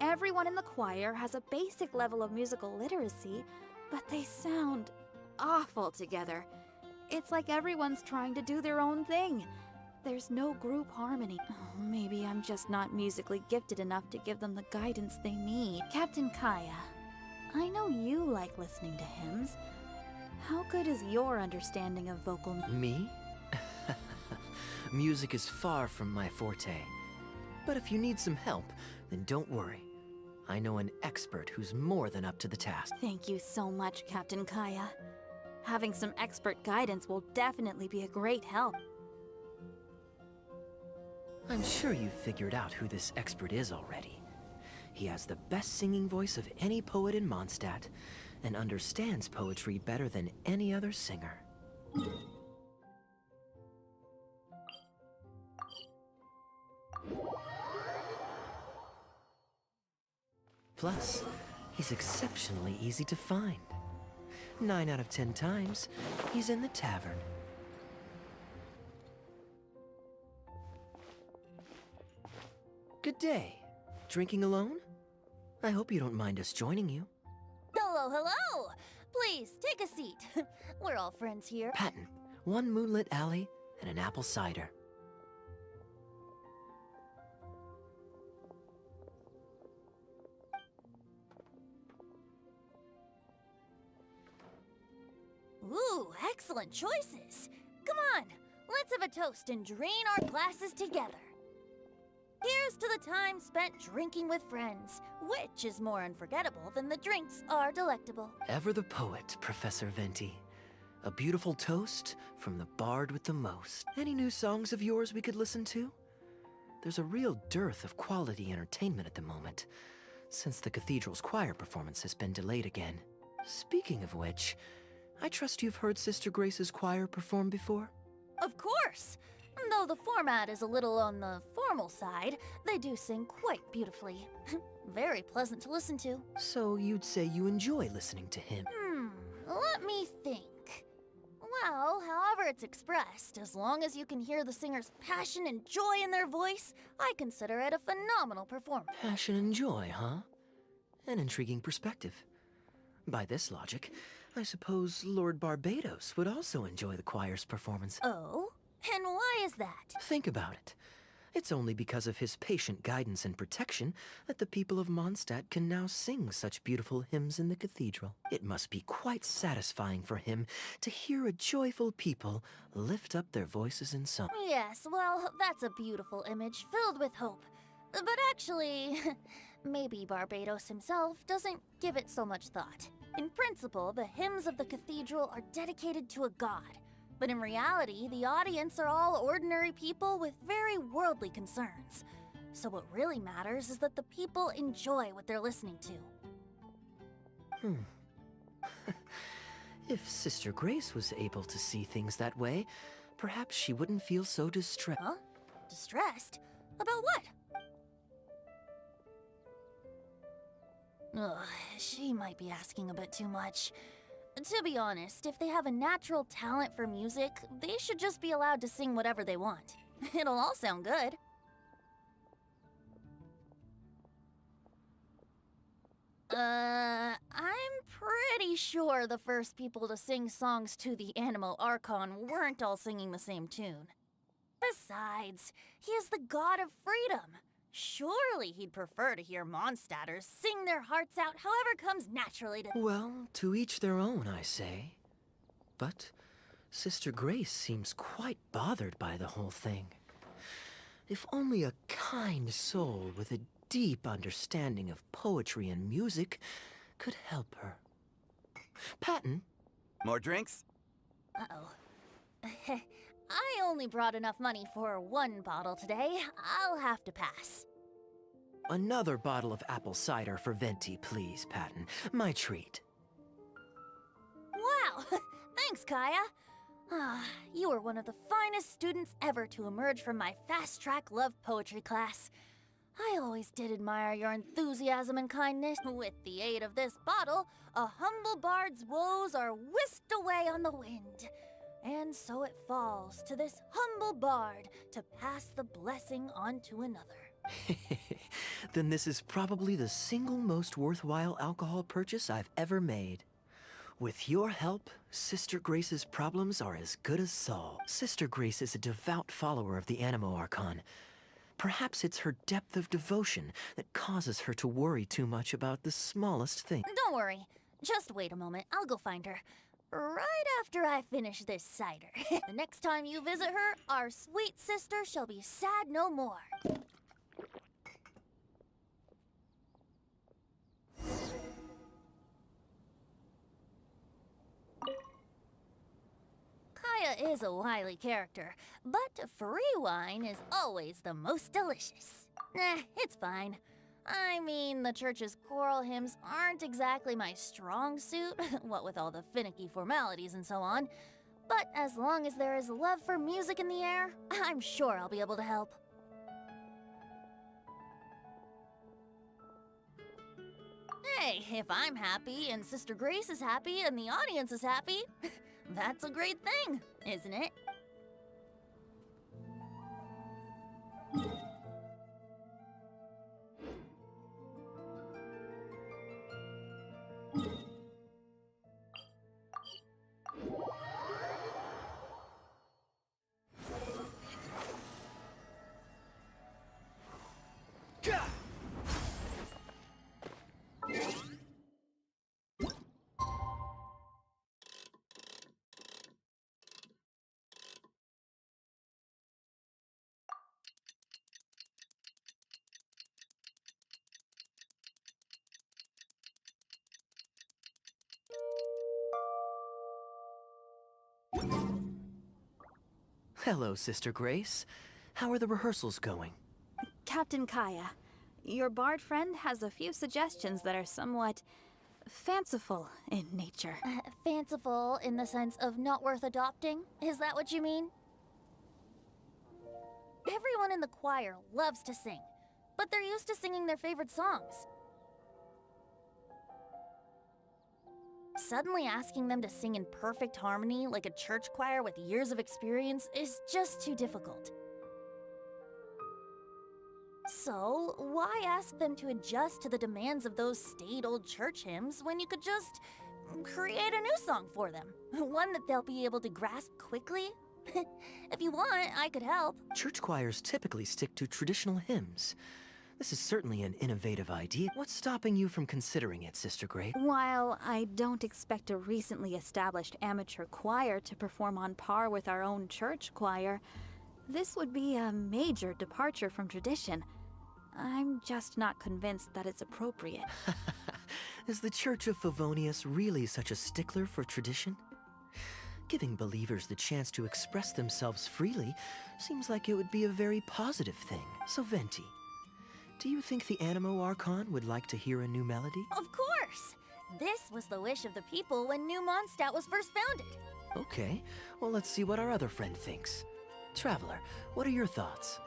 Everyone in the choir has a basic level of musical literacy, but they sound awful together. It's like everyone's trying to do their own thing. There's no group harmony. Oh, maybe I'm just not musically gifted enough to give them the guidance they need. Captain Kaeya, I know you like listening to hymns. How good is your understanding of vocal... Me? Music is far from my forte. But if you need some help, then don't worry. I know an expert who's more than up to the task. Thank you so much, Captain Kaeya. Having some expert guidance will definitely be a great help. I'm sure you've figured out who this expert is already. He has the best singing voice of any poet in Mondstadt, and understands poetry better than any other singer. Plus, he's exceptionally easy to find. 9 out of 10 times, he's in the tavern. Good day. Drinking alone? I hope you don't mind us joining you. Hello, hello! Please, take a seat. We're all friends here. Patton, 1 moonlit alley and an apple cider. Ooh, excellent choices. Come on, let's have a toast and drain our glasses together. Here's to the time spent drinking with friends, which is more unforgettable than the drinks are delectable. Ever the poet, Professor Venti. A beautiful toast from the bard with the most. Any new songs of yours we could listen to? There's a real dearth of quality entertainment at the moment, since the cathedral's choir performance has been delayed again. Speaking of which, I trust you've heard Sister Grace's choir perform before? Of course! Though the format is a little on the formal side, they do sing quite beautifully. Very pleasant to listen to. So you'd say you enjoy listening to him? Let me think. Well, however it's expressed, as long as you can hear the singer's passion and joy in their voice, I consider it a phenomenal performance. Passion and joy, huh? An intriguing perspective. By this logic, I suppose Lord Barbados would also enjoy the choir's performance. Oh? And why is that? Think about it. It's only because of his patient guidance and protection that the people of Mondstadt can now sing such beautiful hymns in the cathedral. It must be quite satisfying for him to hear a joyful people lift up their voices in song. Yes, well, that's a beautiful image filled with hope. But actually, maybe Barbados himself doesn't give it so much thought. In principle, the hymns of the cathedral are dedicated to a god. But in reality, the audience are all ordinary people with very worldly concerns. So what really matters is that the people enjoy what they're listening to. If Sister Grace was able to see things that way, perhaps she wouldn't feel so distressed. Huh? Distressed? About what? Ugh, she might be asking a bit too much. To be honest, if they have a natural talent for music, they should just be allowed to sing whatever they want. It'll all sound good. I'm pretty sure the first people to sing songs to the Animal Archon weren't all singing the same tune. Besides, he is the god of freedom. Surely he'd prefer to hear Mondstadters sing their hearts out however comes naturally to— Well, to each their own, I say. But Sister Grace seems quite bothered by the whole thing. If only a kind soul with a deep understanding of poetry and music could help her. Patton? More drinks? Uh-oh. I only brought enough money for one bottle today. I'll have to pass. Another bottle of apple cider for Venti, please, Patton. My treat. Wow! Thanks, Kaeya. You were one of the finest students ever to emerge from my fast-track love poetry class. I always did admire your enthusiasm and kindness. With the aid of this bottle, a humble bard's woes are whisked away on the wind. And so it falls to this humble bard to pass the blessing on to another. Then this is probably the single most worthwhile alcohol purchase I've ever made. With your help, Sister Grace's problems are as good as solved. Sister Grace is a devout follower of the Animo Archon. Perhaps it's her depth of devotion that causes her to worry too much about the smallest thing. Don't worry. Just wait a moment. I'll go find her. Right after I finish this cider. The next time you visit her, our sweet sister shall be sad no more. Kaeya is a wily character, but free wine is always the most delicious. It's fine. I mean, the church's choral hymns aren't exactly my strong suit, what with all the finicky formalities and so on. But as long as there is love for music in the air, I'm sure I'll be able to help. Hey, if I'm happy and Sister Grace is happy and the audience is happy, that's a great thing, isn't it? Hello, Sister Grace. How are the rehearsals going? Captain Kaeya, your bard friend has a few suggestions that are somewhat fanciful in nature. Fanciful in the sense of not worth adopting? Is that what you mean? Everyone in the choir loves to sing, but they're used to singing their favorite songs. suddenly asking them to sing in perfect harmony like a church choir with years of experience is just too difficult. So, why ask them to adjust to the demands of those staid old church hymns when you could just create a new song for them? One that they'll be able to grasp quickly? If you want, I could help. Church choirs typically stick to traditional hymns. This is certainly an innovative idea. What's stopping you from considering it, Sister Grace? While I don't expect a recently established amateur choir to perform on par with our own church choir, this would be a major departure from tradition. I'm just not convinced that it's appropriate. Is the Church of Favonius really such a stickler for tradition? Giving believers the chance to express themselves freely seems like it would be a very positive thing. So Venti, do you think the Animo Archon would like to hear a new melody? Of course! This was the wish of the people when New Mondstadt was first founded. Okay, well let's see what our other friend thinks. Traveler, what are your thoughts?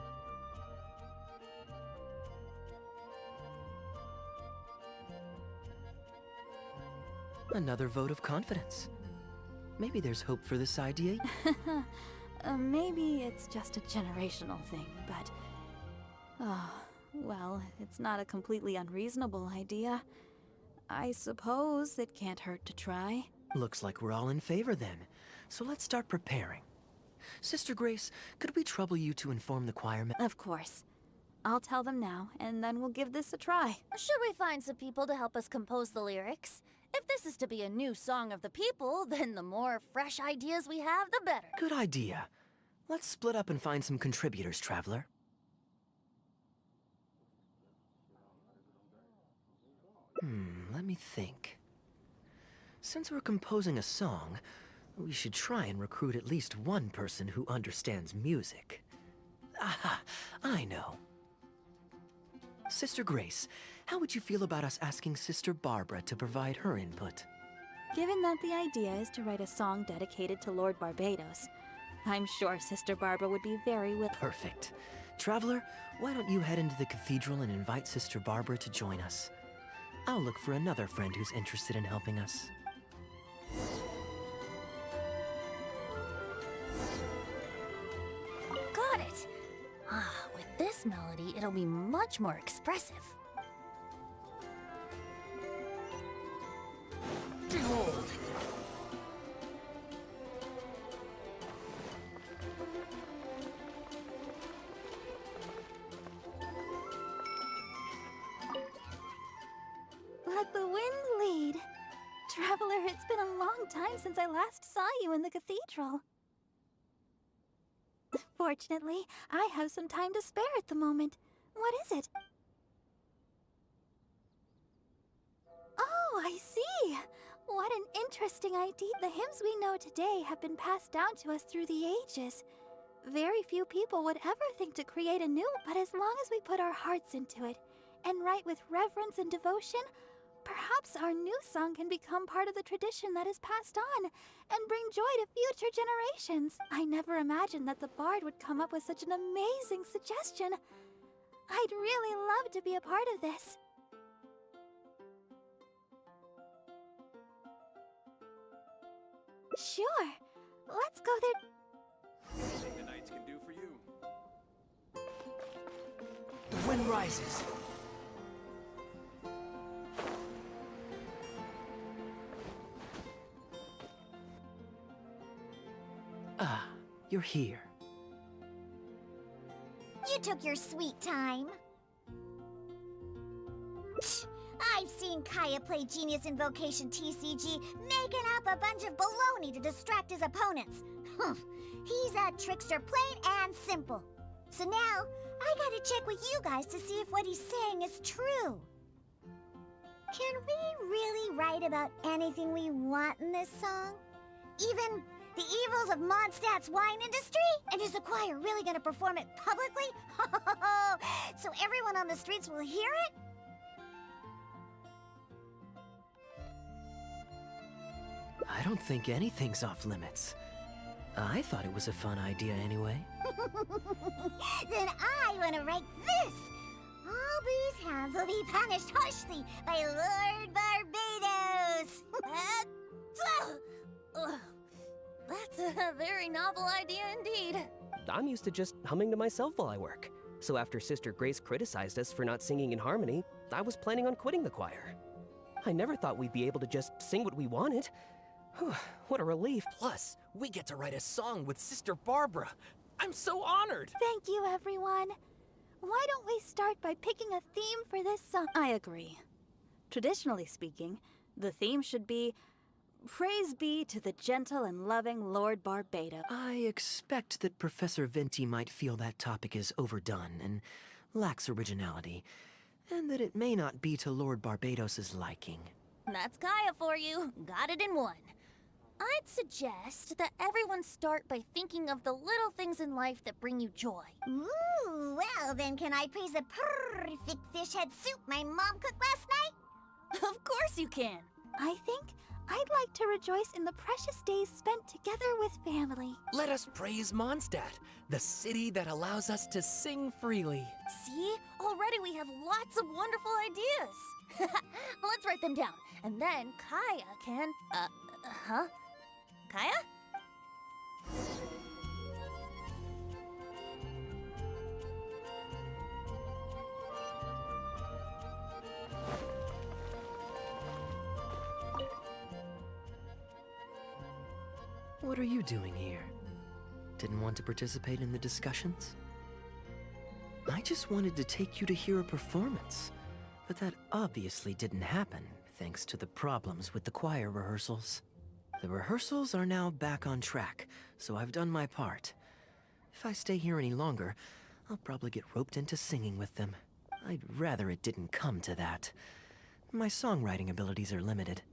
Another vote of confidence. Maybe there's hope for this idea. Maybe it's just a generational thing, but... Oh, well, it's not a completely unreasonable idea. I suppose it can't hurt to try. Looks like we're all in favor then. So let's start preparing. Sister Grace, could we trouble you to inform the choir Of course. I'll tell them now, and then we'll give this a try. Should we find some people to help us compose the lyrics? If this is to be a new song of the people, then the more fresh ideas we have, the better. Good idea. Let's split up and find some contributors, Traveler. Let me think. Since we're composing a song, we should try and recruit at least one person who understands music. Aha, I know. Sister Grace, how would you feel about us asking Sister Barbara to provide her input? Given that the idea is to write a song dedicated to Lord Barbados, I'm sure Sister Barbara would be very Perfect. Traveler, why don't you head into the cathedral and invite Sister Barbara to join us? I'll look for another friend who's interested in helping us. Got it! With this melody, it'll be much more expressive. Behold! Let the wind lead. Traveler, it's been a long time since I last saw you in the cathedral. Fortunately, I have some time to spare at the moment. What is it? Oh, I see! What an interesting idea. The hymns we know today have been passed down to us through the ages. Very few people would ever think to create a new, but as long as we put our hearts into it and write with reverence and devotion, perhaps our new song can become part of the tradition that is passed on and bring joy to future generations. I never imagined that the Bard would come up with such an amazing suggestion. I'd really love to be a part of this. Sure. Let's go there. Anything the Knights can do for you. The wind rises. Ah, you're here. You took your sweet time. I've seen Kaeya play Genius Invocation TCG, making up a bunch of baloney to distract his opponents. He's a trickster, plain and simple. So now, I gotta check with you guys to see if what he's saying is true. Can we really write about anything we want in this song? Even the evils of Mondstadt's wine industry? And is the choir really gonna perform it publicly? So everyone on the streets will hear it? I don't think anything's off limits. I thought it was a fun idea anyway. Then I want to write this! All these hounds will be punished harshly by Lord Barbados! A very novel idea indeed. I'm used to just humming to myself while I work. So after Sister Grace criticized us for not singing in harmony, I was planning on quitting the choir. I never thought we'd be able to just sing what we wanted. Whew, what a relief. Plus, we get to write a song with Sister Barbara. I'm so honored! Thank you, everyone. Why don't we start by picking a theme for this song? I agree. Traditionally speaking, the theme should be Praise be to the gentle and loving Lord Barbados. I expect that Professor Venti might feel that topic is overdone and lacks originality, and that it may not be to Lord Barbados's liking. That's Kaeya for you. Got it in one. I'd suggest that everyone start by thinking of the little things in life that bring you joy. Ooh, well then can I praise the perfect fish head soup my mom cooked last night? Of course you can. I think I'd like to rejoice in the precious days spent together with family. Let us praise Mondstadt, the city that allows us to sing freely. See? Already we have lots of wonderful ideas. Let's write them down. And then Kaeya can... Kaeya? What are you doing here? Didn't want to participate in the discussions? I just wanted to take you to hear a performance, but that obviously didn't happen thanks to the problems with the choir rehearsals. The rehearsals are now back on track, so I've done my part. If I stay here any longer, I'll probably get roped into singing with them. I'd rather it didn't come to that. My songwriting abilities are limited.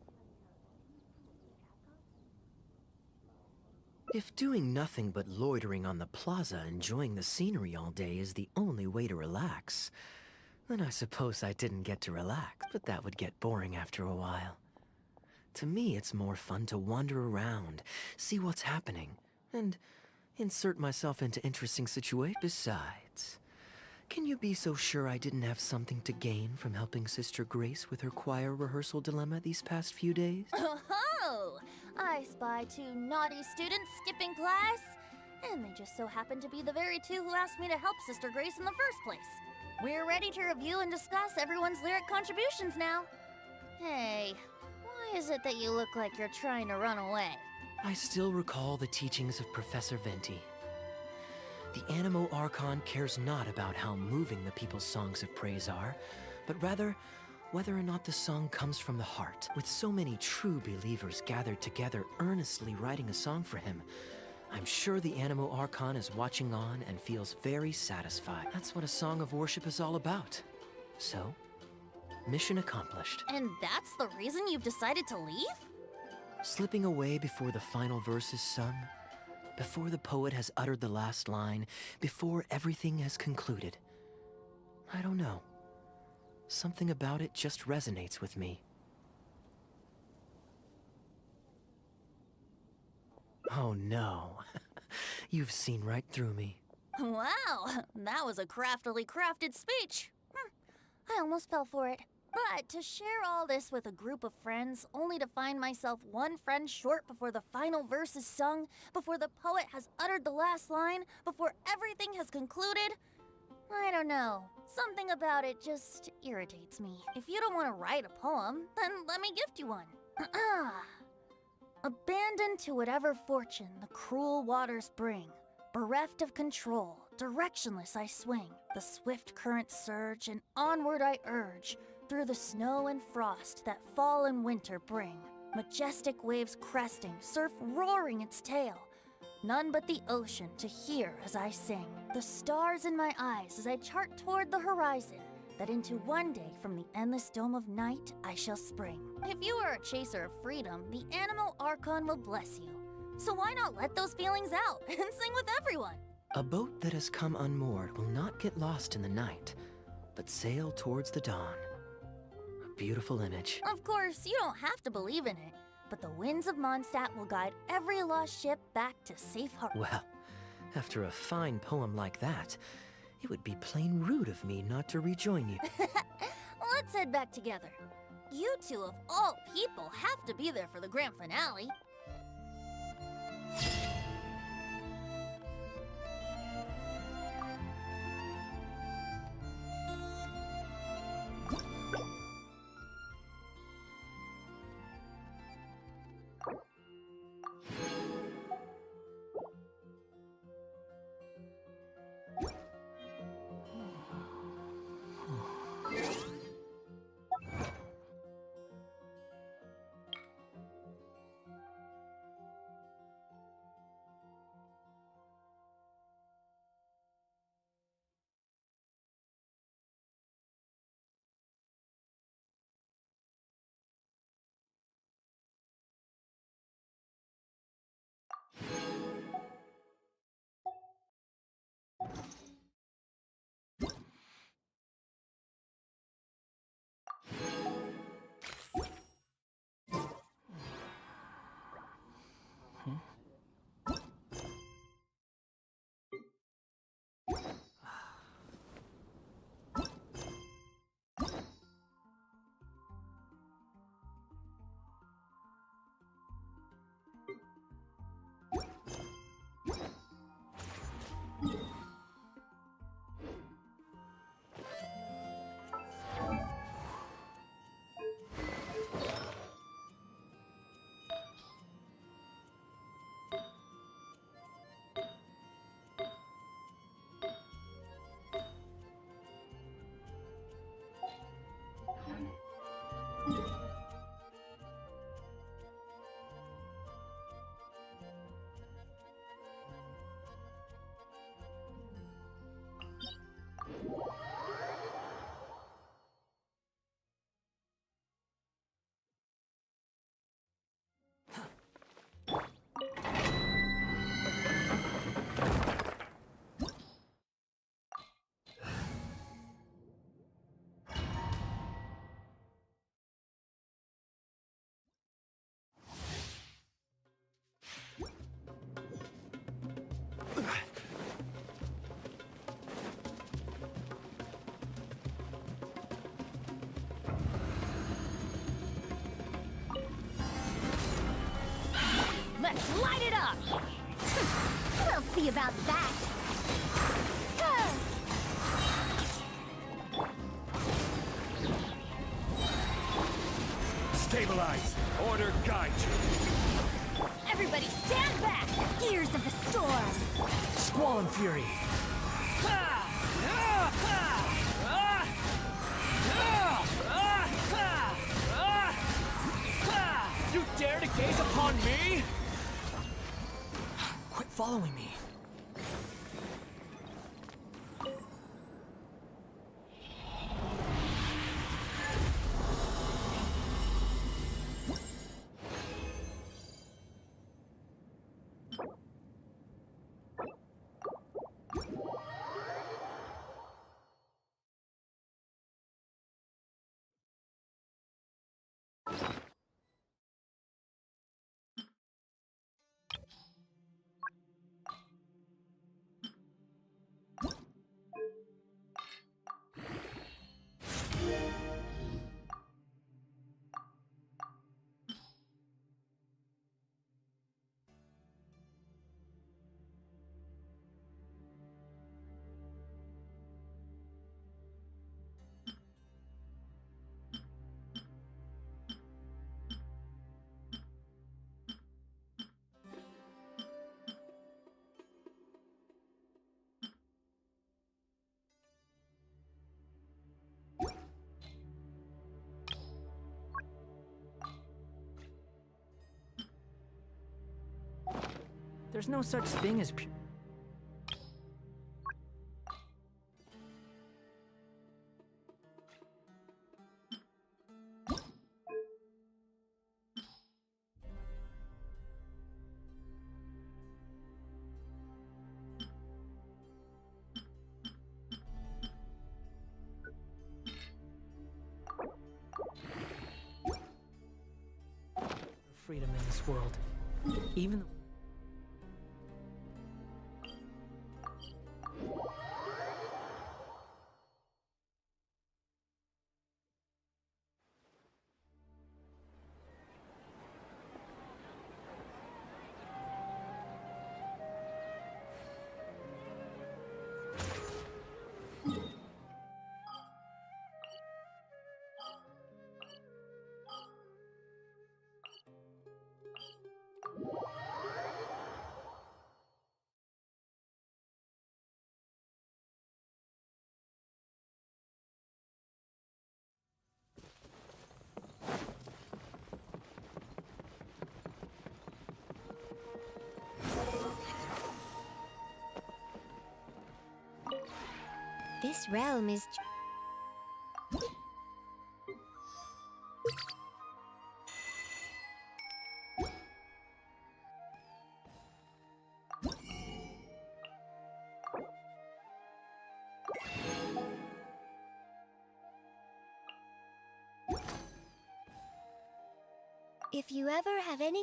If doing nothing but loitering on the plaza enjoying the scenery all day is the only way to relax, then I suppose I didn't get to relax, but that would get boring after a while. To me, it's more fun to wander around, see what's happening, and insert myself into interesting situations. Besides, can you be so sure I didn't have something to gain from helping Sister Grace with her choir rehearsal dilemma these past few days? Oh, I spy 2 naughty students skipping class, and they just so happen to be the very 2 who asked me to help Sister Grace in the first place. We're ready to review and discuss everyone's lyric contributions now. Hey, why is it that you look like you're trying to run away? I still recall the teachings of Professor Venti. The Animo Archon cares not about how moving the people's songs of praise are, but rather whether or not the song comes from the heart. With so many true believers gathered together earnestly writing a song for him, I'm sure the Animo Archon is watching on and feels very satisfied. That's what a song of worship is all about. So, mission accomplished. And that's the reason you've decided to leave? Slipping away before the final verse is sung, before the poet has uttered the last line, before everything has concluded. I don't know. Something about it just resonates with me. Oh no. You've seen right through me. Wow, that was a craftily crafted speech. I almost fell for it. But to share all this with a group of friends, only to find myself one friend short before the final verse is sung, before the poet has uttered the last line, before everything has concluded, I don't know. Something about it just irritates me. If you don't want to write a poem, then let me gift you one. Abandoned to whatever fortune the cruel waters bring, bereft of control, directionless I swing. The swift currents surge, and onward I urge, through the snow and frost that fall and winter bring. Majestic waves cresting, surf roaring its tail. None but the ocean to hear as I sing. The stars in my eyes as I chart toward the horizon, that into one day from the endless dome of night I shall spring. If you are a chaser of freedom, the Animo Archon will bless you. So why not let those feelings out and sing with everyone? A boat that has come unmoored will not get lost in the night, but sail towards the dawn. A beautiful image. Of course, you don't have to believe in it, but the winds of Mondstadt will guide every lost ship back to safe harbor. Well, after a fine poem like that, it would be plain rude of me not to rejoin you. Let's head back together. You 2 of all people have to be there for the grand finale. Light it up! We'll see about that! Stabilize! Order guide you! Everybody stand back! Gears of the storm! Squall and Fury! You dare to gaze upon me? Quit following me. There's no such thing as pure. Freedom in this world. Even though This realm is... If you ever have any...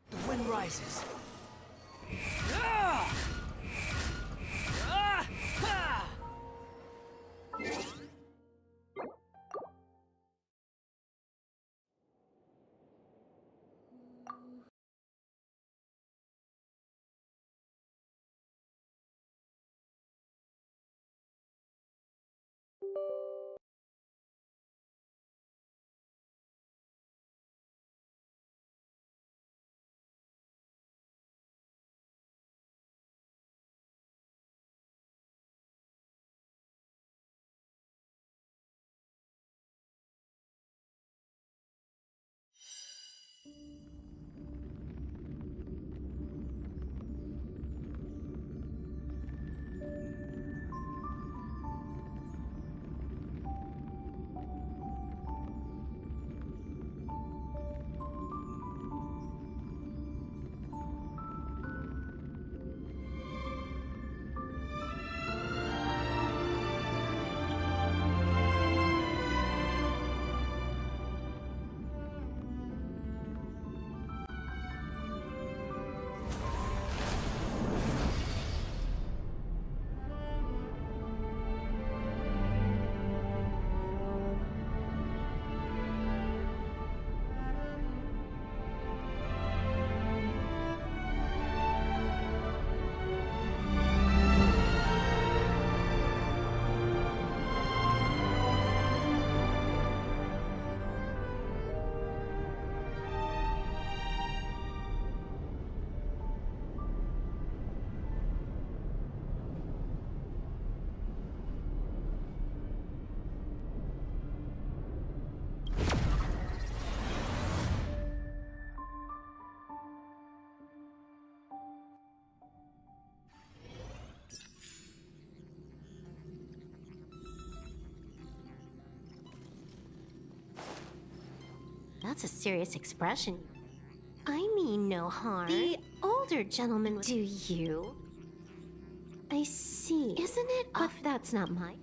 The wind rises. That's a serious expression. I mean no harm. The older gentleman was... Do you? I see. Isn't it? But that's not my...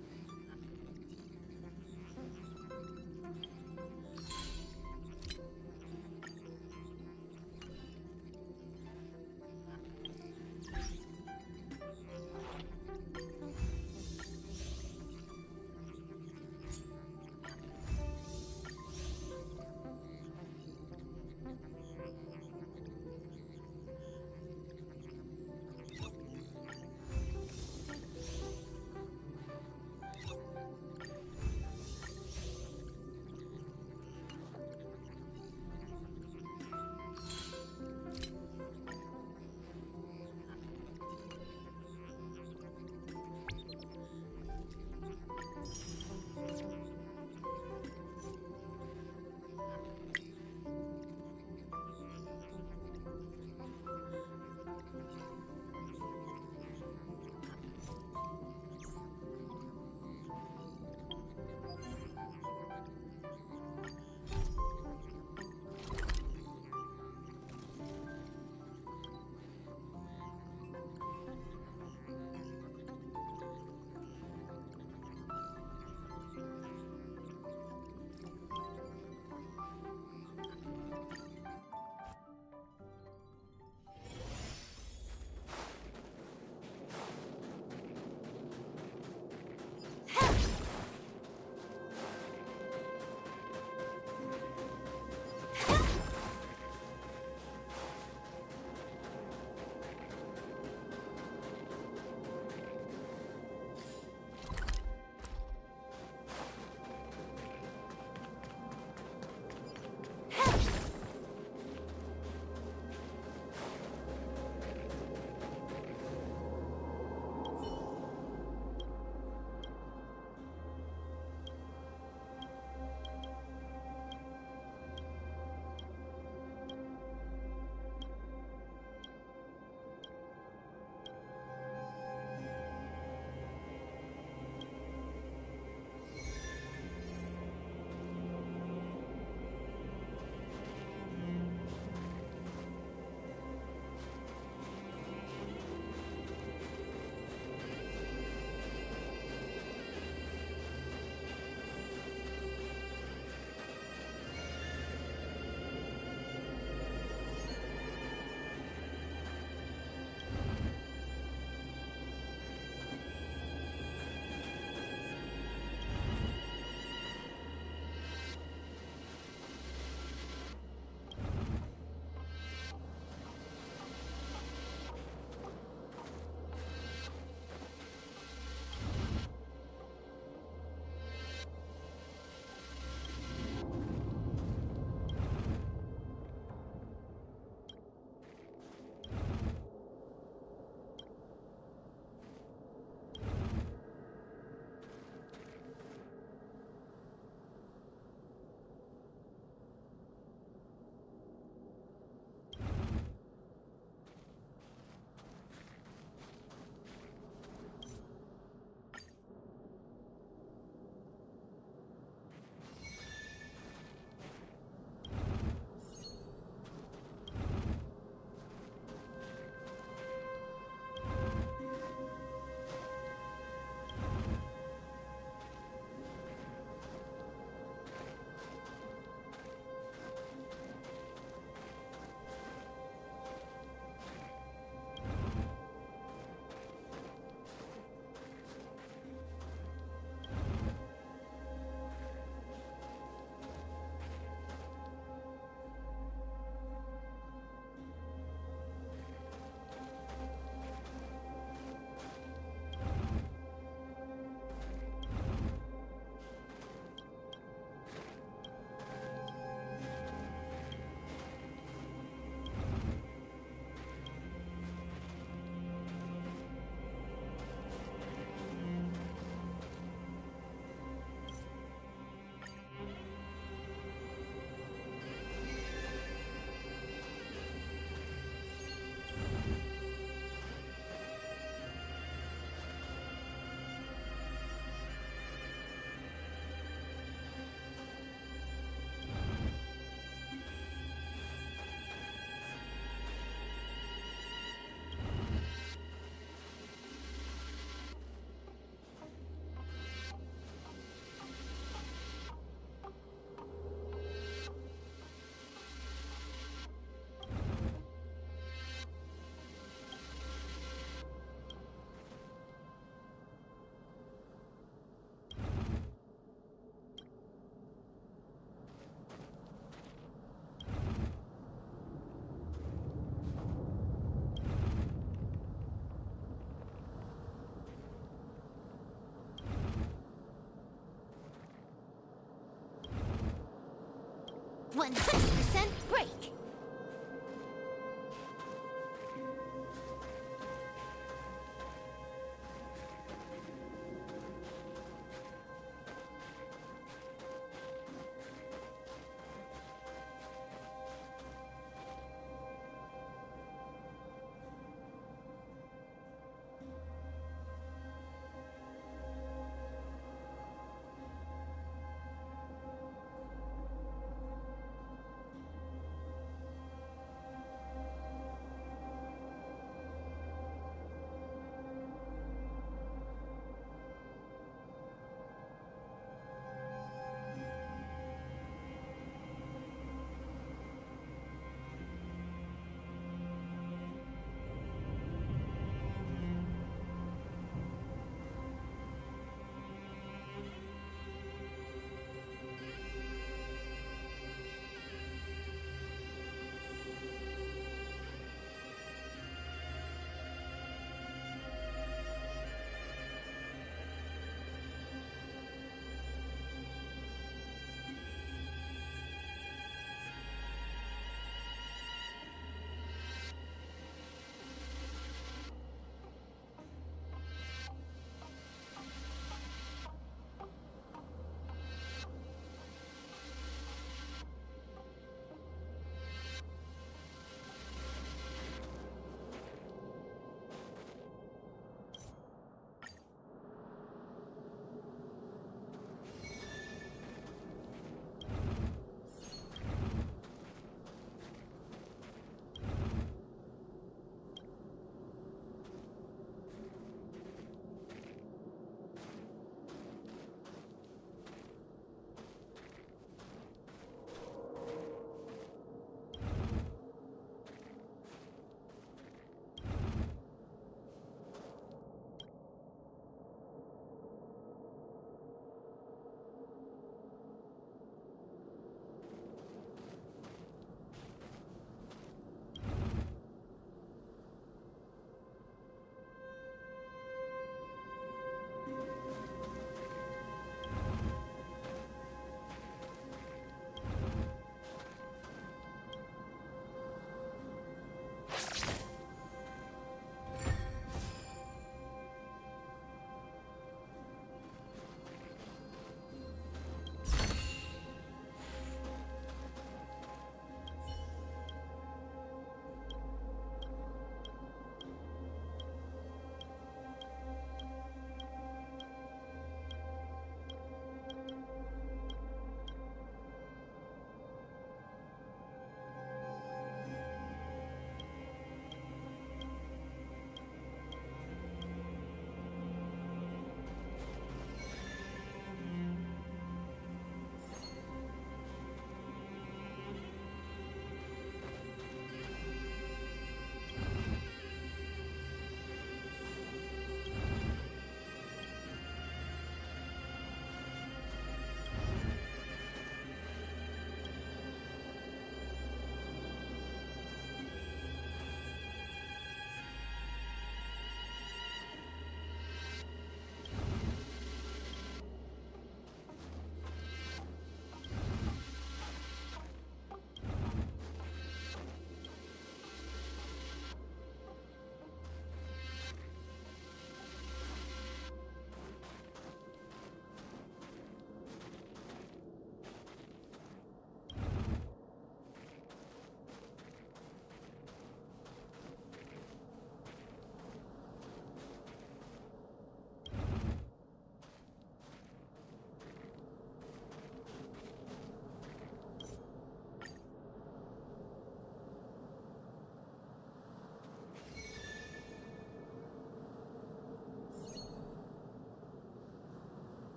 100% break.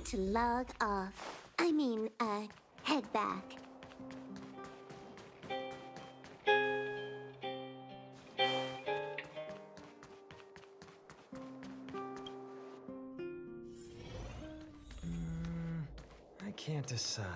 time to log off. Head back. I can't decide.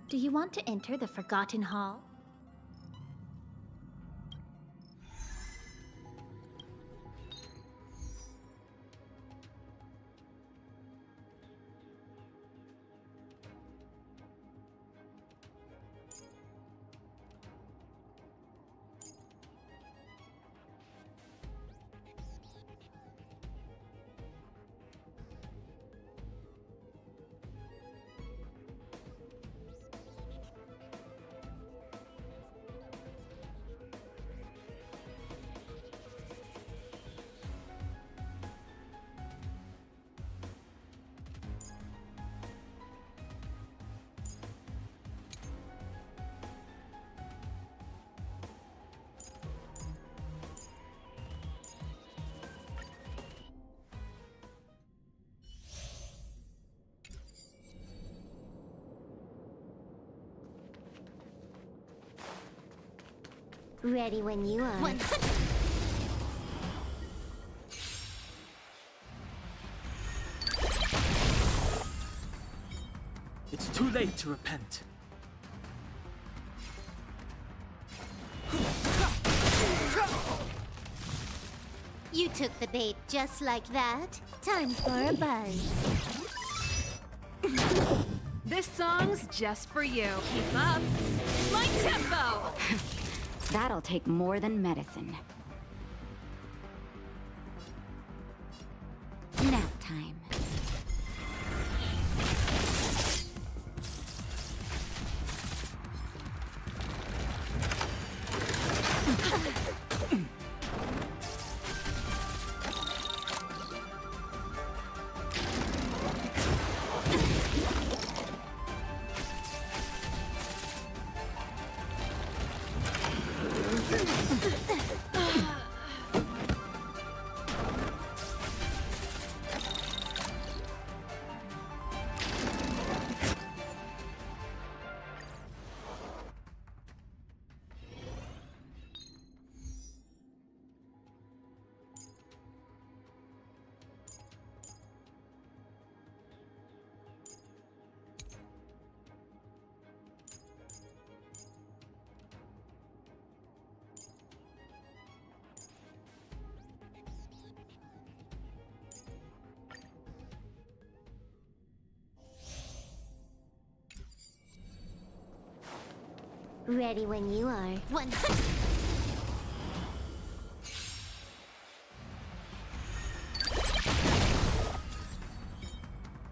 Do you want to enter the Forgotten Hall? Ready when you are. It's too late to repent. You took the bait just like that. Time for a buzz. This song's just for you. Keep up. My tempo! That'll take more than medicine. Nap time. Ready when you are.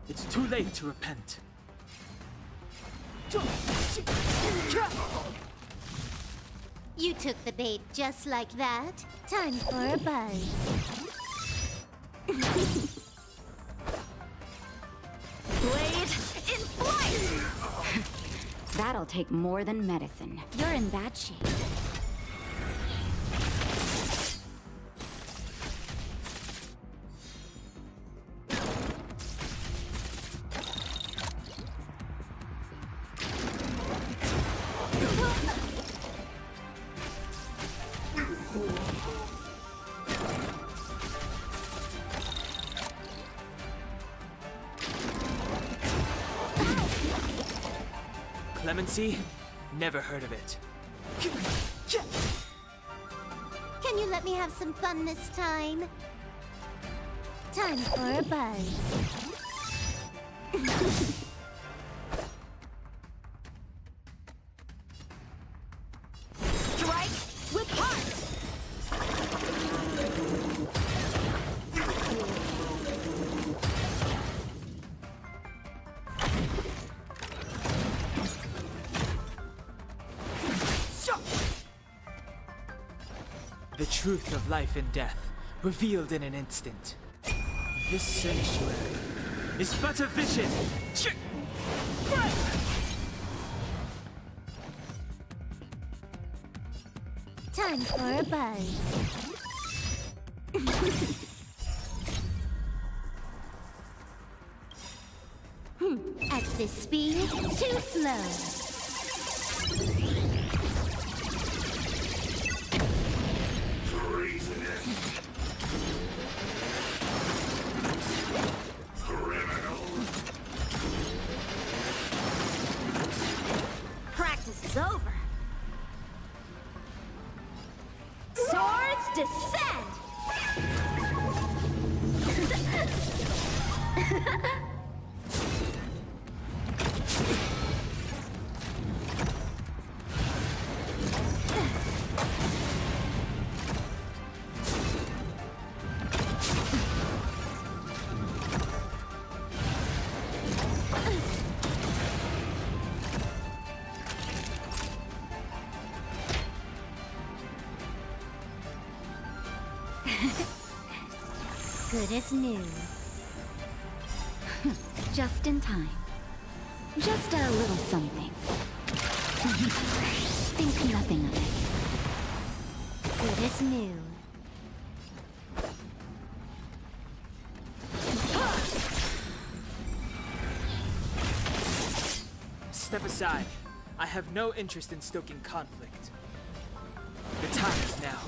It's too late to repent. You took the bait just like that. Time for a buzz. Blade in flight! That'll take more than medicine. You're in bad shape. Clemency? Never heard of it. Can you let me have some fun this time? Time for a buzz. Strike with heart! The truth of life and death, revealed in an instant. This sanctuary is but a vision. Time for a buzz. At this speed, too slow. Practice is over. Swords descend! Good as new. Just in time. Just a little something. Think nothing of it. Good as new. Step aside. I have no interest in stoking conflict. The time is now.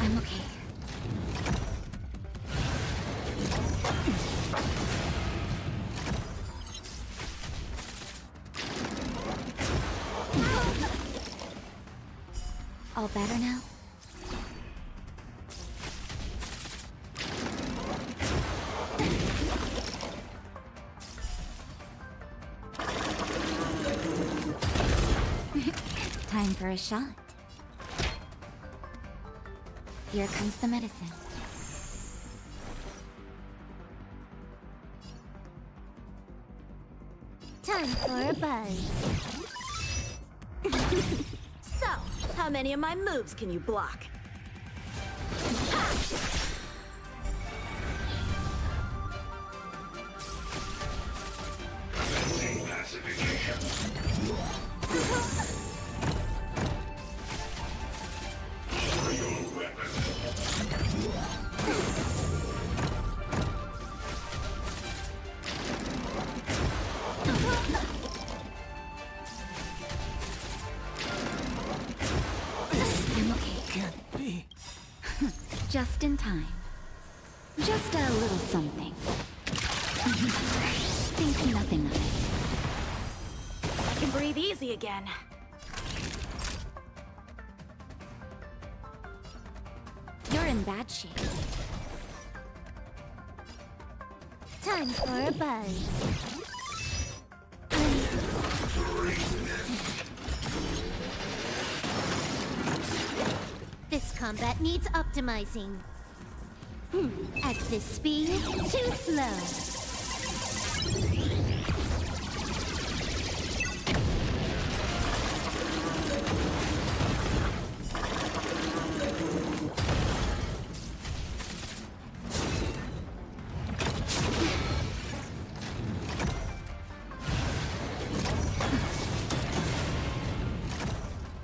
I'm okay. All better now? Time for a shot. Here comes the medicine. Time for a buzz. So, how many of my moves can you block? I'm okay. Can't be. Just in time. Just a little something. Think nothing of it. I can breathe easy again. You're in bad shape. Time for a buzz. This combat needs optimizing. At this speed, too slow.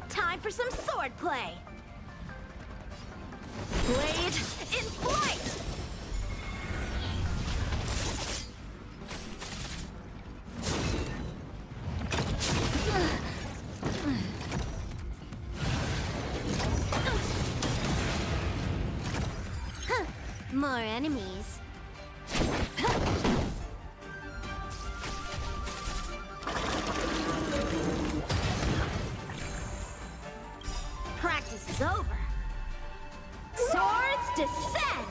Time for some sword play. Blade in flight! More enemies. Practice is over. Swords descend!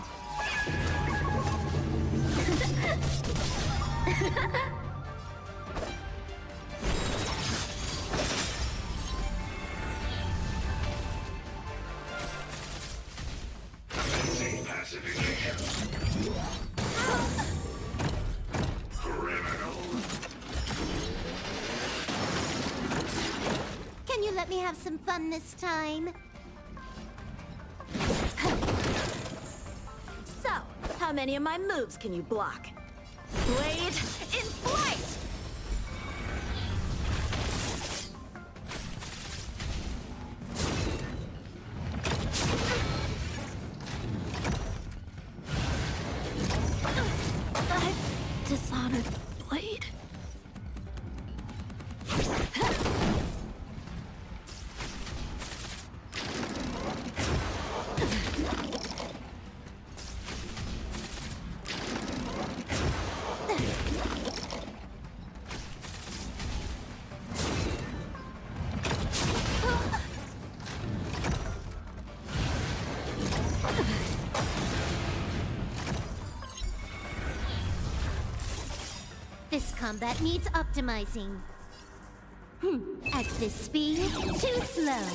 Can you let me have some fun this time? So, how many of my moves can you block? Blade in flight! I've dishonored Blade. This combat needs optimizing. At this speed, too slow.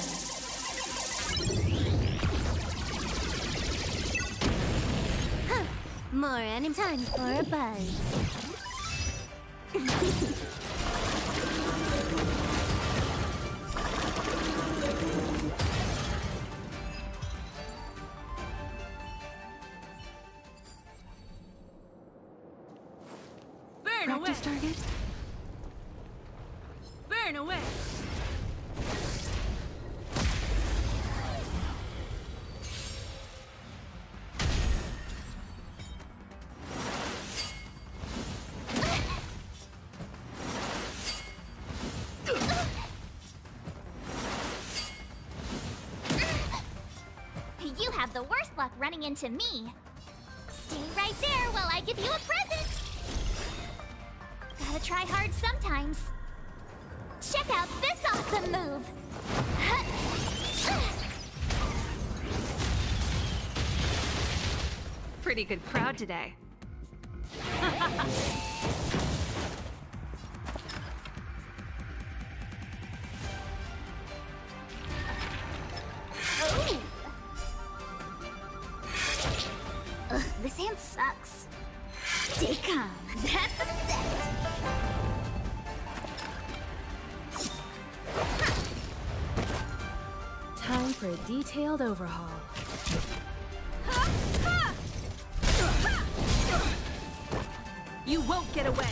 Huh. More enemy time for a buzz. Burn away! Practice target? Burn away! You have the worst luck running into me. Stay right there while I give you a present. Gotta try hard sometimes. Check out this awesome move. Pretty good crowd today. Oh. Ugh, this hand sucks. Stay calm. That's a set. Time for a detailed overhaul. You won't get away!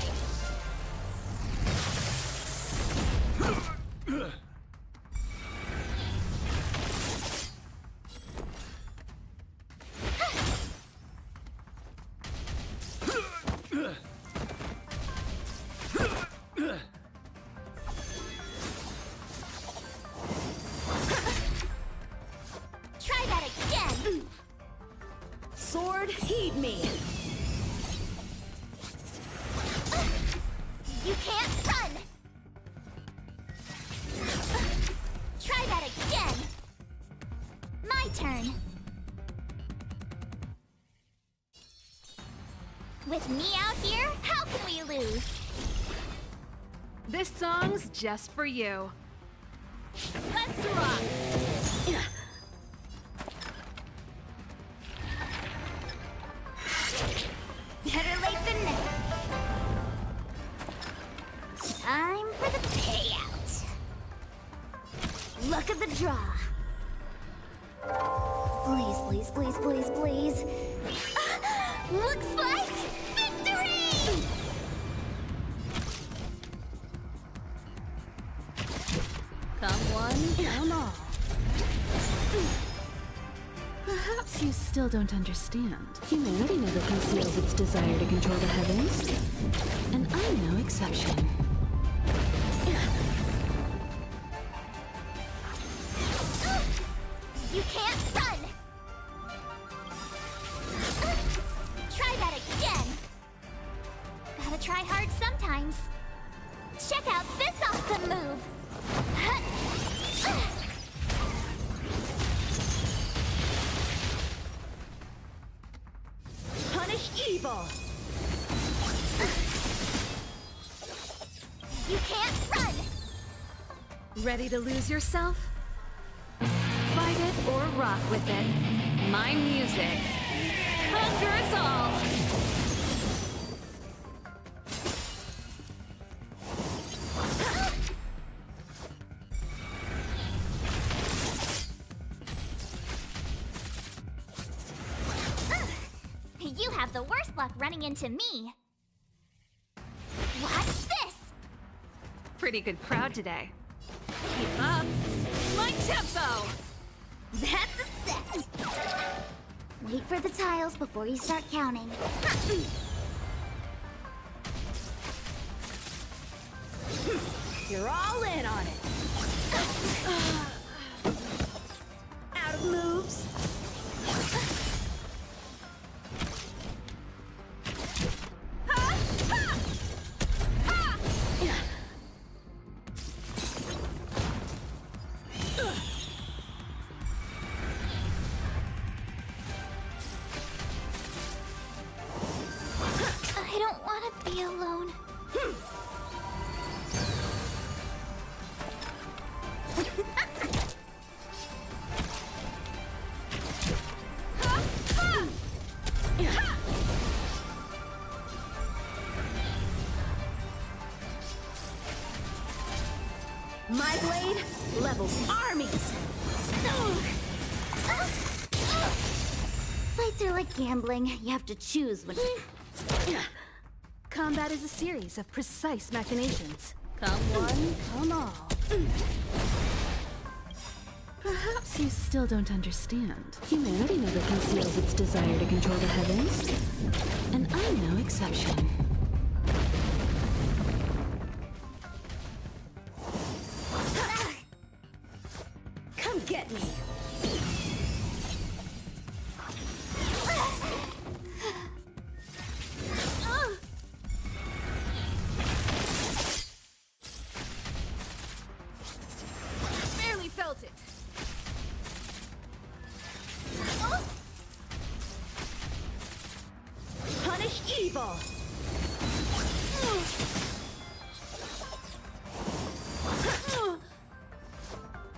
Try that again. Sword, heed me! You can't run. Try that again. My turn. With me out here, how can we lose? This song's just for you. Let's rock. Better late than never. Time for the payout. Look at the draw. Please, please, please, please, please. Looks like victory! Come one, come all. Perhaps you still don't understand. Humanity never conceals its desire to control the heavens. And I'm no exception. You can't run! sometimes. Check out this awesome move! Punish evil! You can't run! Ready to lose yourself? Fight it or rock with it. My music conquers all! You have the worst luck running into me. Watch this! Pretty good crowd today. Keep up! My tempo! That's a set! Wait for the tiles before you start counting. You're all in on it! Out of moves! I don't want to be alone. My blade levels armies! Fights are like gambling. You have to choose when... Combat is a series of precise machinations. Come one, come all. Perhaps you still don't understand. Humanity never conceals its desire to control the heavens. And I'm no exception. Come get me! Barely felt it. Punish evil!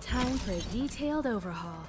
Time for a detailed overhaul.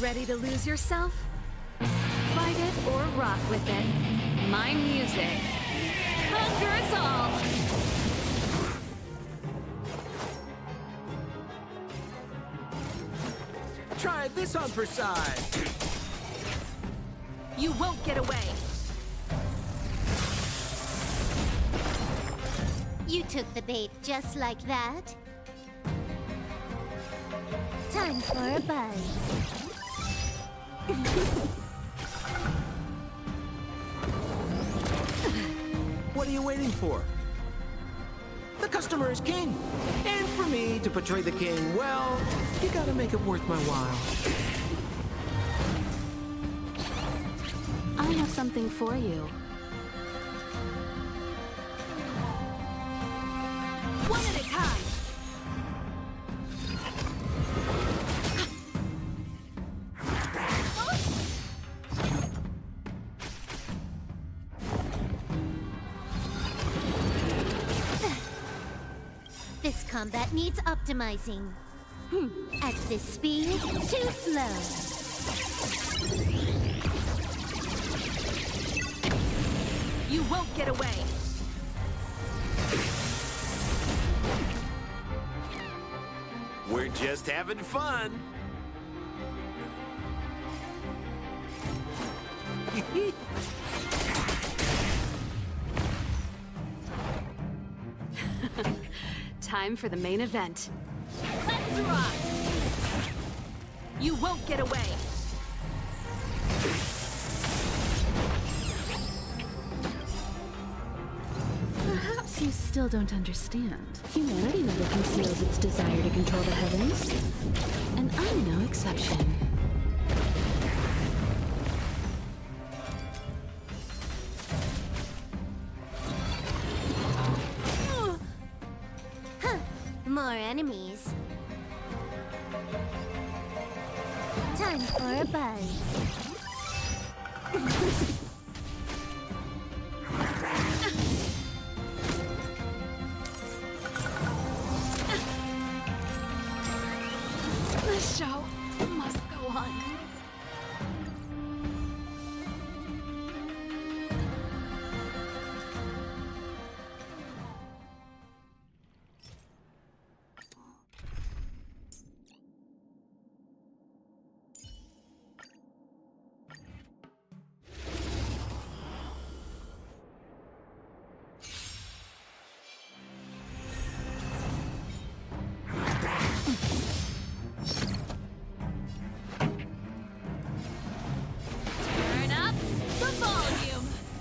Ready to lose yourself? Fight it or rock with it. My music conquers all! Try this on for size. You won't get away! You took the bait just like that. Time for a buzz. What are you waiting for? The customer is king. And for me to portray the king, well, you gotta make it worth my while. I have something for you. One at a time! This combat needs optimizing. At this speed, too slow. You won't get away! We're just having fun. Time for the main event. Let's rock! You won't get away! Perhaps you still don't understand. Humanity never conceals its desire to control the heavens. And I'm no exception. More enemies. Time for a buzz. The show must go on.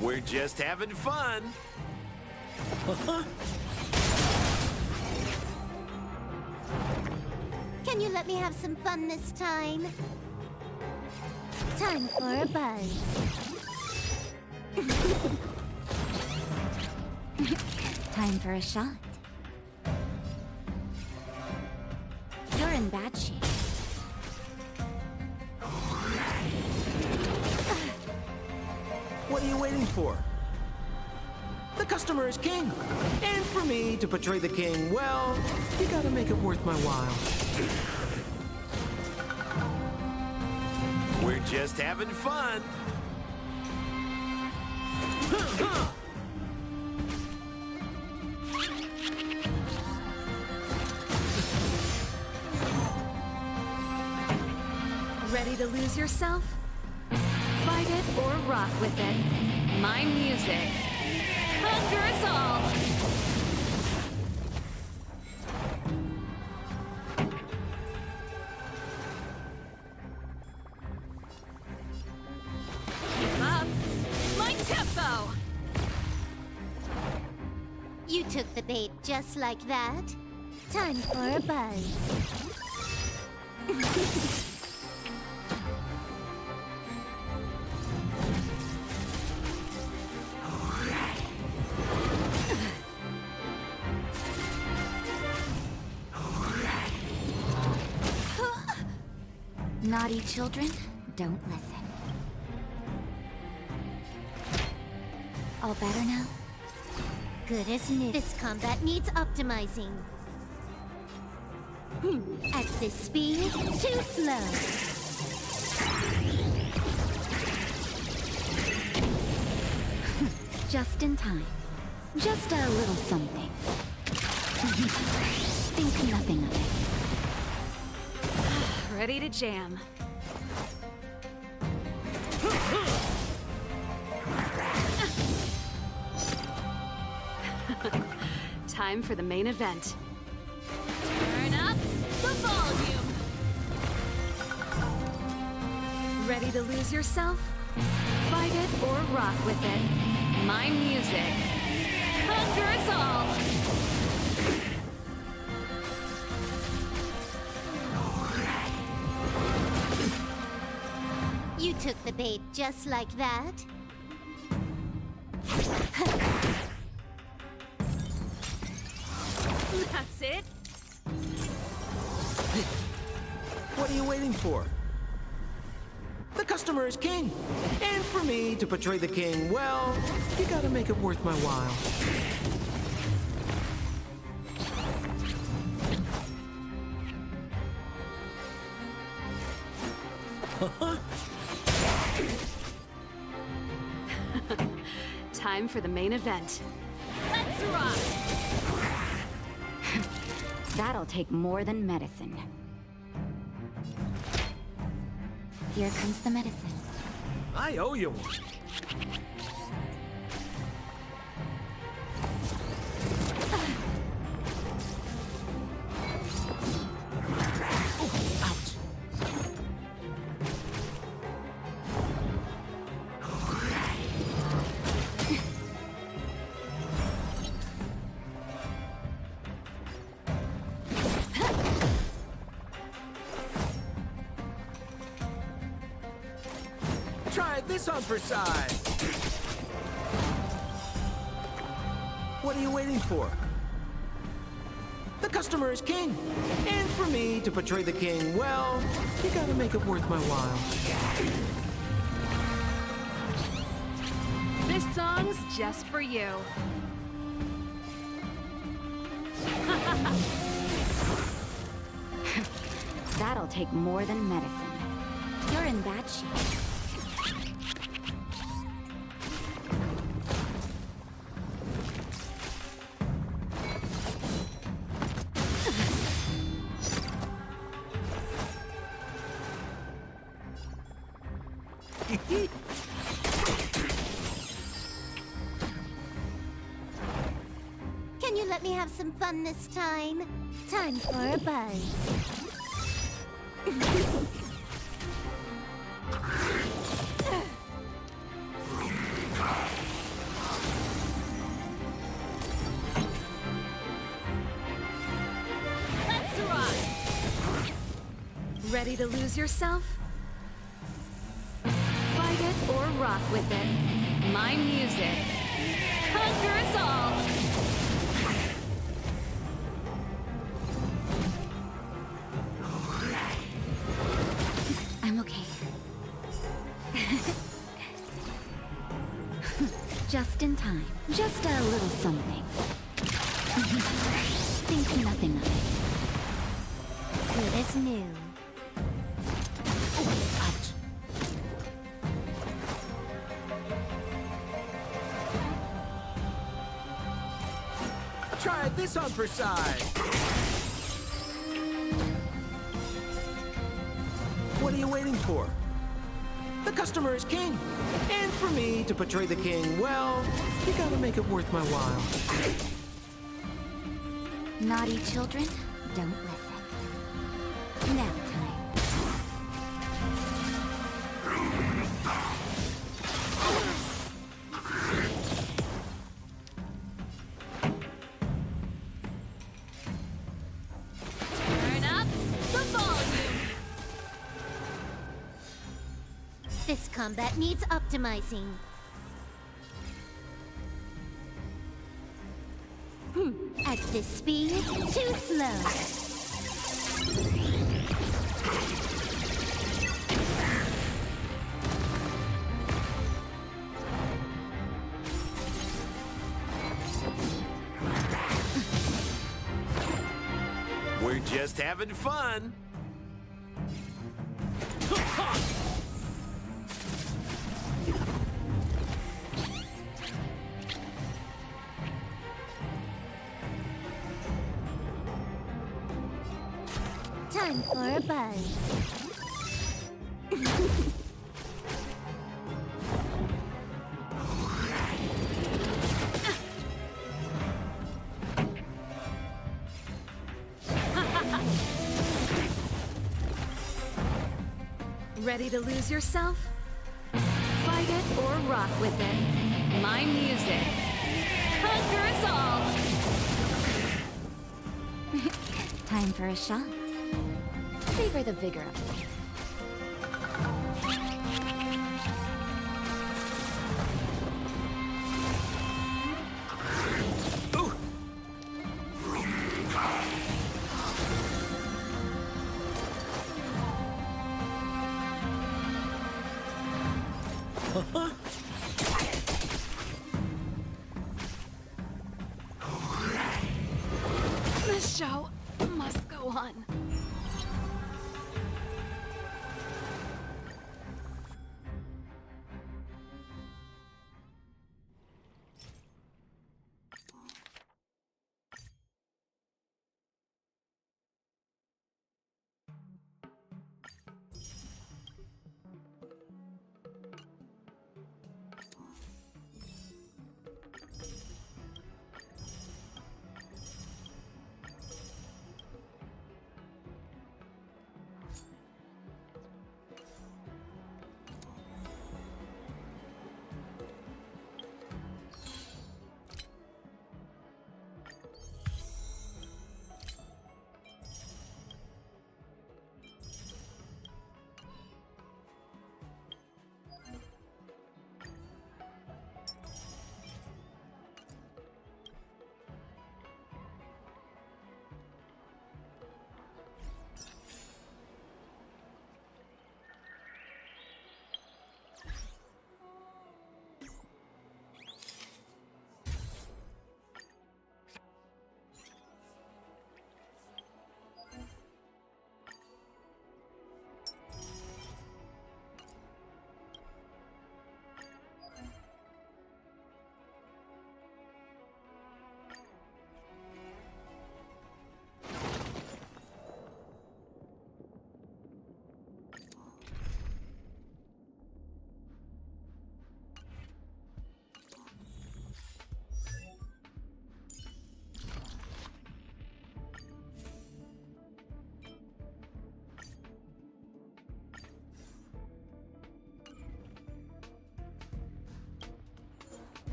We're just having fun. Can you let me have some fun this time? Time for a buzz. Time for a shot. You're in bad shape. What are you waiting for? The customer is king. And for me to portray the king, well, you gotta make it worth my while. We're just having fun. Ready to lose yourself? Fight it or rock with it. My music conquers all! Keep up! My tempo! You took the bait just like that. Time for a buzz. Naughty children, don't listen. All better now? Good as new. This combat needs optimizing. At this speed, too slow. Just in time. Just a little something. Think nothing of it. Ready to jam. Time for the main event. Turn up the volume. Ready to lose yourself? Fight it or rock with it. My music conquers all. You took the bait just like that? That's it. What are you waiting for? The customer is king. And for me to portray the king, well, you gotta make it worth my while. Time for the main event. Let's rock! That'll take more than medicine. Here comes the medicine. I owe you one. Try this on for size. What are you waiting for? The customer is king. And for me to portray the king, well, you gotta make it worth my while. This song's just for you. That'll take more than medicine. You're in bad shape. Can you let me have some fun this time? Time for a buzz. Let's rock! Ready to lose yourself? Fight it or rock with it. My music conquers all. I'm okay. Just in time. Just a little something. Think nothing of it. Good as new. Try this on for size. What are you waiting for? The customer is king. And for me to portray the king, well, you gotta make it worth my while. Naughty children, don't listen. Nap time. Turn up the volume. This combat needs optimizing. At this speed, too slow. We're just having fun. Time for a buzz. Ready to lose yourself? Fight it or rock with it. My music. Conquer us all! Time for a shot. Savor the vigor of it. The show must go on.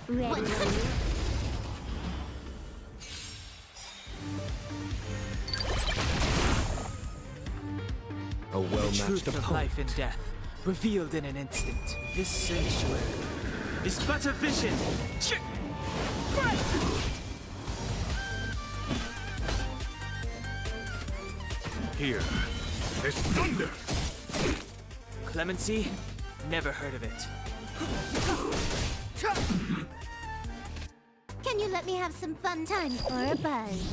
Ready? A well-matched The truth of opponent. life and death, revealed in an instant. This sanctuary is but a vision. Here, there's thunder! Clemency? Never heard of it. Can you let me have some fun time for a buzz?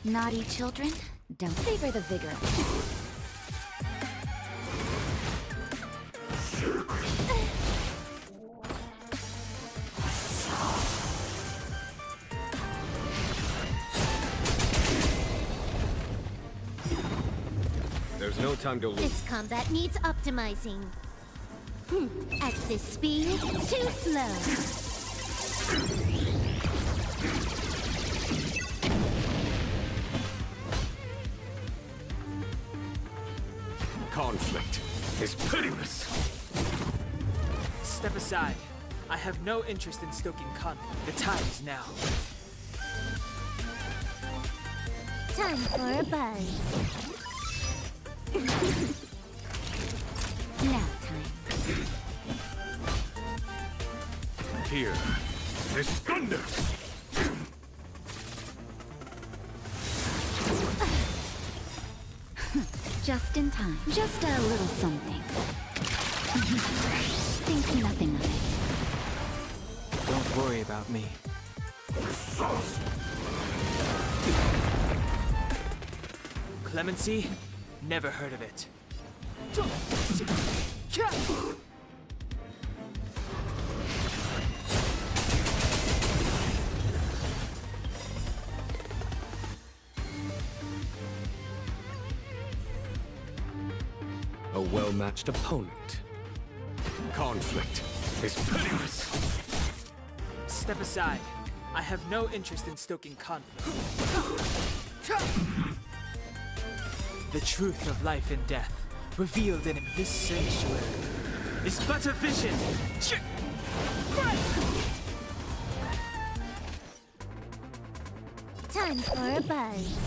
Naughty children, don't savor the vigor of it. There's no time to lose. This combat needs optimizing. At this speed, too slow. Conflict is pitiless. Step aside. I have no interest in stoking conflict. The time is now. Time for a buzz. Now time. Here, there's thunder! Just in time. Just a little something. Think nothing of it. Don't worry about me. Clemency? Never heard of it. A well-matched opponent. Conflict is pitiless. Step aside. I have no interest in stoking conflict. The truth of life and death, revealed in this sanctuary, is but a vision. Time for a buzz.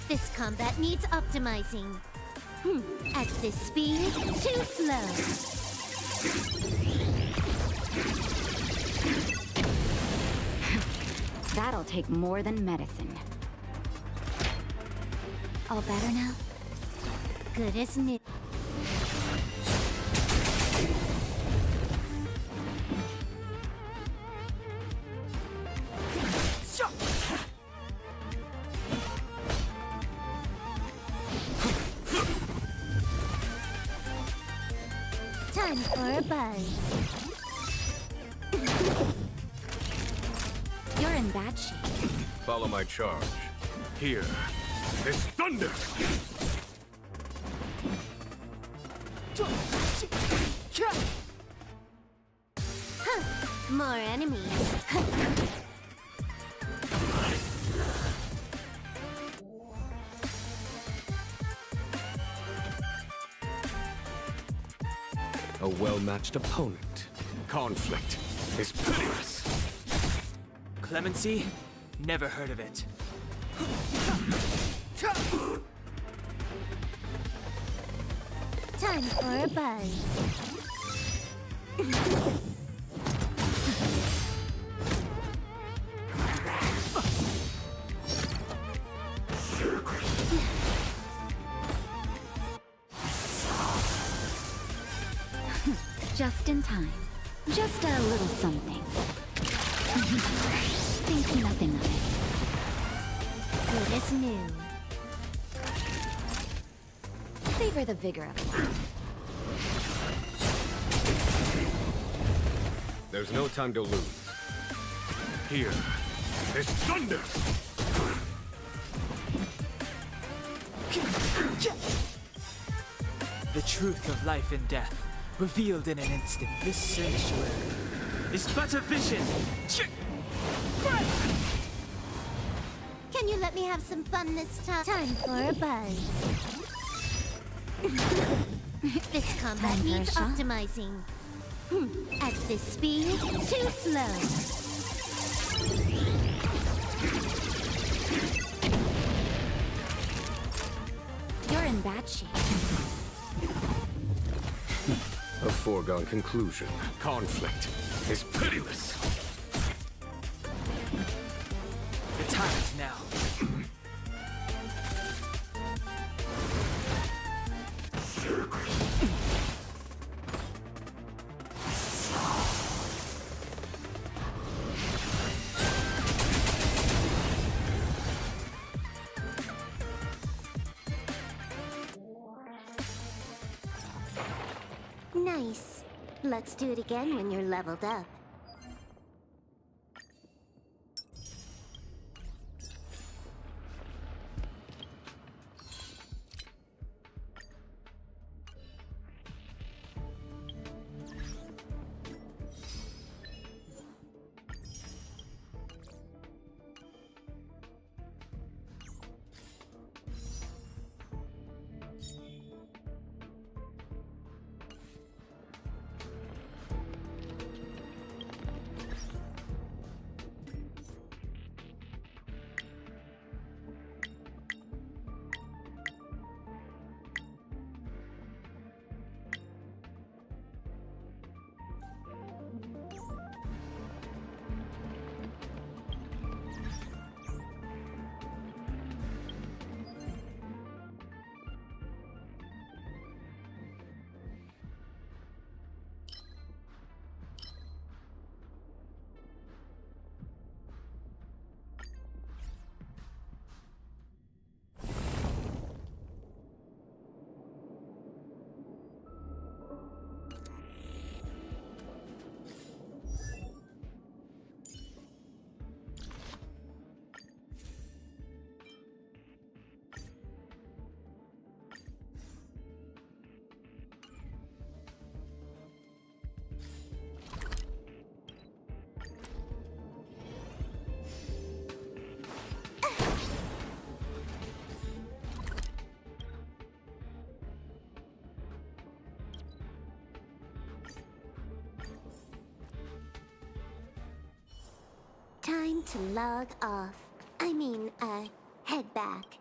This combat needs optimizing. At this speed, too slow. That'll take more than medicine. All better now? Good as new. Time for a buzz. You're in bad shape. Follow my charge. Here is thunder! More enemies. A well-matched opponent. Conflict is pitiless. Clemency? Never heard of it. Time for a buzz. Just in time. Just a little something. Think nothing of it. Good as new. Savor the vigor of life. There's no time to lose. Here is thunder! The truth of life and death, revealed in an instant. This sanctuary is but a vision. Can you let me have some fun this time? Time for a buzz. This combat Time for a needs shot? optimizing. At this speed, too slow. You're in bad shape. A foregone conclusion. Conflict is pitiless. The time is now. Nice. Let's do it again when you're leveled up. Time to log off. I mean, head back.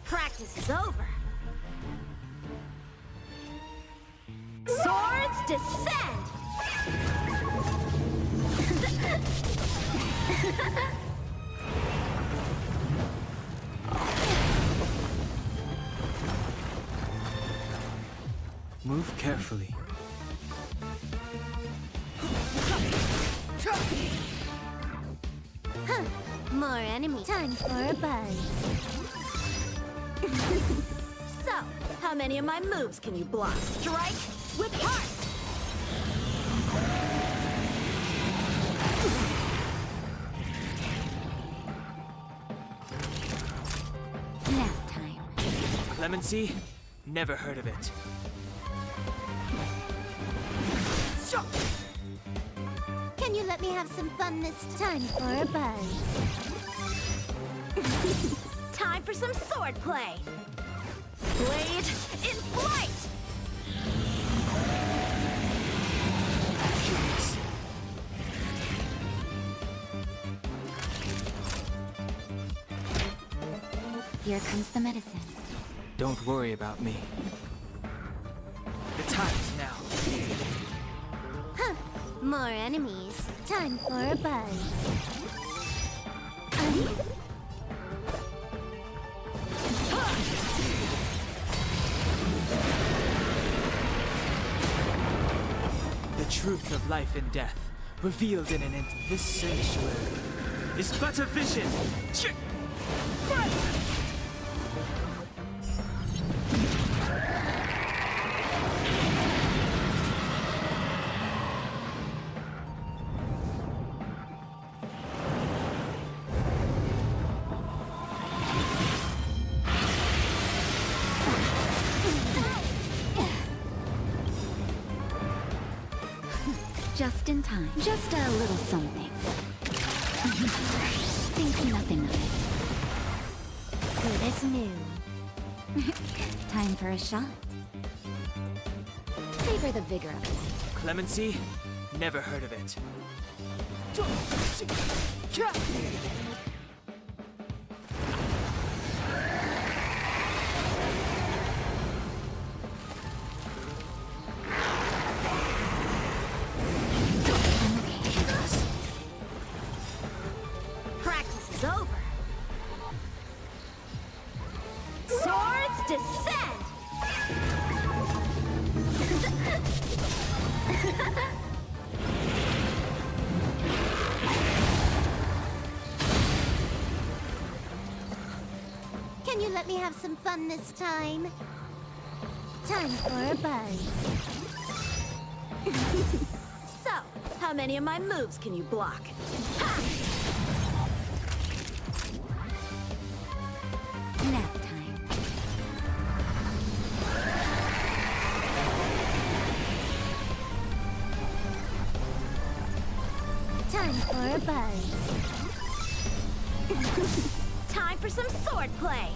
Practice is over. Swords descend! Move carefully. Huh. More enemy. Time for a buzz. So, how many of my moves can you block? Strike with heart! Nap time. Clemency? Never heard of it. Can you let me have some fun this time for a buzz? Time for some sword play! Blade in flight! Here comes the medicine. Don't worry about me. The time is now. Huh. More enemies. Time for a buzz. The truth of life and death, revealed in an instant. This sanctuary is but a vision. Just in time. Just a little something. Think nothing of it. Good as new. Time for a shot. Savor the vigor of it. Clemency? Never heard of it. Practice is over. Swords descend! you let me have some fun this time? Time for a buzz. So, how many of my moves can you block? Ha! Nap time. Time for a buzz. Time for some sword play.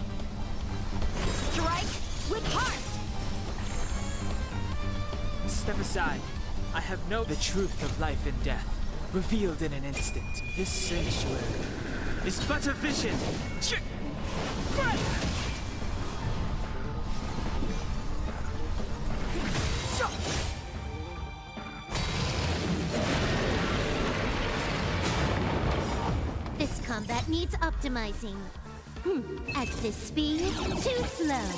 Strike with heart. Step aside. I have the truth of life and death, revealed in an instant. This sanctuary is but a vision. This combat needs optimizing. At this speed, too slow.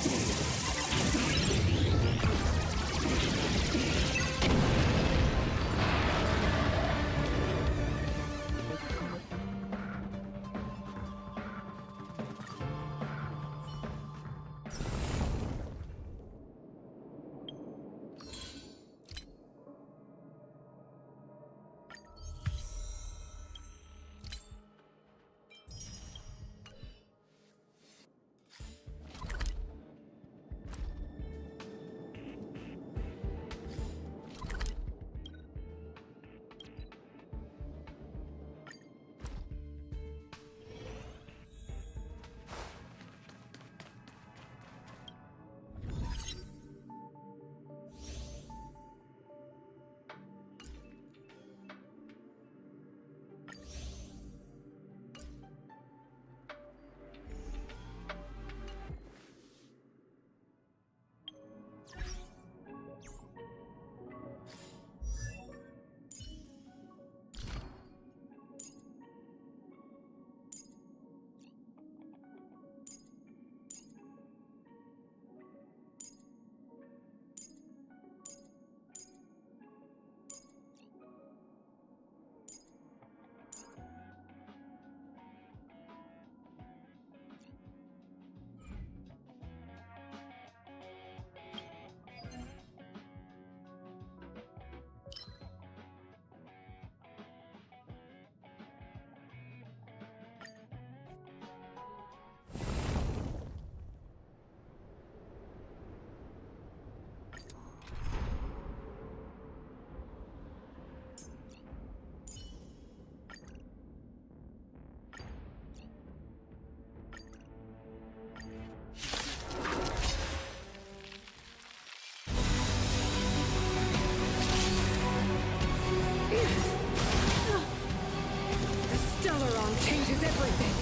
Changes everything.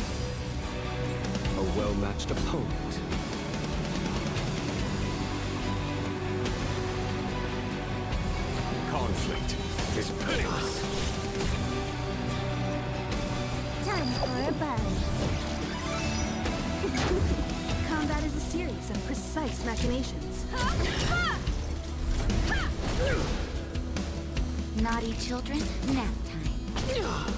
A well-matched opponent. Conflict is Perilous. Time for a buzz. Combat is a series of precise machinations. Naughty children, nap time.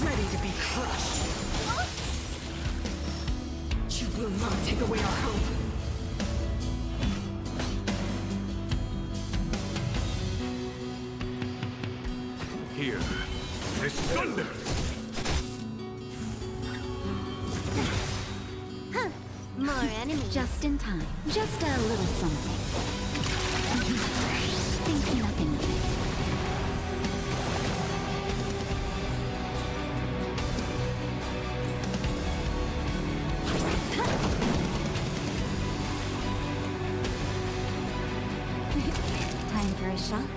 Ready to be crushed. You will not take away our hope. Here, this thunder! Huh. More enemies. Just in time. Just a little something. Think nothing of it. Time for a shot.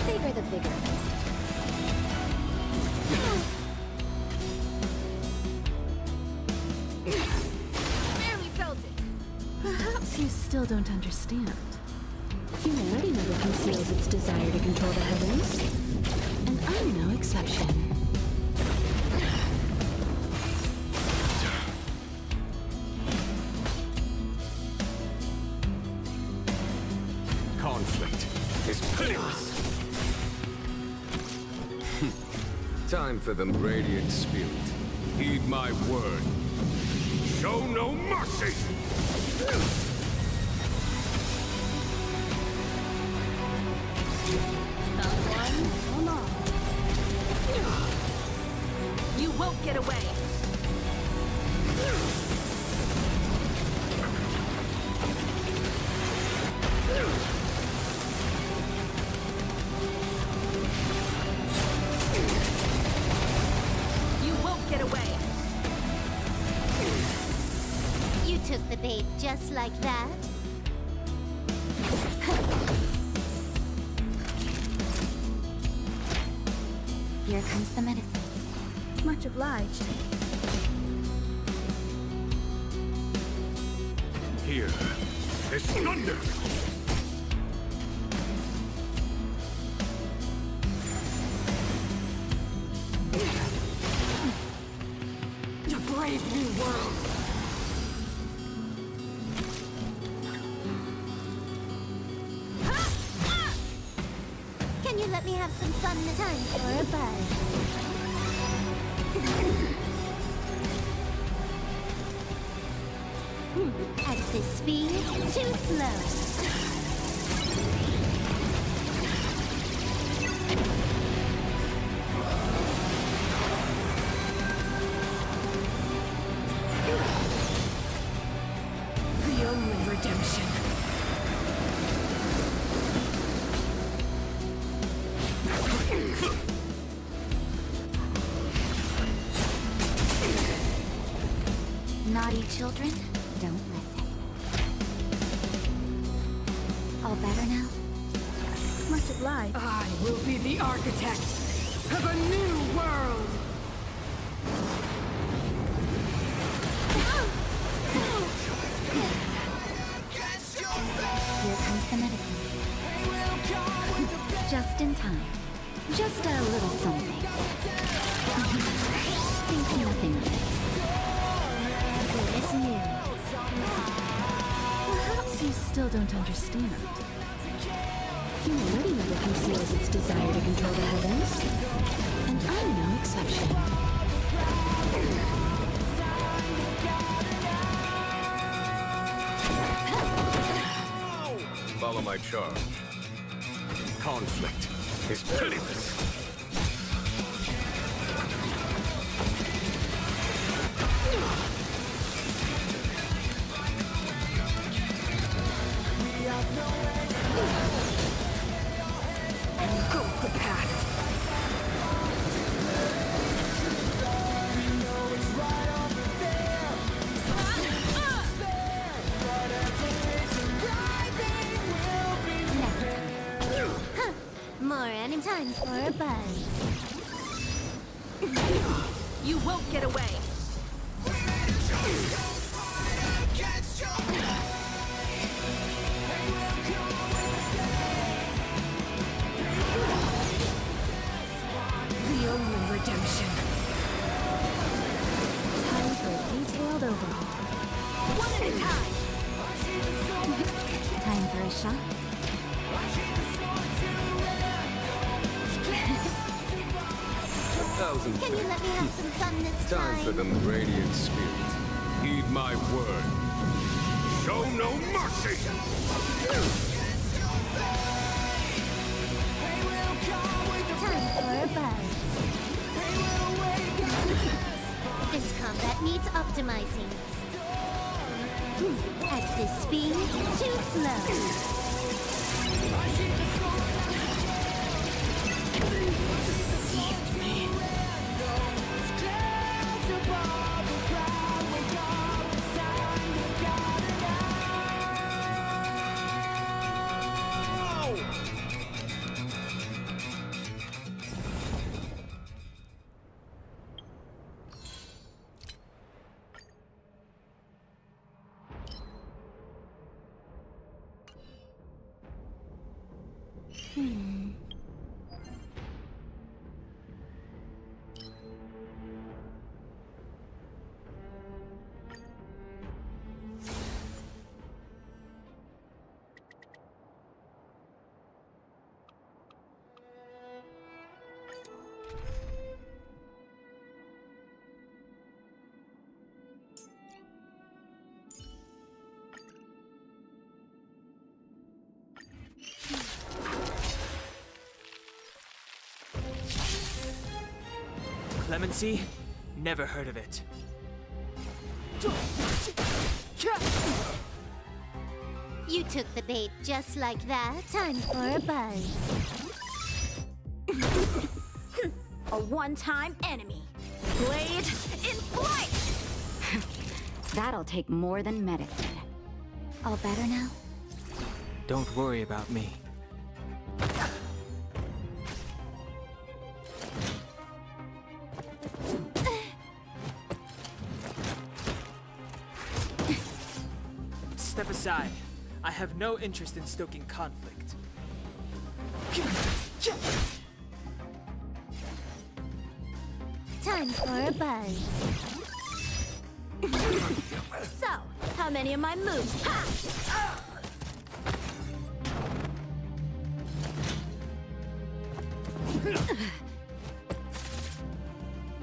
Savor the vigor. Barely felt it. Perhaps you still don't understand. Humanity never conceals its desire to control the heavens. And I'm no exception. Time for the radiant spirit. Heed my word. Show no mercy! Come on. You won't get away. You won't get away. You took the bait just like that? Here comes the medicine. Much obliged. Here is thunder! A brave new world. Can you let me have some fun this time for a buzz? At this speed, too slow. The only redemption. Naughty children, don't listen. All better now? Much obliged. I will be the architect of a new world. Here comes the medicine. Just in time. Just a little something. Think nothing of it. Listen you. Perhaps you still don't understand. Humanity never conceals its desire to control the heavens. And I'm no exception. Follow my charm. Conflict is pitiless. Go the path. More and time for a buzz. You won't get away. The only redemption. Time for a detailed overhaul. One at a time. Time for a shot? Can you let me have some fun this time? Time for the radiant spirit. Heed my word. Show no mercy! Time for a buzz. This combat needs optimizing. At this speed, too slow. Clemency? Never heard of it. You took the bait just like that. Time for a buzz. A one-time enemy. Blade in flight! That'll take more than medicine. All better now? Don't worry about me. Step aside. I have no interest in stoking conflict. Time for a buzz. So, how many of my moves? Ha!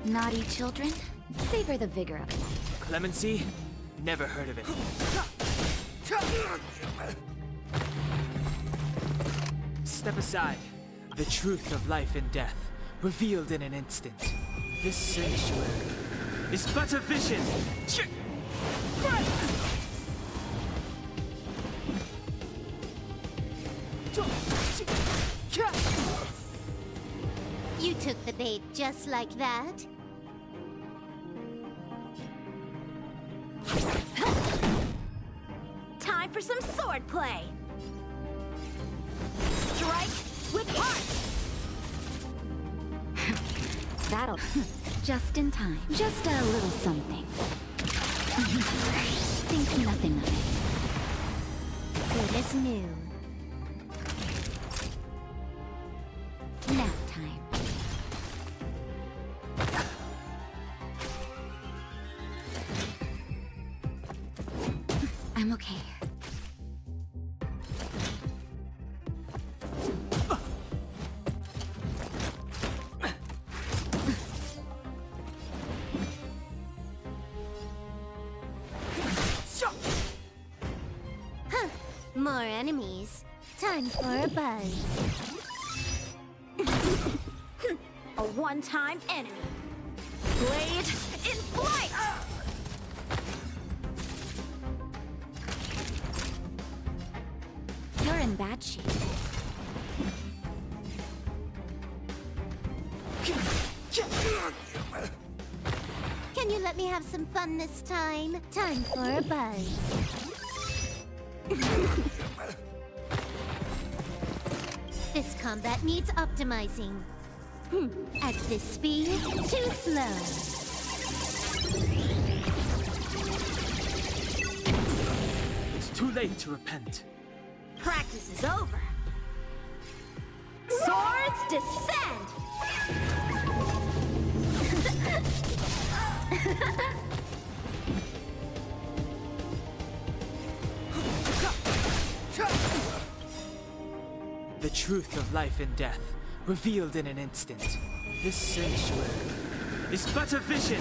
Naughty children, savor the vigor of it. Clemency? Never heard of it. Step aside. The truth of life and death, revealed in an instant. This sanctuary is but a vision. You took the bait just like that. Time for some swordplay. Strike with heart. That'll... just in time. Just a little something. Think nothing of it. Good as new. Nap time. I'm okay. More enemies. Time for a buzz. A one-time enemy. Blade in flight! You're in bad shape. Can you let me have some fun this time? Time for a buzz. This combat needs optimizing. At this speed, too slow. It's too late to repent. Practice is over. Swords descend! The truth of life and death, revealed in an instant. This sanctuary is but a vision.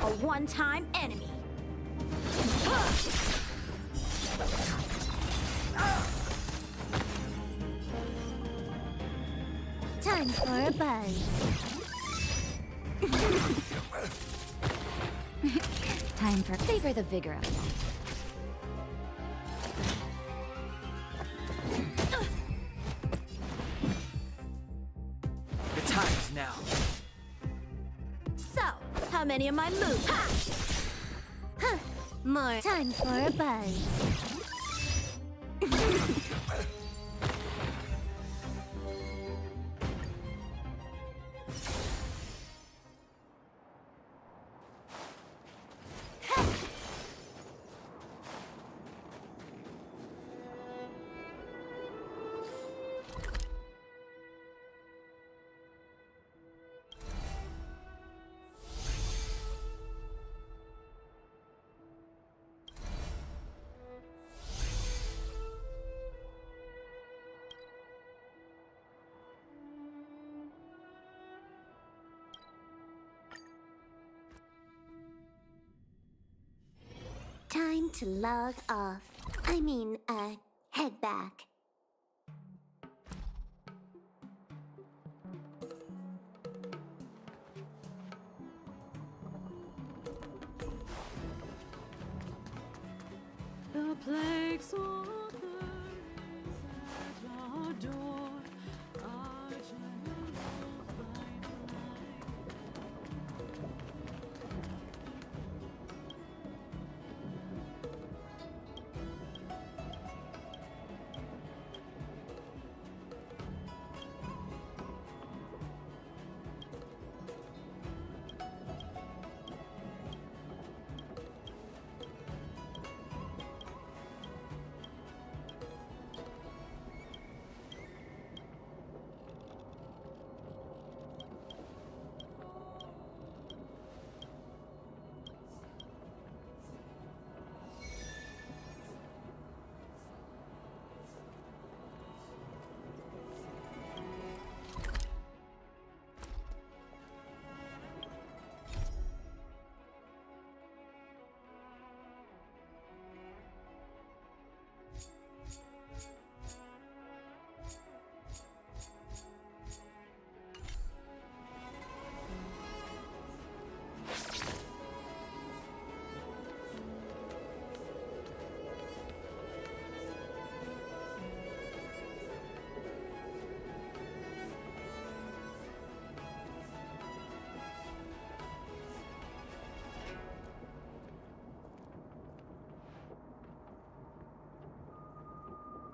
A one-time enemy. Time for a buzz. Time for savor the vigor of it. The time is now. So, how many of my moves? Ha! Huh. More time for a buzz. Time to log off. I mean, head back. the plague song.